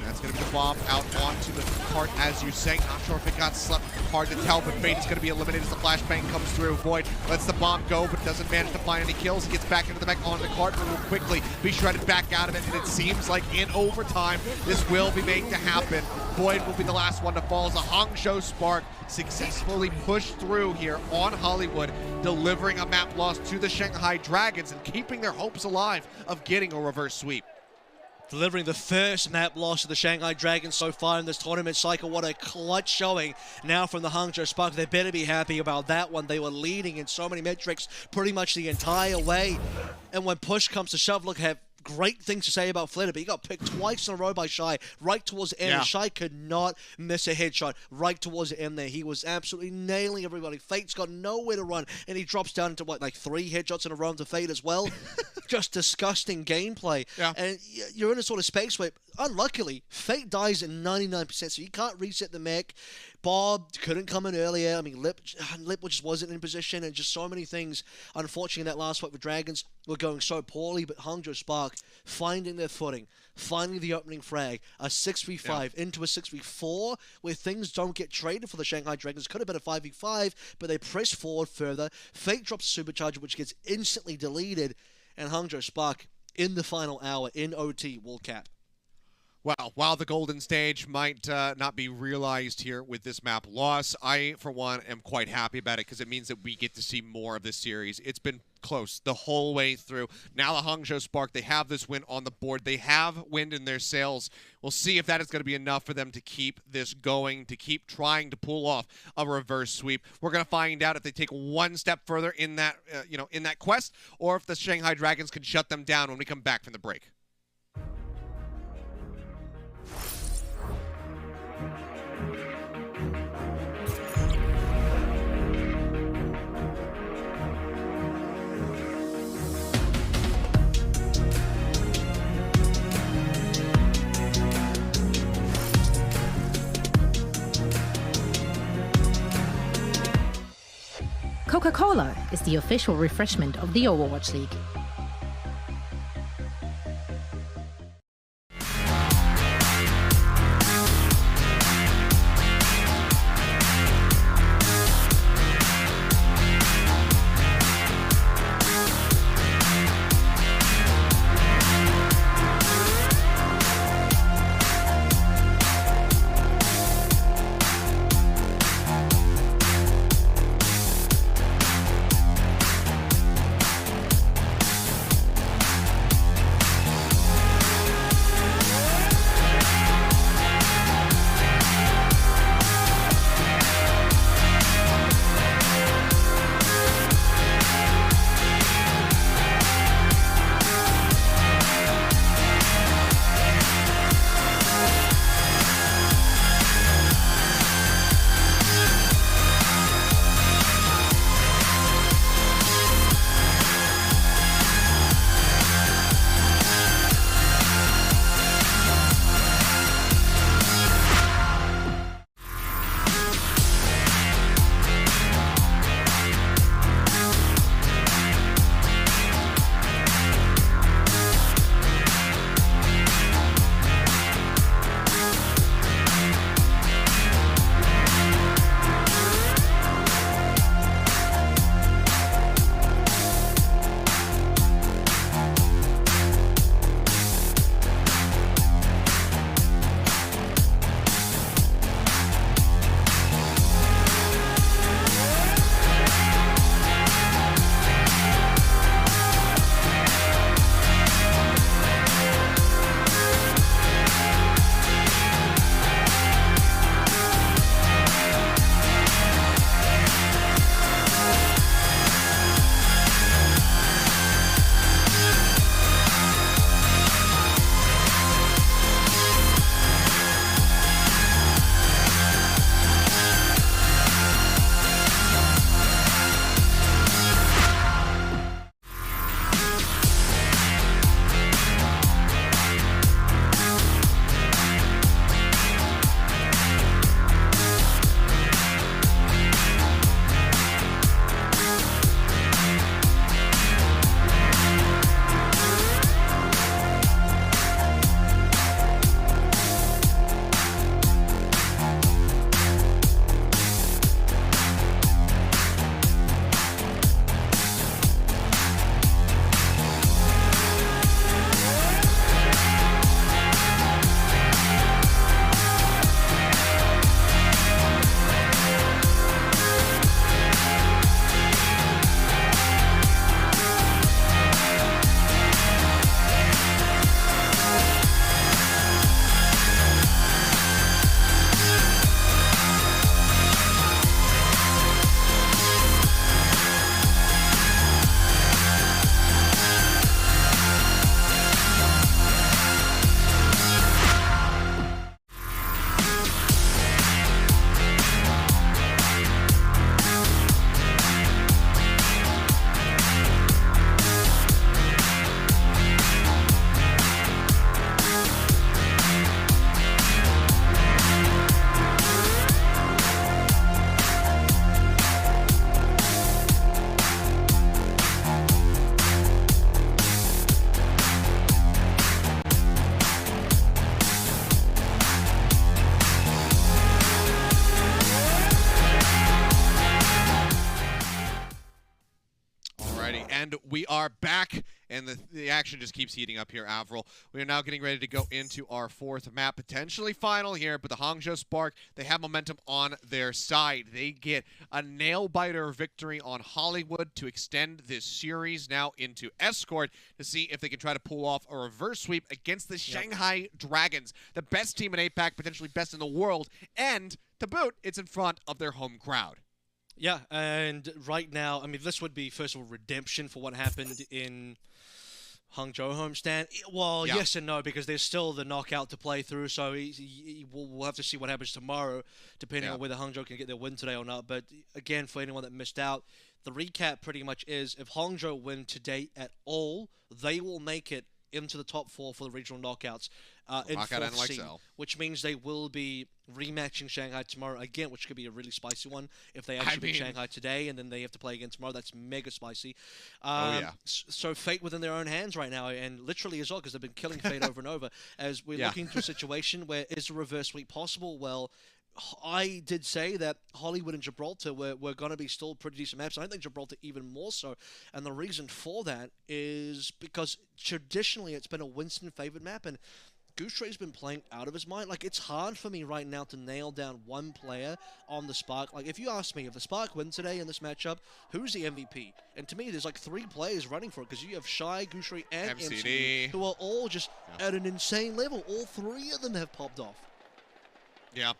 That's going to be the bomb out onto the cart, as you say. Not sure if it got slept. Hard to tell, but Fate is going to be eliminated as the flashbang comes through. Void lets the bomb go, but doesn't manage to find any kills. He gets back into the mech on the cart, but will quickly be shredded back out of it, and it seems like in overtime, this will be made to happen. Void will be the last one to fall as a Hangzhou Spark successfully pushed through here on Hollywood, delivering a map loss to the Shanghai Dragons and keeping their hopes alive of getting a reverse sweep. Delivering the first map loss to the Shanghai Dragons so far in this tournament cycle. What a clutch showing now from the Hangzhou Spark. They better be happy about that one. They were leading in so many metrics pretty much the entire way. And when push comes to shove, look, have great things to say about Flitter, but he got picked twice in a row by Shy right towards the end. Yeah. Shy could not miss a headshot right towards the end there. He was absolutely nailing everybody. Fate's got nowhere to run, and he drops down into what, like 3 headshots in a row to Fate as well. Just disgusting gameplay. Yeah. And you're in a sort of space where, unluckily, Fate dies at 99%, so you can't reset the mech. Bob couldn't come in earlier. I mean, Lip just wasn't in position, and just so many things, unfortunately, in that last fight with Dragons were going so poorly, but Hangzhou Spark finding their footing, finding the opening frag, a 6v5 into a 6v4, where things don't get traded for the Shanghai Dragons. Could have been a 5v5, but they press forward further. Fate drops a supercharger, which gets instantly deleted, and Hangzhou Spark, in the final hour, in OT, will cap. Well, while the golden stage might not be realized here with this map loss, I, for one, am quite happy about it because it means that we get to see more of this series. It's been close the whole way through. Now the Hangzhou Spark, they have this win on the board. They have wind in their sails. We'll see if that is going to be enough for them to keep this going, to keep trying to pull off a reverse sweep. We're going to find out if they take one step further in that, in that quest, or if the Shanghai Dragons can shut them down when we come back from the break. Coca-Cola is the official refreshment of the Overwatch League. Alrighty, and we are back, and the action just keeps heating up here, Avril. We are now getting ready to go into our fourth map, potentially final here, but the Hangzhou Spark, they have momentum on their side. They get a nail-biter victory on Hollywood to extend this series now into Escort to see if they can try to pull off a reverse sweep against the Shanghai Dragons, the best team in APAC, potentially best in the world, and to boot, it's in front of their home crowd. Yeah, and right now, I mean, this would be, first of all, redemption for what happened in Hangzhou homestand. Well, yes and no, because there's still the knockout to play through, so we'll have to see what happens tomorrow, depending on whether Hangzhou can get their win today or not. But again, for anyone that missed out, the recap pretty much is, if Hangzhou win today at all, they will make it into the top 4 for the regional knockouts in 4th seed, which means they will be rematching Shanghai tomorrow again, which could be a really spicy one if they actually beat Shanghai today and then they have to play again tomorrow. That's mega spicy. So fate within their own hands right now, and literally as well, because they've been killing fate over and over, as we're looking to a situation where is a reverse sweep possible? Well, I did say that Hollywood and Gibraltar were going to be still pretty decent maps. I think Gibraltar even more so. And the reason for that is because traditionally it's been a Winston-favored map, and Goostray's been playing out of his mind. Like, it's hard for me right now to nail down one player on the Spark. Like, if you ask me, if the Spark win today in this matchup, who's the MVP? And to me, there's like 3 players running for it, because you have Shy, Goostray, and MCD, who are all just at an insane level. All 3 of them have popped off. Yeah.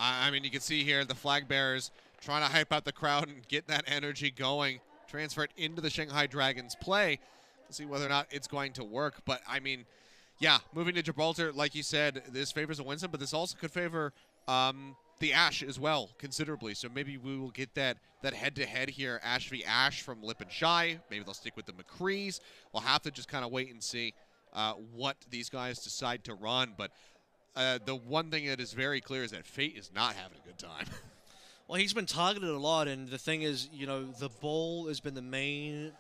I mean, you can see here the flag bearers trying to hype out the crowd and get that energy going, transfer it into the Shanghai Dragons play to see whether or not it's going to work. But, I mean, yeah, moving to Gibraltar, like you said, this favors a Winston, but this also could favor the Ash as well considerably. So maybe we will get that head-to-head here, Ash v. Ash from Lip and Shy. Maybe they'll stick with the McCrees. We'll have to just kind of wait and see what these guys decide to run. But the one thing that is very clear is that Fate is not having a good time. Well, he's been targeted a lot, and the thing is, you know, the ball has been the main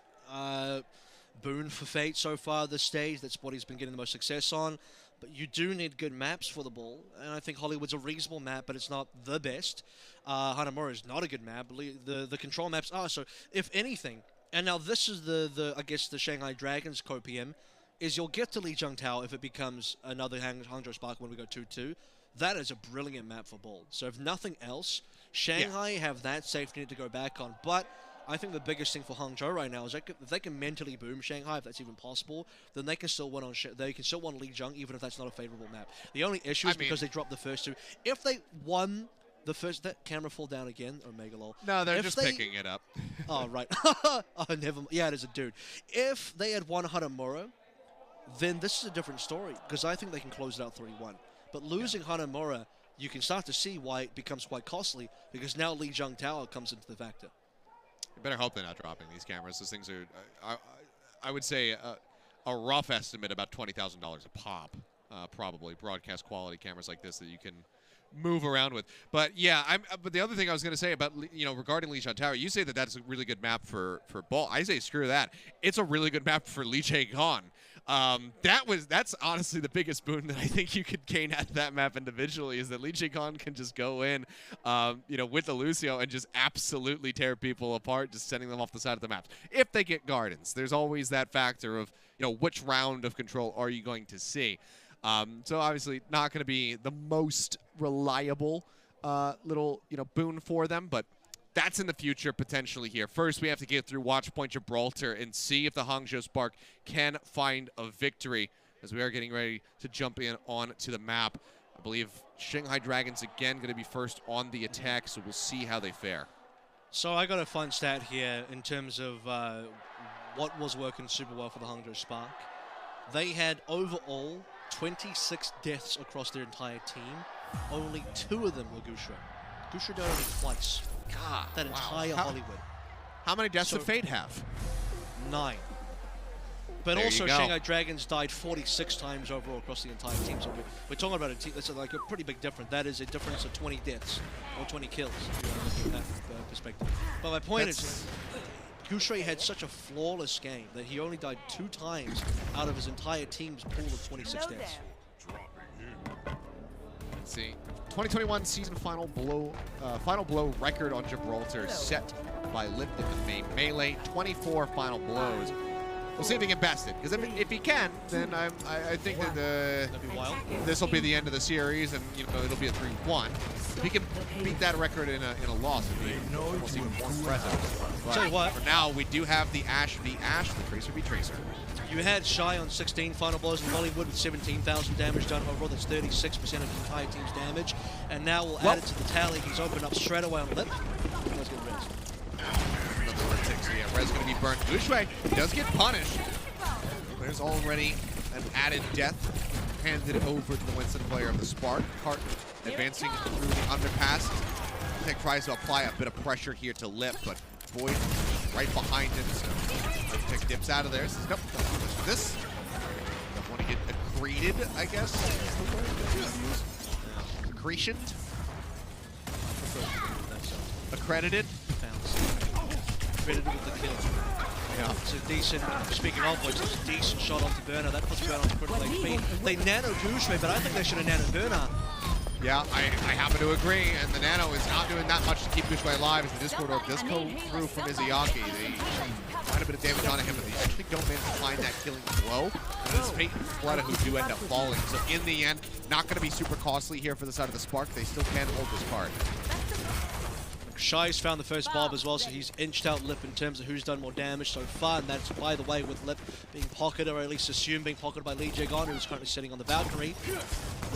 boon for Fate so far this stage. That's what he's been getting the most success on. But you do need good maps for the ball, and I think Hollywood's a reasonable map, but it's not the best. Hanamura is not a good map. The control maps are. So, if anything, and now this is I guess the Shanghai Dragons co-PM, is you'll get to Lijiang Tower if it becomes another Hangzhou Spark when we go 2-2. That is a brilliant map for ball. So if nothing else, Shanghai have that safety net to go back on. But I think the biggest thing for Hangzhou right now is if they can mentally boom Shanghai, if that's even possible, then they can still win on Lijiang, even if that's not a favorable map. The only issue is because they dropped the first 2. If they won the first, that camera fall down again, or Mega Lol. No, they're just picking it up. Oh, right. Oh, never. Yeah, it is a dude. If they had won Hanamura, then this is a different story, because I think they can close it out 3-1. But losing Hanamura, you can start to see why it becomes quite costly, because now Lijiang Tower comes into the factor. You better hope they're not dropping these cameras. Those things are, I would say, a rough estimate, about $20,000 a pop, probably, broadcast quality cameras like this that you can move around with. But yeah, but the other thing I was going to say about, regarding Lijiang Tower, you say that that's a really good map for ball. I say screw that. It's a really good map for Lee Jae-gon. That's honestly the biggest boon that I think you could gain out of that map individually, is that Lee Jae-gon can just go in, with the Lucio and just absolutely tear people apart, just sending them off the side of the map. If they get Gardens, there's always that factor of, which round of control are you going to see? So obviously not going to be the most reliable little boon for them, but that's in the future potentially here. First, we have to get through Watchpoint Gibraltar and see if the Hangzhou Spark can find a victory, as we are getting ready to jump in onto the map. I believe Shanghai Dragons again going to be first on the attack, so we'll see how they fare. So I got a fun stat here in terms of what was working super well for the Hangzhou Spark. They had overall 26 deaths across their entire team. Only 2 of them were Gushra. Gushra died only twice. God, that entire Hollywood. How many deaths did Fate have? 9. But there also, Shanghai Dragons died 46 times overall across the entire team. So we're talking about a team that's like a pretty big difference. That is a difference of 20 deaths or 20 kills from that perspective. But my point is, Gushray had such a flawless game that he only died 2 times out of his entire team's pool of 26 deaths. Let's see. 2021 season final blow record on Gibraltar set by Lip in the main melee. 24 final blows. We'll see if he can best it, because if he can, then I think that this will be the end of the series, and it'll be a 3-1. If he can beat that record in a loss, it'll be almost even more impressive. But Tell you what, for now, we do have the Ash v Ash, the Tracer v Tracer. you had Shy on 16 final blows and Hollywood with 17,000 damage done overall. That's 36% of the entire team's damage. And now we'll add it to the tally. He's opened up straight away on Lip. Let's get Rez. Another red tick, so yeah, Rez going to be burned. Gushue does get punished. There's already an added death handed over to the Winston player of the Spark. Cart advancing through the underpass. Tech tries to apply a bit of pressure here to Lip, but Void right behind him, so Tech dips out of there. Says, nope, for this. Don't want to get accreted, I guess. Accretioned? Accredited? Credited with the kill. Yeah. It's a decent, speaking of which, it's a decent shot onto Burner. That puts Burner on critical HP. They nano Gushue, but I think they should have nano Burner. Yeah, I happen to agree, and the Nano is not doing that much to keep Gushue alive as the Discord Orb does go through from Izayaki. They quite a bit of damage on him, but they actually don't manage to find that killing blow. And it's Fate and Fleta who do end up falling. So in the end, not going to be super costly here for the side of the Spark. They still can hold this card. Shy's found the first Bob as well, so he's inched out Lip in terms of who's done more damage so far, and that's, by the way, with Lip being pocketed, or at least assumed being pocketed by Lee Jae-gon, who's currently sitting on the Valkyrie.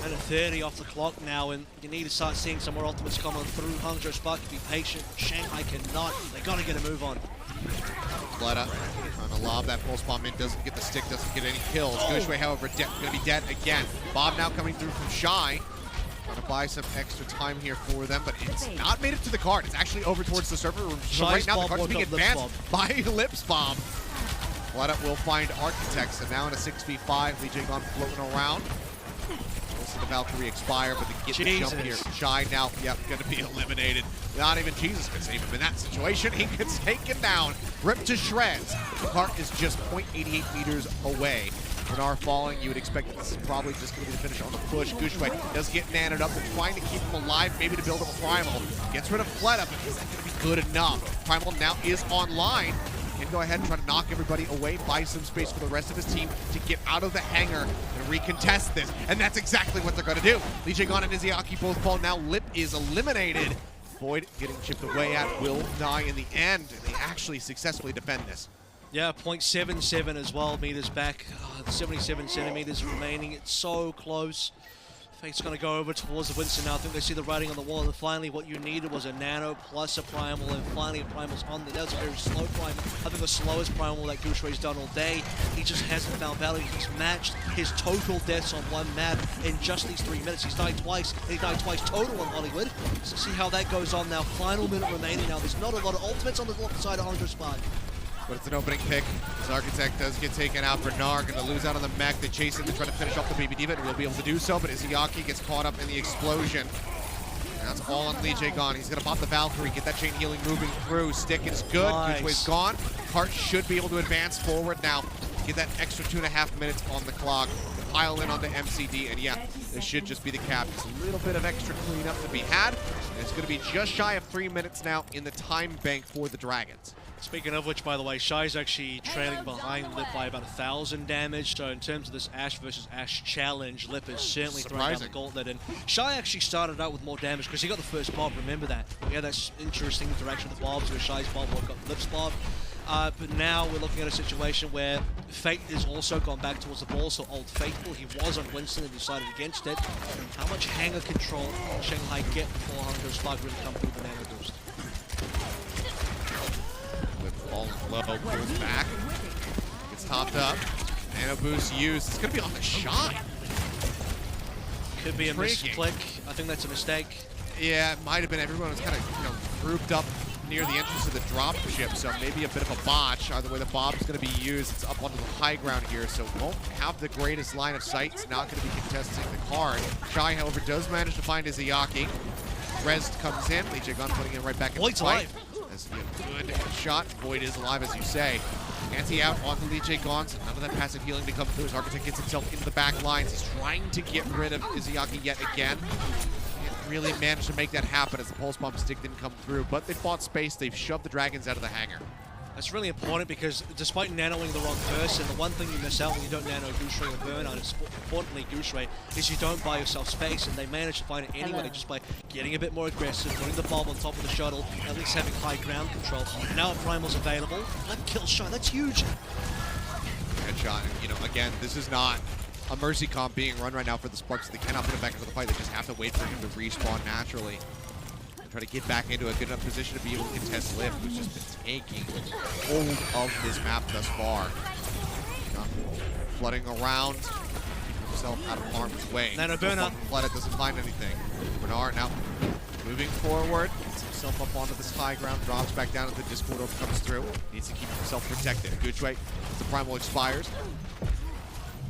And a 30 off the clock now, and you need to start seeing some more ultimates come on through. Hangzhou Spark can be patient. Shanghai cannot. They got to get a move on. Fleta trying to lob that pulse bomb in, doesn't get the stick, doesn't get any kills. Gushue, however, going to be dead again. Bob now coming through from Shy. Trying to buy some extra time here for them, but it's not made it to the card. It's actually over towards the server room. So right now the card's being advanced by Lips Bomb. Fleta will find Architects, and now in a 6v5, Lee Jae-gon floating around. We'll see the Valkyrie expire, but they get the jump here. Shy now, yep, going to be eliminated. Not even Jesus could save him in that situation. He gets taken down, ripped to shreds. The cart is just 0.88 meters away. Bernard falling, you would expect that this is probably just going to be the finish on the push. Gushue does get nanoed up. They're trying to keep him alive, maybe to build up a Primal. Gets rid of Fleta, but is that going to be good enough? Primal now is online. Can go ahead and try to knock everybody away, buy some space for the rest of his team to get out of the hangar and recontest this. And that's exactly what they're going to do. Lee Jae-gon and Izayaki both fall. Now Lip is eliminated. Void getting chipped away at will die in the end. And they actually successfully defend this. Yeah, 0.77 as well, meters back. 77 centimeters remaining. It's so close. Fate's going to go over towards the Winston now. I think they see the writing on the wall. And finally, what you needed was a Nano plus a Primal. And finally, a Primal's on there. That was a very slow Primal. I think the slowest Primal that Gushue's done all day. He just hasn't found value. He's matched his total deaths on one map in just these 3 minutes. He's died twice. He died twice total on Hollywood. So see how that goes on now. Final minute remaining now. There's not a lot of ultimates on the side of Hangzhou Spark. But it's an opening pick. His Architect does get taken out. Bernard going to lose out on the mech. They chase him to try to finish off the Baby Diva, and will be able to do so, but Izayaki gets caught up in the explosion. And that's all on Lee Jae-gon. He's going to pop the Valkyrie, get that chain healing moving through. Stick is good. Nice. Gushue's gone. Hart should be able to advance forward now. Get that extra 2.5 minutes on the clock. Pile in onto MCD, and yeah, this should just be the cap. Just a little bit of extra cleanup to be had. And it's going to be just shy of 3 minutes now in the time bank for the Dragons. Speaking of which, by the way, Shy's actually trailing behind Lip by about 1,000 damage. So in terms of this Ashe versus Ashe challenge, Lip is certainly throwing down the gauntlet. And Shy actually started out with more damage because he got the first Bob. Remember that. We had that interesting interaction with the Bobs where Shy's Bob got Lip's Bob. But now we're looking at a situation where Fate has also gone back towards the ball, so Old Faithful, he was on Winston and decided against it. How much hanger control can Shanghai get before Hangzhou Spark really come through the Nano Boost? Falling low, pulls back, gets topped up. Nano boost used. It's gonna be on the shot. Could be a misclick. I think that's a mistake. Yeah, it might have been. Everyone was kind of, grouped up near the entrance of the drop ship, so maybe a bit of a botch. Either way, the Bob's gonna be used. It's up onto the high ground here, so won't have the greatest line of sight. It's not gonna be contesting the card. Shy, however, does manage to find Izayaki. Rez comes in. Lee Jae-gon putting it right back in the fight. As a good shot. Void is alive, as you say. Anti out onto Lee Jae-gon. So none of that passive healing to come through. His Architect gets himself into the back lines. He's trying to get rid of Izayaki yet again. really manage to make that happen as the pulse bomb stick didn't come through. But they fought space. They've shoved the Dragons out of the hangar. That's really important because despite nanoing the wrong person, the one thing you miss out when you don't nano Goose Ray or Burnout, and importantly Goose Ray, is you don't buy yourself space, and they manage to find it anyway just by getting a bit more aggressive, putting the bomb on top of the shuttle, at least having high ground control. Now a Primal's available. Let kill shot, that's huge. Headshot, and again, this is not a mercy comp being run right now for the Sparks. They cannot put him back into the fight. They just have to wait for him to respawn naturally. Try to get back into a good enough position to be able to contest Lift, who's just been taking hold of this map thus far. Flooding around, keeping himself out of harm's way. Nano Burnout. Flooded doesn't find anything. Bernard now moving forward, gets himself up onto this high ground, drops back down as the Discord Orb comes through. Needs to keep himself protected. Gucci, the Primal expires.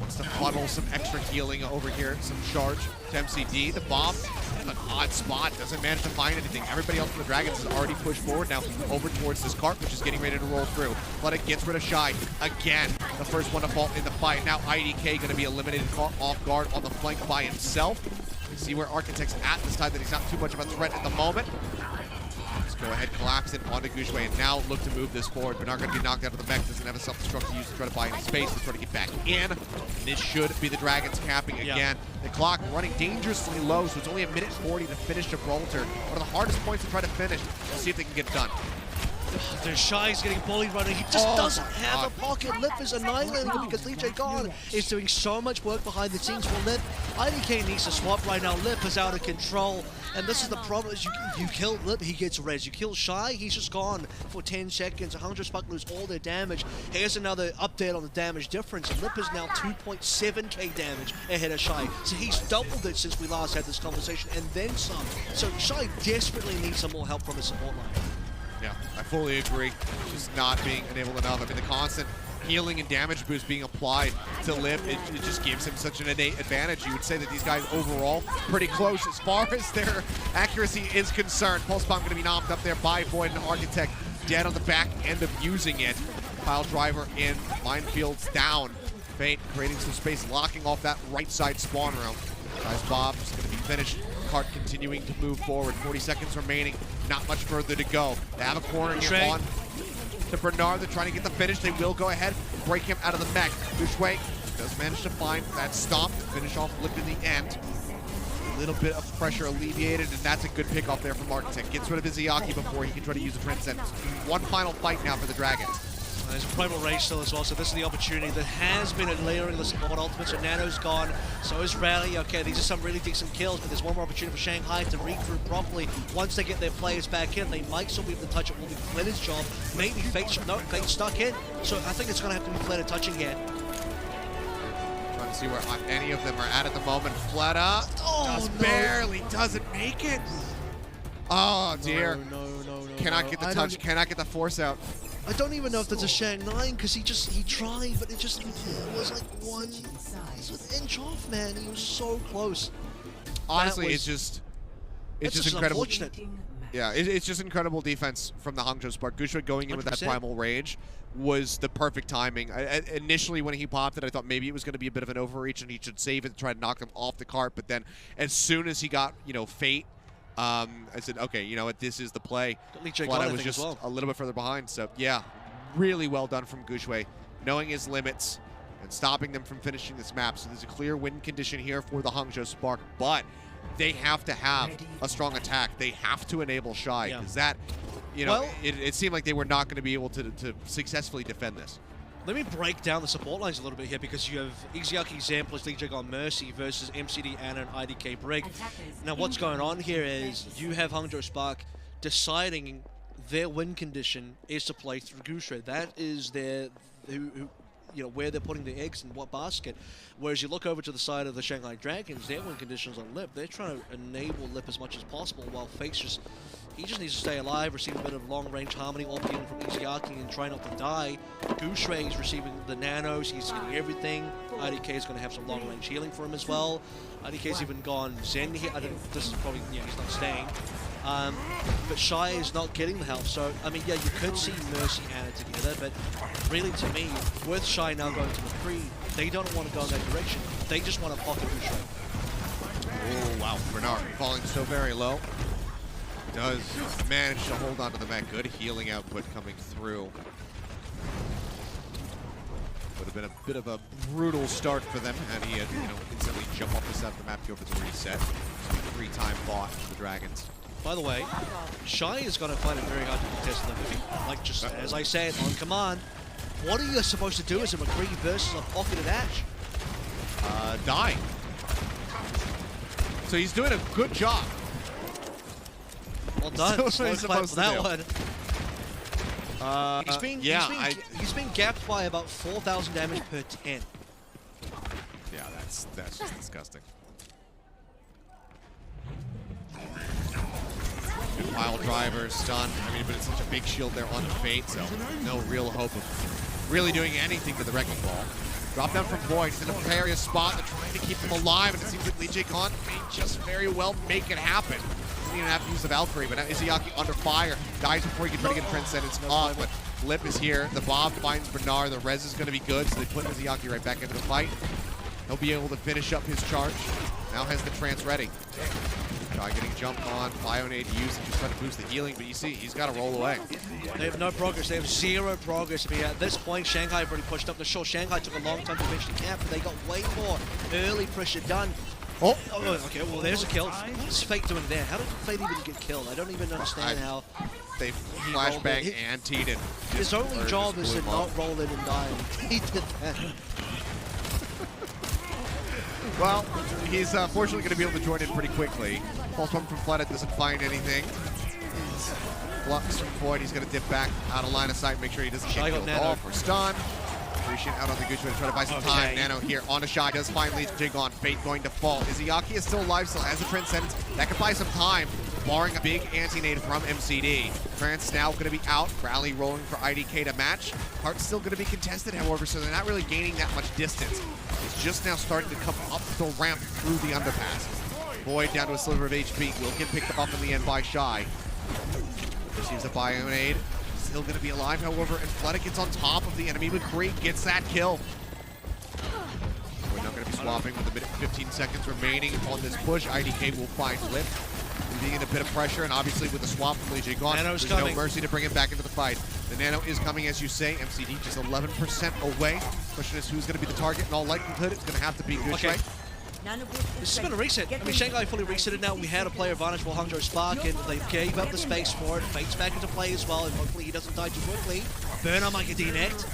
Wants to funnel some extra healing over here, some charge to MCD. The bomb in an odd spot, doesn't manage to find anything. Everybody else from the Dragons has already pushed forward now over towards this cart, which is getting ready to roll through. But it gets rid of Shy again. The first one to fall in the fight. Now IDK going to be eliminated off guard on the flank by himself. You see where Architect's at this time, that he's not too much of a threat at the moment. Let's go ahead, collapse it onto Gushway, and now look to move this forward. But not going to be knocked out of the mech. Doesn't have a self-destruct to use to try to buy any space. Let's try to get back in. And this should be the Dragons capping again. The clock running dangerously low, so it's only 1:40 to finish Gibraltar. One of the hardest points to try to finish. We'll see if they can get it done. There's Shy's getting bullied right now. He just doesn't have a pocket. Lip is annihilating him because DJ Gone is doing so much work behind the scenes for Lip. IDK needs to swap right now. Lip is out of control. And this is the problem, is you kill Lip, he gets res. You kill Shy, he's just gone for 10 seconds. Hangzhou Spark lose all their damage. Here's another update on the damage difference. Lip is now 2.7k damage ahead of Shy. So he's doubled it since we last had this conversation, and then some. So Shy desperately needs some more help from his support line. Yeah, I fully agree. Just not being enabled enough. I mean, the constant healing and damage boost being applied to Lip, it just gives him such an innate advantage. You would say that these guys overall pretty close as far as their accuracy is concerned. Pulse Bomb going to be knocked up there by Void and Architect, dead on the back end of using it. Pile Driver in, minefields down. Feint creating some space, locking off that right side spawn room. Guys, Bob is going to be finished. Cart continuing to move forward. 40 seconds remaining. Not much further to go. They have a corner here on to Bernard. They're trying to get the finish. They will go ahead, break him out of the mech. Dushway does manage to find that stomp to finish off Lip in the end. A little bit of pressure alleviated, and that's a good pick off there from Architect. Gets rid of his Izayaki before he can try to use the Transcendence. One final fight now for the Dragons. There's a Primal Rage still as well, so this is the opportunity that has been a layering the support ultimate. So Nano's gone, so is Rally. Okay, these are some really decent kills, but there's one more opportunity for Shanghai to regroup properly. Once they get their players back in, they might still be able to touch it. Will be Fletter's job. Maybe Fate's stuck in, so I think it's going to have to be Fletter touching again. Trying to see where any of them are at the moment. Fleta just barely doesn't make it. Oh dear. No. Cannot get the touch, cannot get the force out. I don't even know if there's a Shang 9 because he tried, but it was like one inch off, man. He was so close. Honestly, it's just incredible. Unfortunate. Yeah, it's just incredible defense from the Hangzhou Spark. Gushua going in with that 100%. Primal Rage was the perfect timing. Initially, when he popped it, I thought maybe it was going to be a bit of an overreach and he should save it and try to knock them off the cart. But then, as soon as he got Fate, I said, okay, you know what, this is the play. I was just a little bit further behind. So yeah, really well done from Gushue, knowing his limits and stopping them from finishing this map. So there's a clear win condition here for the Hangzhou Spark, but they have to have a strong attack. They have to enable Shy, because that, it seemed like they were not going to be able to successfully defend this. Let me break down the support lines a little bit here, because you have Izayaki Example, DJ on Mercy versus MCD Anna and IDK Brig. Now what's going on here is you have Hangzhou Spark deciding their win condition is to play through Gushue. That is their where they're putting the eggs in what basket. Whereas you look over to the side of the Shanghai Dragons, their win conditions on Lip. They're trying to enable Lip as much as possible, while Fate's just needs to stay alive, receive a bit of long-range harmony, all beginning from Izayaki, and try not to die. Gushue is receiving the nanos, he's getting everything. IDK is going to have some long-range healing for him as well. IDK's even gone Zen here. This is probably, he's not staying. But Shy is not getting the help, so, I mean, yeah, you could see Mercy and Anna together, but really, to me, with Shy now going to the 3, they don't want to go in that direction. They just want to pocket Gushue. Oh, wow. Bernard falling so very low. Does manage to hold onto the mech. Good healing output coming through. Would have been a bit of a brutal start for them had he had, instantly jump off the side of the map, go for the reset. 3-time bot for the Dragons. By the way, Shy is going to find it very hard to contest them. Like just as I said, on command, what are you supposed to do as a McCree versus a pocketed Ash? Die. So he's doing a good job. Well done. Still what he's Slow clap supposed for that to do. one. He's been gapped by about 4,000 damage per 10. Yeah, that's just disgusting. Good pile driver, stun. I mean, but it's such a big shield there on the Fate, so no real hope of really doing anything to the Wrecking Ball. Drop down from Void. He's in a precarious spot. They're trying to keep him alive, and it seems like Lee Jae-Gon may just very well make it happen. Doesn't even have to use the Valkyrie, but now Izayaki under fire. Dies before he can try to get Transcendence off, but Lip is here. The bomb finds Bernard. The res is going to be good, so they put Izayaki right back into the fight. He'll be able to finish up his charge. Now has the trance ready. Getting jumped on, Bionade used to just try to boost the healing, but you see, he's got to roll away. They have no progress. They have zero progress. I mean, at this point, Shanghai have already pushed up the shore. Shanghai took a long time to finish the camp, but they got way more early pressure done. Oh, okay, well, there's a kill. What's Fate doing there? How did Fate even get killed? I don't even understand how. They flashbang anteed and his only job is to not roll in and die. He did that. Well, he's fortunately going to be able to join in pretty quickly. Pulse pump from Flooded doesn't find anything. Flux from Void, he's going to dip back out of line of sight, make sure he doesn't get killed off or stun. Appreciate out on the Gucci to try to buy some time. Nano here on a shot, does find Lee Jae-Gon. Fate going to fall. Izayaki is still alive, still has the Transcendence. That could buy some time, barring a big anti-nade from MCD. Trance now going to be out. Rally rolling for IDK to match. Heart's still going to be contested, however, so they're not really gaining that much distance. It's just now starting to come up the ramp through the underpass. Void down to a sliver of HP. Will get picked up in the end by Shy. Receives a Bionade. Still going to be alive, however, and Fleta gets on top of the enemy. McCree gets that kill. We're now going to be swapping with a minute and 15 seconds remaining on this push. IDK will find Lip, being in a bit of pressure, and obviously with the swap from Lee Jae-Gon, there's no mercy to bring him back into the fight. The Nano is coming, as you say. MCD just 11% away. Question is who's going to be the target. In all likelihood, it's going to have to be Gucci. This has been a reset. I mean, Shanghai fully resetted now. We had a player advantage for Hangzhou Spark, and they gave up the space for it. Fate's back into play as well, and hopefully he doesn't die too quickly. Burner might get denect.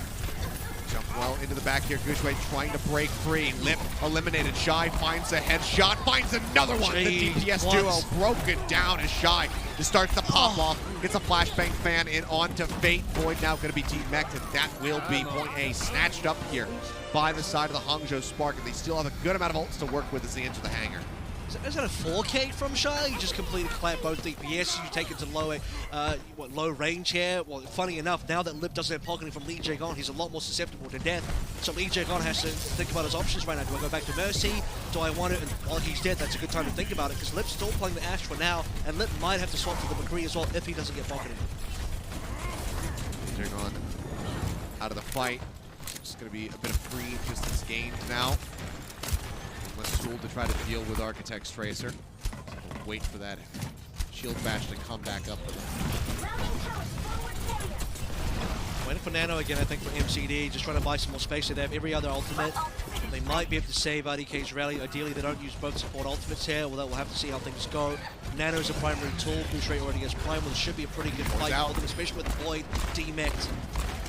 Jump well into the back here. Gucci trying to break free. Lip eliminated. Shy finds a headshot, finds another one. The DPS duo broken down as Shy just starts to pop off. Gets a flashbang fan in onto Fate. Void now going to be demeched, and that will be point A snatched up here by the side of the Hangzhou Spark, and they still have a good amount of ults to work with as they enter the hangar. Is that a 4K from Shy? You just completely clap both DPS. You take it to low range here. Well, funny enough, now that Lip doesn't have pocketing from Lee Jae-Gon, he's a lot more susceptible to death. So Lee Jae-Gon has to think about his options right now. Do I go back to Mercy? Do I want it? And while he's dead, that's a good time to think about it, because Lip's still playing the Ashe for now, and Lip might have to swap to the McCree as well if he doesn't get pocketing. Lee Jae-Gon out of the fight. It's going to be a bit of free distance gained now. Less tool to try to deal with Architect's Tracer. So we'll wait for that shield bash to come back up for them. Waiting for Nano again, I think, for MCD. Just trying to buy some more space. They have every other ultimate. They might be able to save IDK's rally. Ideally, they don't use both support ultimates here. Well, we'll have to see how things go. Nano's a primary tool. Boucher already has Prime. Well, it should be a pretty good fight, especially with Void demeched.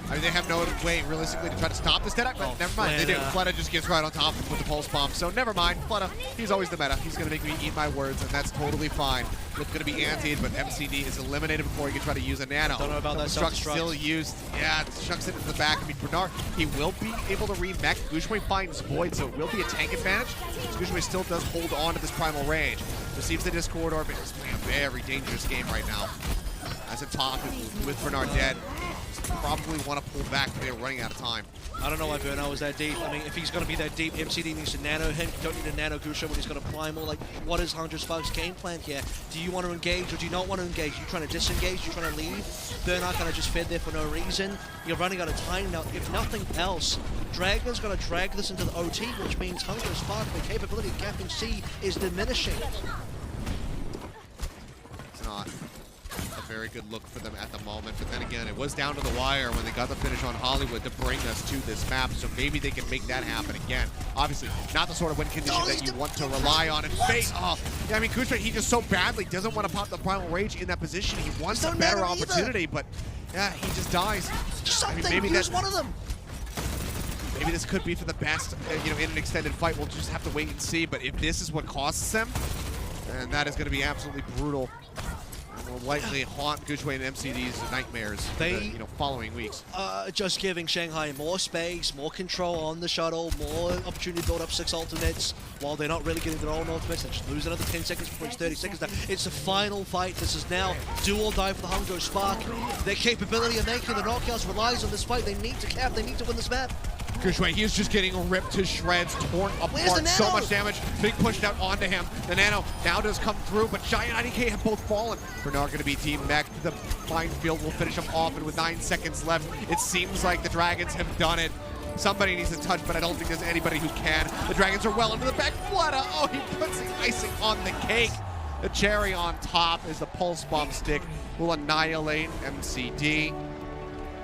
I mean, they have no way, realistically, to try to stop this dead, but never mind. They do. Fleta just gets right on top of him with the pulse bomb, so never mind. Fleta, he's always the meta. He's going to make me eat my words, and that's totally fine. It's going to be antied, but MCD is eliminated before he can try to use a Nano. Don't know about that self-destruct. Still used. Yeah, chucks it into the back. I mean, Bernard, he will be able to re-mech. Gushwei finds Void, so it will be a tank advantage. Gushwei still does hold on to this primal range. Receives the Discord Orb, and is playing a very dangerous game right now. As a top with Bernard dead. probably want to pull back. They're running out of time. I don't know why Burnout was that deep. I mean, if he's going to be that deep, MCD needs to nano him. You don't need a nano Gusha when he's got a primal. Like, what is Hangzhou Spark's game plan here? Do you want to engage or do you not want to engage? You trying to disengage? You trying to leave? Burnout kind of just fed there for no reason. You're running out of time now. If nothing else, Dragon's going to drag this into the OT, which means Hangzhou Spark, the capability of capping C is diminishing. It's not a very good look for them at the moment, but then again, it was down to the wire when they got the finish on Hollywood to bring us to this map, so maybe they can make that happen again. Obviously, not the sort of win condition that you want to rely on and face. Oh, yeah, I mean, Kushra, he just so badly doesn't want to pop the Primal Rage in that position. He wants a better opportunity, but yeah, he just dies. Just something, I mean, maybe use one of them. Maybe this could be for the best, you know, in an extended fight. We'll just have to wait and see, but if this is what costs them, then that is going to be absolutely brutal. Will likely haunt Gushway and MCD's nightmares in the, you know, following weeks. Just giving Shanghai more space, more control on the shuttle, more opportunity to build up 6 ultimates while they're not really getting their own ultimates. They just lose another 10 seconds before it's 30 seconds now. It's the final fight. This is now do or die for the Hangzhou Spark. Their capability of making the knockouts relies on this fight. They need to cap. They need to win this map. Gushway, he is just getting ripped to shreds, torn apart, so much damage, being pushed out onto him. The Nano now does come through, but Shy and IDK have both fallen. Bernard going to be team mech. The minefield will finish him off, and with 9 seconds left, it seems like the Dragons have done it. Somebody needs to touch, but I don't think there's anybody who can. The Dragons are well into the back. Flutta, oh, he puts the icing on the cake. The cherry on top is the Pulse Bomb stick will annihilate MCD.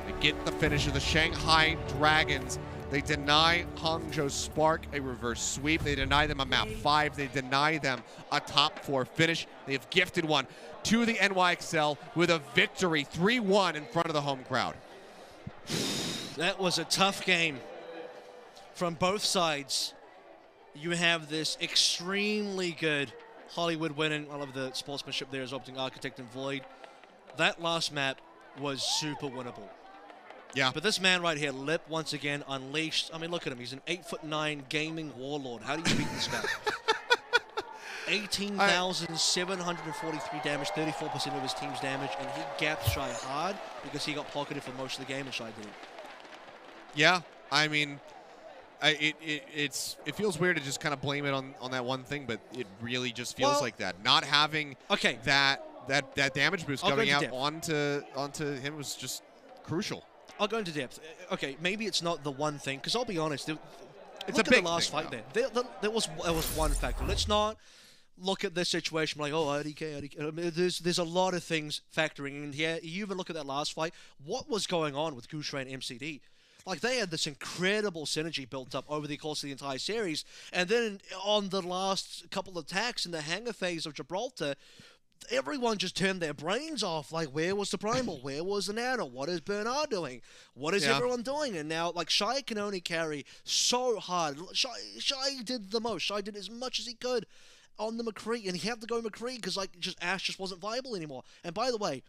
They get the finish of the Shanghai Dragons. They deny Hangzhou Spark a reverse sweep. They deny them a map 5. They deny them a top 4 finish. They have gifted one to the NYXL with a victory 3-1 in front of the home crowd. That was a tough game from both sides. You have this extremely good Hollywood winning. I love the sportsmanship there as opting Architect and Void. That last map was super winnable. Yeah. But this man right here, Lip, once again, unleashed. I mean, look at him. He's an 8'9" gaming warlord. How do you beat this guy? 18,743 damage, 34% of his team's damage, and he gapped Shy hard because he got pocketed for most of the game and Shy didn't. Yeah, I mean, it feels weird to just kind of blame it on that one thing, but it really just feels like that. Not having that damage boost coming out onto him was just crucial. I'll go into depth. Okay, maybe it's not the one thing, because I'll be honest, it's look a big at the last fight thing, there. There was one factor. Let's not look at this situation like, oh, IDK. I mean, there's a lot of things factoring in here. You even look at that last fight. What was going on with Gushray and MCD? Like, they had this incredible synergy built up over the course of the entire series, and then on the last couple of attacks in the hangar phase of Gibraltar, everyone just turned their brains off. Like, where was the Primal? Where was the Nano? What is Bernard doing? What is everyone doing? And now, like, Shy can only carry so hard. Shy did the most. Shy did as much as he could on the McCree, and he had to go McCree because, like, Ash just wasn't viable anymore. And by the way,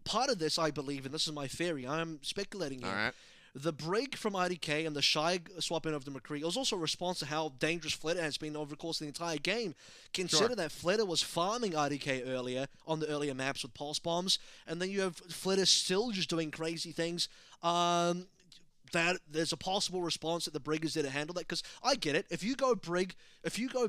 part of this, I believe, and this is my theory, I'm speculating here. All right. The break from IDK and the Shy swapping over to McCree was also a response to how dangerous Fleta has been over the course of the entire game. Consider that Fleta was farming IDK earlier on the earlier maps with pulse bombs, and then you have Fleta still just doing crazy things. That there's a possible response that the Brig is there to handle that, because I get it. If you go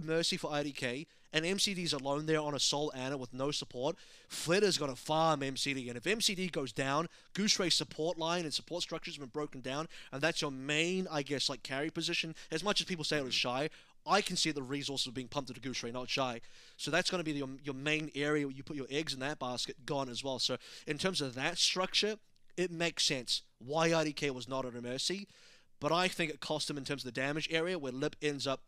Mercy for IDK and MCD's alone there on a Soul Ana with no support, Fleta's got to farm MCD, and if MCD goes down, Gooseray's support line and support structures have been broken down, and that's your main, I guess, like, carry position. As much as people say it was Shy, I can see the resources being pumped into Gooseray, not Shy. So that's going to be your main area where you put your eggs in that basket, gone as well. So in terms of that structure, it makes sense why IDK was not on a Mercy, but I think it cost him in terms of the damage area, where Lip ends up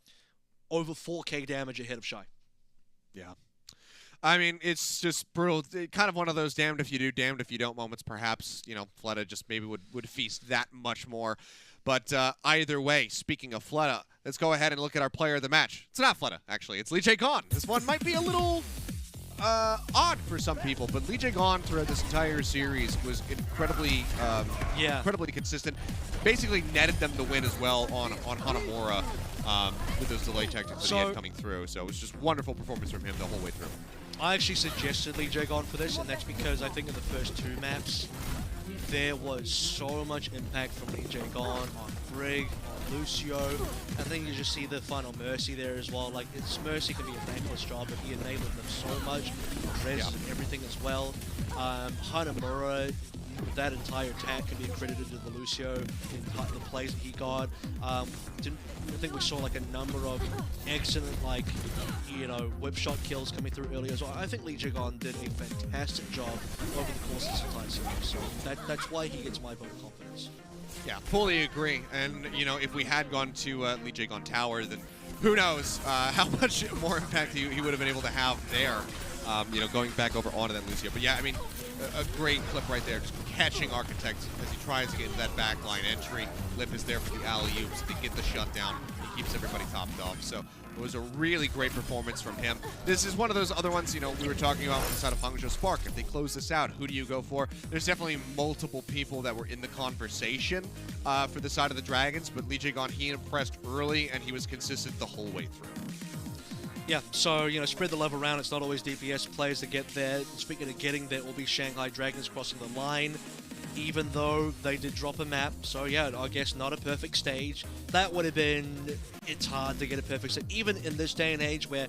over 4k damage ahead of Shy. Yeah. I mean, it's just brutal. Kind of one of those damned if you do, damned if you don't moments, perhaps. You know, Fleta just maybe would feast that much more. But either way, speaking of Fleta, let's go ahead and look at our player of the match. It's not Fleta, actually. It's Lee Jae-gon. This one might be a little odd for some people, but Lee Jae-gon throughout this entire series was incredibly consistent. Basically netted them the win as well on Hanamura with those delay tactics that he had coming through. So it was just wonderful performance from him the whole way through. I actually suggested Lee Jae-gon for this, and that's because I think in the first 2 maps, there was so much impact from Lee Jae-gon on Brig, on Lucio. I think you just see the final Mercy there as well. Like, it's Mercy can be a thankless job, but he enabled them so much. Rez and everything as well. Hanamura, that entire attack can be accredited to the Lucio in the plays that he got. I think we saw like a number of excellent, like, whip shot kills coming through earlier as well. I think Lee Jae-gon did a fantastic job over the course of this entire series, so that's why he gets my vote of confidence. Yeah, fully agree. And, if we had gone to Lee Jae-gon Tower, then who knows how much more impact he would have been able to have there, going back over onto that Lucio. But yeah, I mean, a great clip right there, just catching Architect as he tries to get into that backline entry. Lip is there for the alley-oops to get the shutdown. He keeps everybody topped off. So it was a really great performance from him. This is one of those other ones, we were talking about on the side of Hangzhou Spark. If they close this out, who do you go for? There's definitely multiple people that were in the conversation for the side of the Dragons, but Lee Jae-gon, he impressed early, and he was consistent the whole way through. Yeah, so, spread the love around. It's not always DPS players that get there. Speaking of getting there, it will be Shanghai Dragons crossing the line, even though they did drop a map. So, yeah, I guess not a perfect stage. That would have been... It's hard to get a perfect stage. Even in this day and age where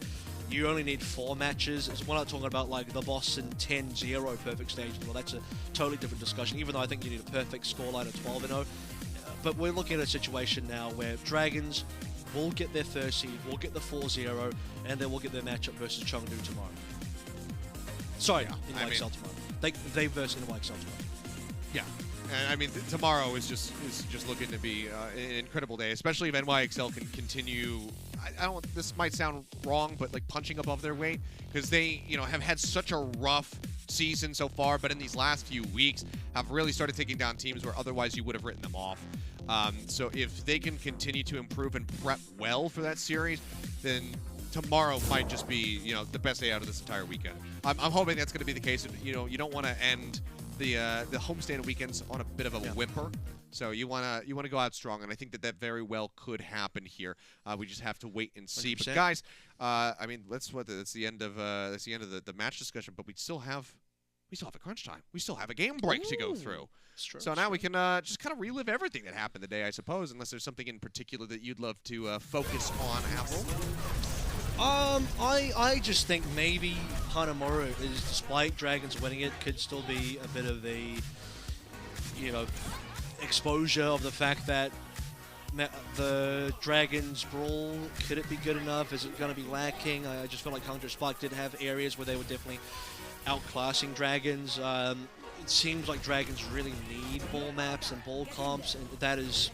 you only need 4 matches. We're not talking about, like, the Boston 10-0 perfect stage. Well, that's a totally different discussion, even though I think you need a perfect scoreline of 12-0. But we're looking at a situation now where Dragons will get their first seed, will get the 4-0, and then we'll get their matchup versus Chengdu tomorrow. Sorry, in YXL tomorrow. They verse in YXL tomorrow. Yeah, and I mean tomorrow is just looking to be an incredible day, especially if NYXL can continue. I don't. This might sound wrong, but like punching above their weight, because they have had such a rough season so far, but in these last few weeks have really started taking down teams where otherwise you would have written them off. So if they can continue to improve and prep well for that series, then tomorrow might just be the best day out of this entire weekend. I'm hoping that's going to be the case. You don't want to end the homestand weekends on a bit of a whimper. So you want to go out strong, and I think that very well could happen here. We just have to wait and see. 100%. But guys, I mean, that's the end of the match discussion. But we still have a crunch time. We still have a game break to go through. True, so now we can just kind of relive everything that happened today, I suppose, unless there's something in particular that you'd love to focus on, Apple. I just think maybe Hanamura is, despite Dragons winning it, could still be a bit of a, exposure of the fact that the Dragons brawl, could it be good enough? Is it going to be lacking? I just feel like Hangzhou Spark did have areas where they were definitely outclassing Dragons. It seems like Dragons really need ball maps and ball comps, and that is,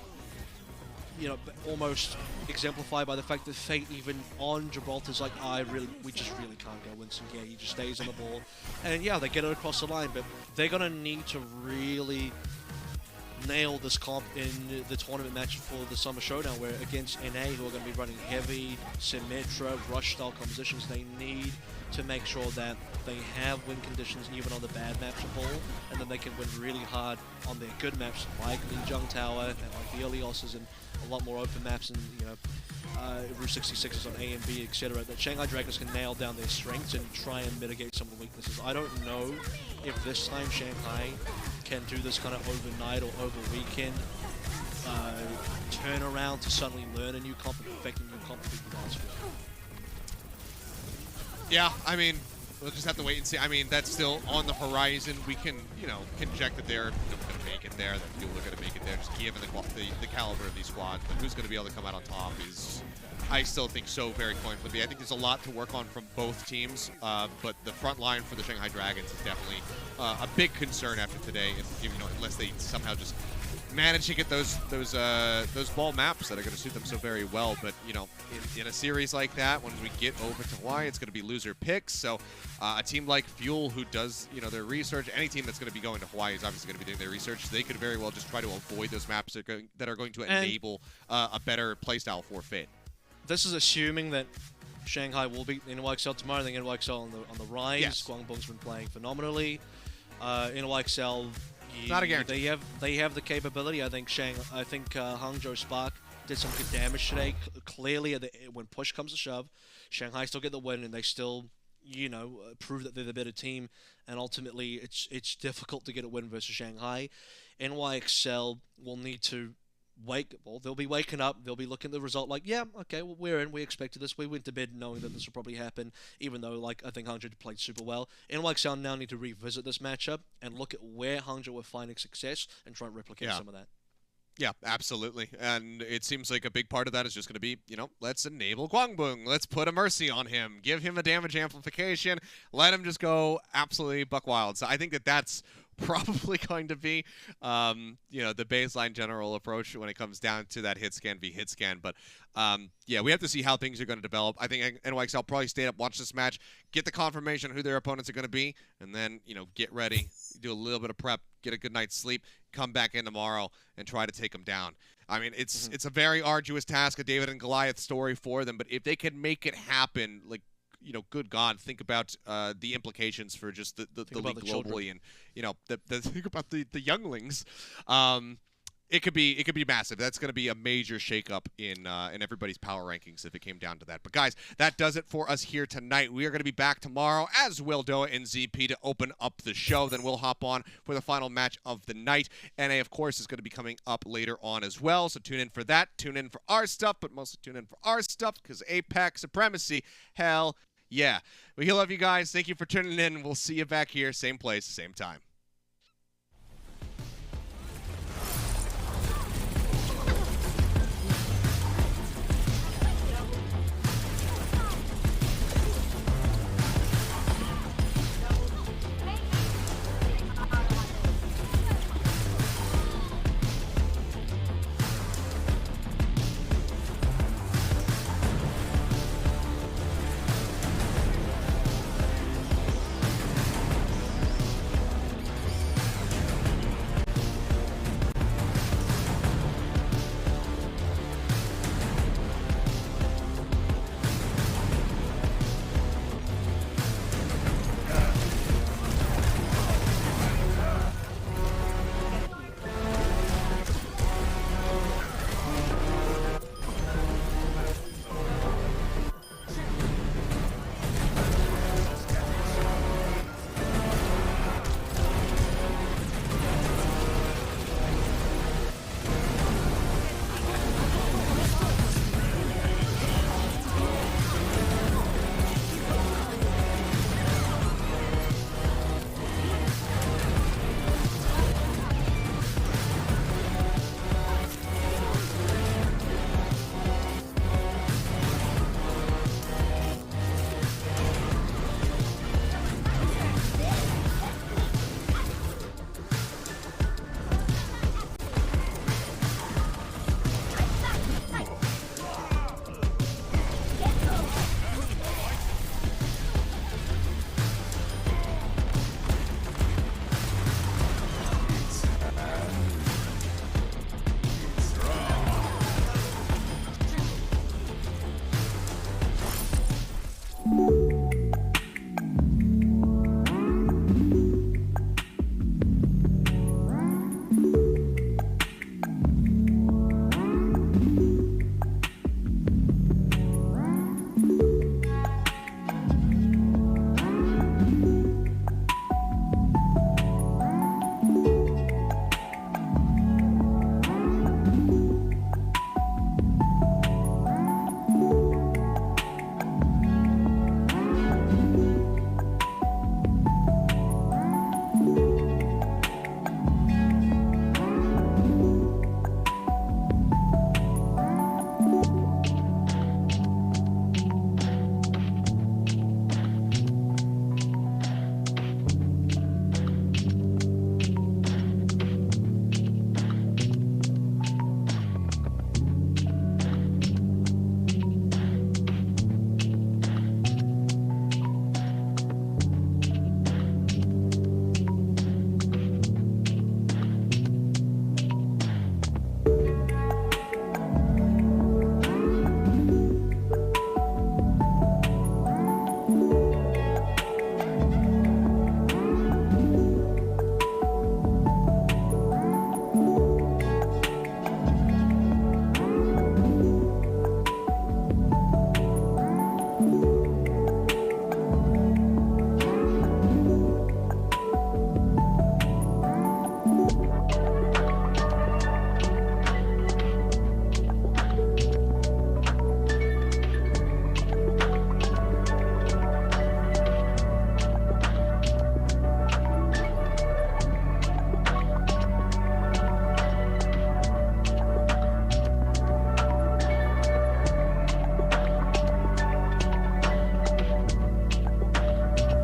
almost exemplified by the fact that Fate, even on Gibraltar's like, we just really can't go Winston here. He just stays on the ball, and yeah, they get it across the line, but they're gonna need to really nail this comp in the tournament match for the Summer Showdown, where against NA, who are going to be running heavy, Symmetra, rush-style compositions, they need to make sure that they have win conditions even on the bad maps of ball, and then they can win really hard on their good maps like Lijiang Tower and like the Elios's and a lot more open maps and Route 66s on A and B, etc. That Shanghai Dragons can nail down their strengths and try and mitigate some of the weaknesses. I don't know if this time Shanghai can do this kind of overnight or over weekend turn around to suddenly learn a new comp and perfect a new comp and beat the last one. Yeah, I mean, we'll just have to wait and see. I mean, that's still on the horizon. We can, conject that they're going to make it there, that Fuel are going to make it there, just given the caliber of these squads. But who's going to be able to come out on top is, I still think, so very coin flippy. I think there's a lot to work on from both teams, but the front line for the Shanghai Dragons is definitely a big concern after today, unless they somehow just manage to get those ball maps that are going to suit them so very well. But in a series like that, when we get over to Hawaii, it's going to be loser picks. So a team like Fuel, who does their research, any team that's going to be going to Hawaii is obviously going to be doing their research. They could very well just try to avoid those maps that are going to enable a better playstyle for Fate. This is assuming that Shanghai will beat NYXL tomorrow. I think NYXL on the rise. Yes. Guangdong's been playing phenomenally. NYXL, not a guarantee. They have the capability. I think Hangzhou Spark did some good damage today. Clearly, when push comes to shove, Shanghai still get the win, and they still prove that they're the better team, and ultimately it's difficult to get a win versus Shanghai. NYXL will need to they'll be waking up, they'll be looking at the result like, yeah, okay, well, we're in, we expected this, we went to bed knowing that this will probably happen, even though, like, I think Hangzhou played super well. NYXL now need to revisit this matchup and look at where Hangzhou were finding success and try and replicate some of that. Yeah, absolutely. And it seems like a big part of that is just going to be, let's enable Guangbong. Let's put a mercy on him. Give him a damage amplification. Let him just go absolutely buck wild. So I think that's probably going to be, the baseline general approach when it comes down to that hit scan v hit scan. But, we have to see how things are going to develop. I think NYXL probably stay up, watch this match, get the confirmation who their opponents are going to be, and then, get ready, do a little bit of prep, get a good night's sleep, come back in tomorrow and try to take them down. I mean, it's a very arduous task, a David and Goliath story for them, but if they can make it happen, like, good God, think about the implications for just the league globally, and think about the younglings. It could be massive. That's going to be a major shakeup in everybody's power rankings if it came down to that. But guys, that does it for us here tonight. We are going to be back tomorrow, as will Doa and ZP, to open up the show. Then we'll hop on for the final match of the night. NA, of course, is going to be coming up later on as well. So tune in for that. Tune in for our stuff, but mostly tune in for our stuff because APAC supremacy. Hell yeah. We love you guys. Thank you for tuning in. We'll see you back here, same place, same time.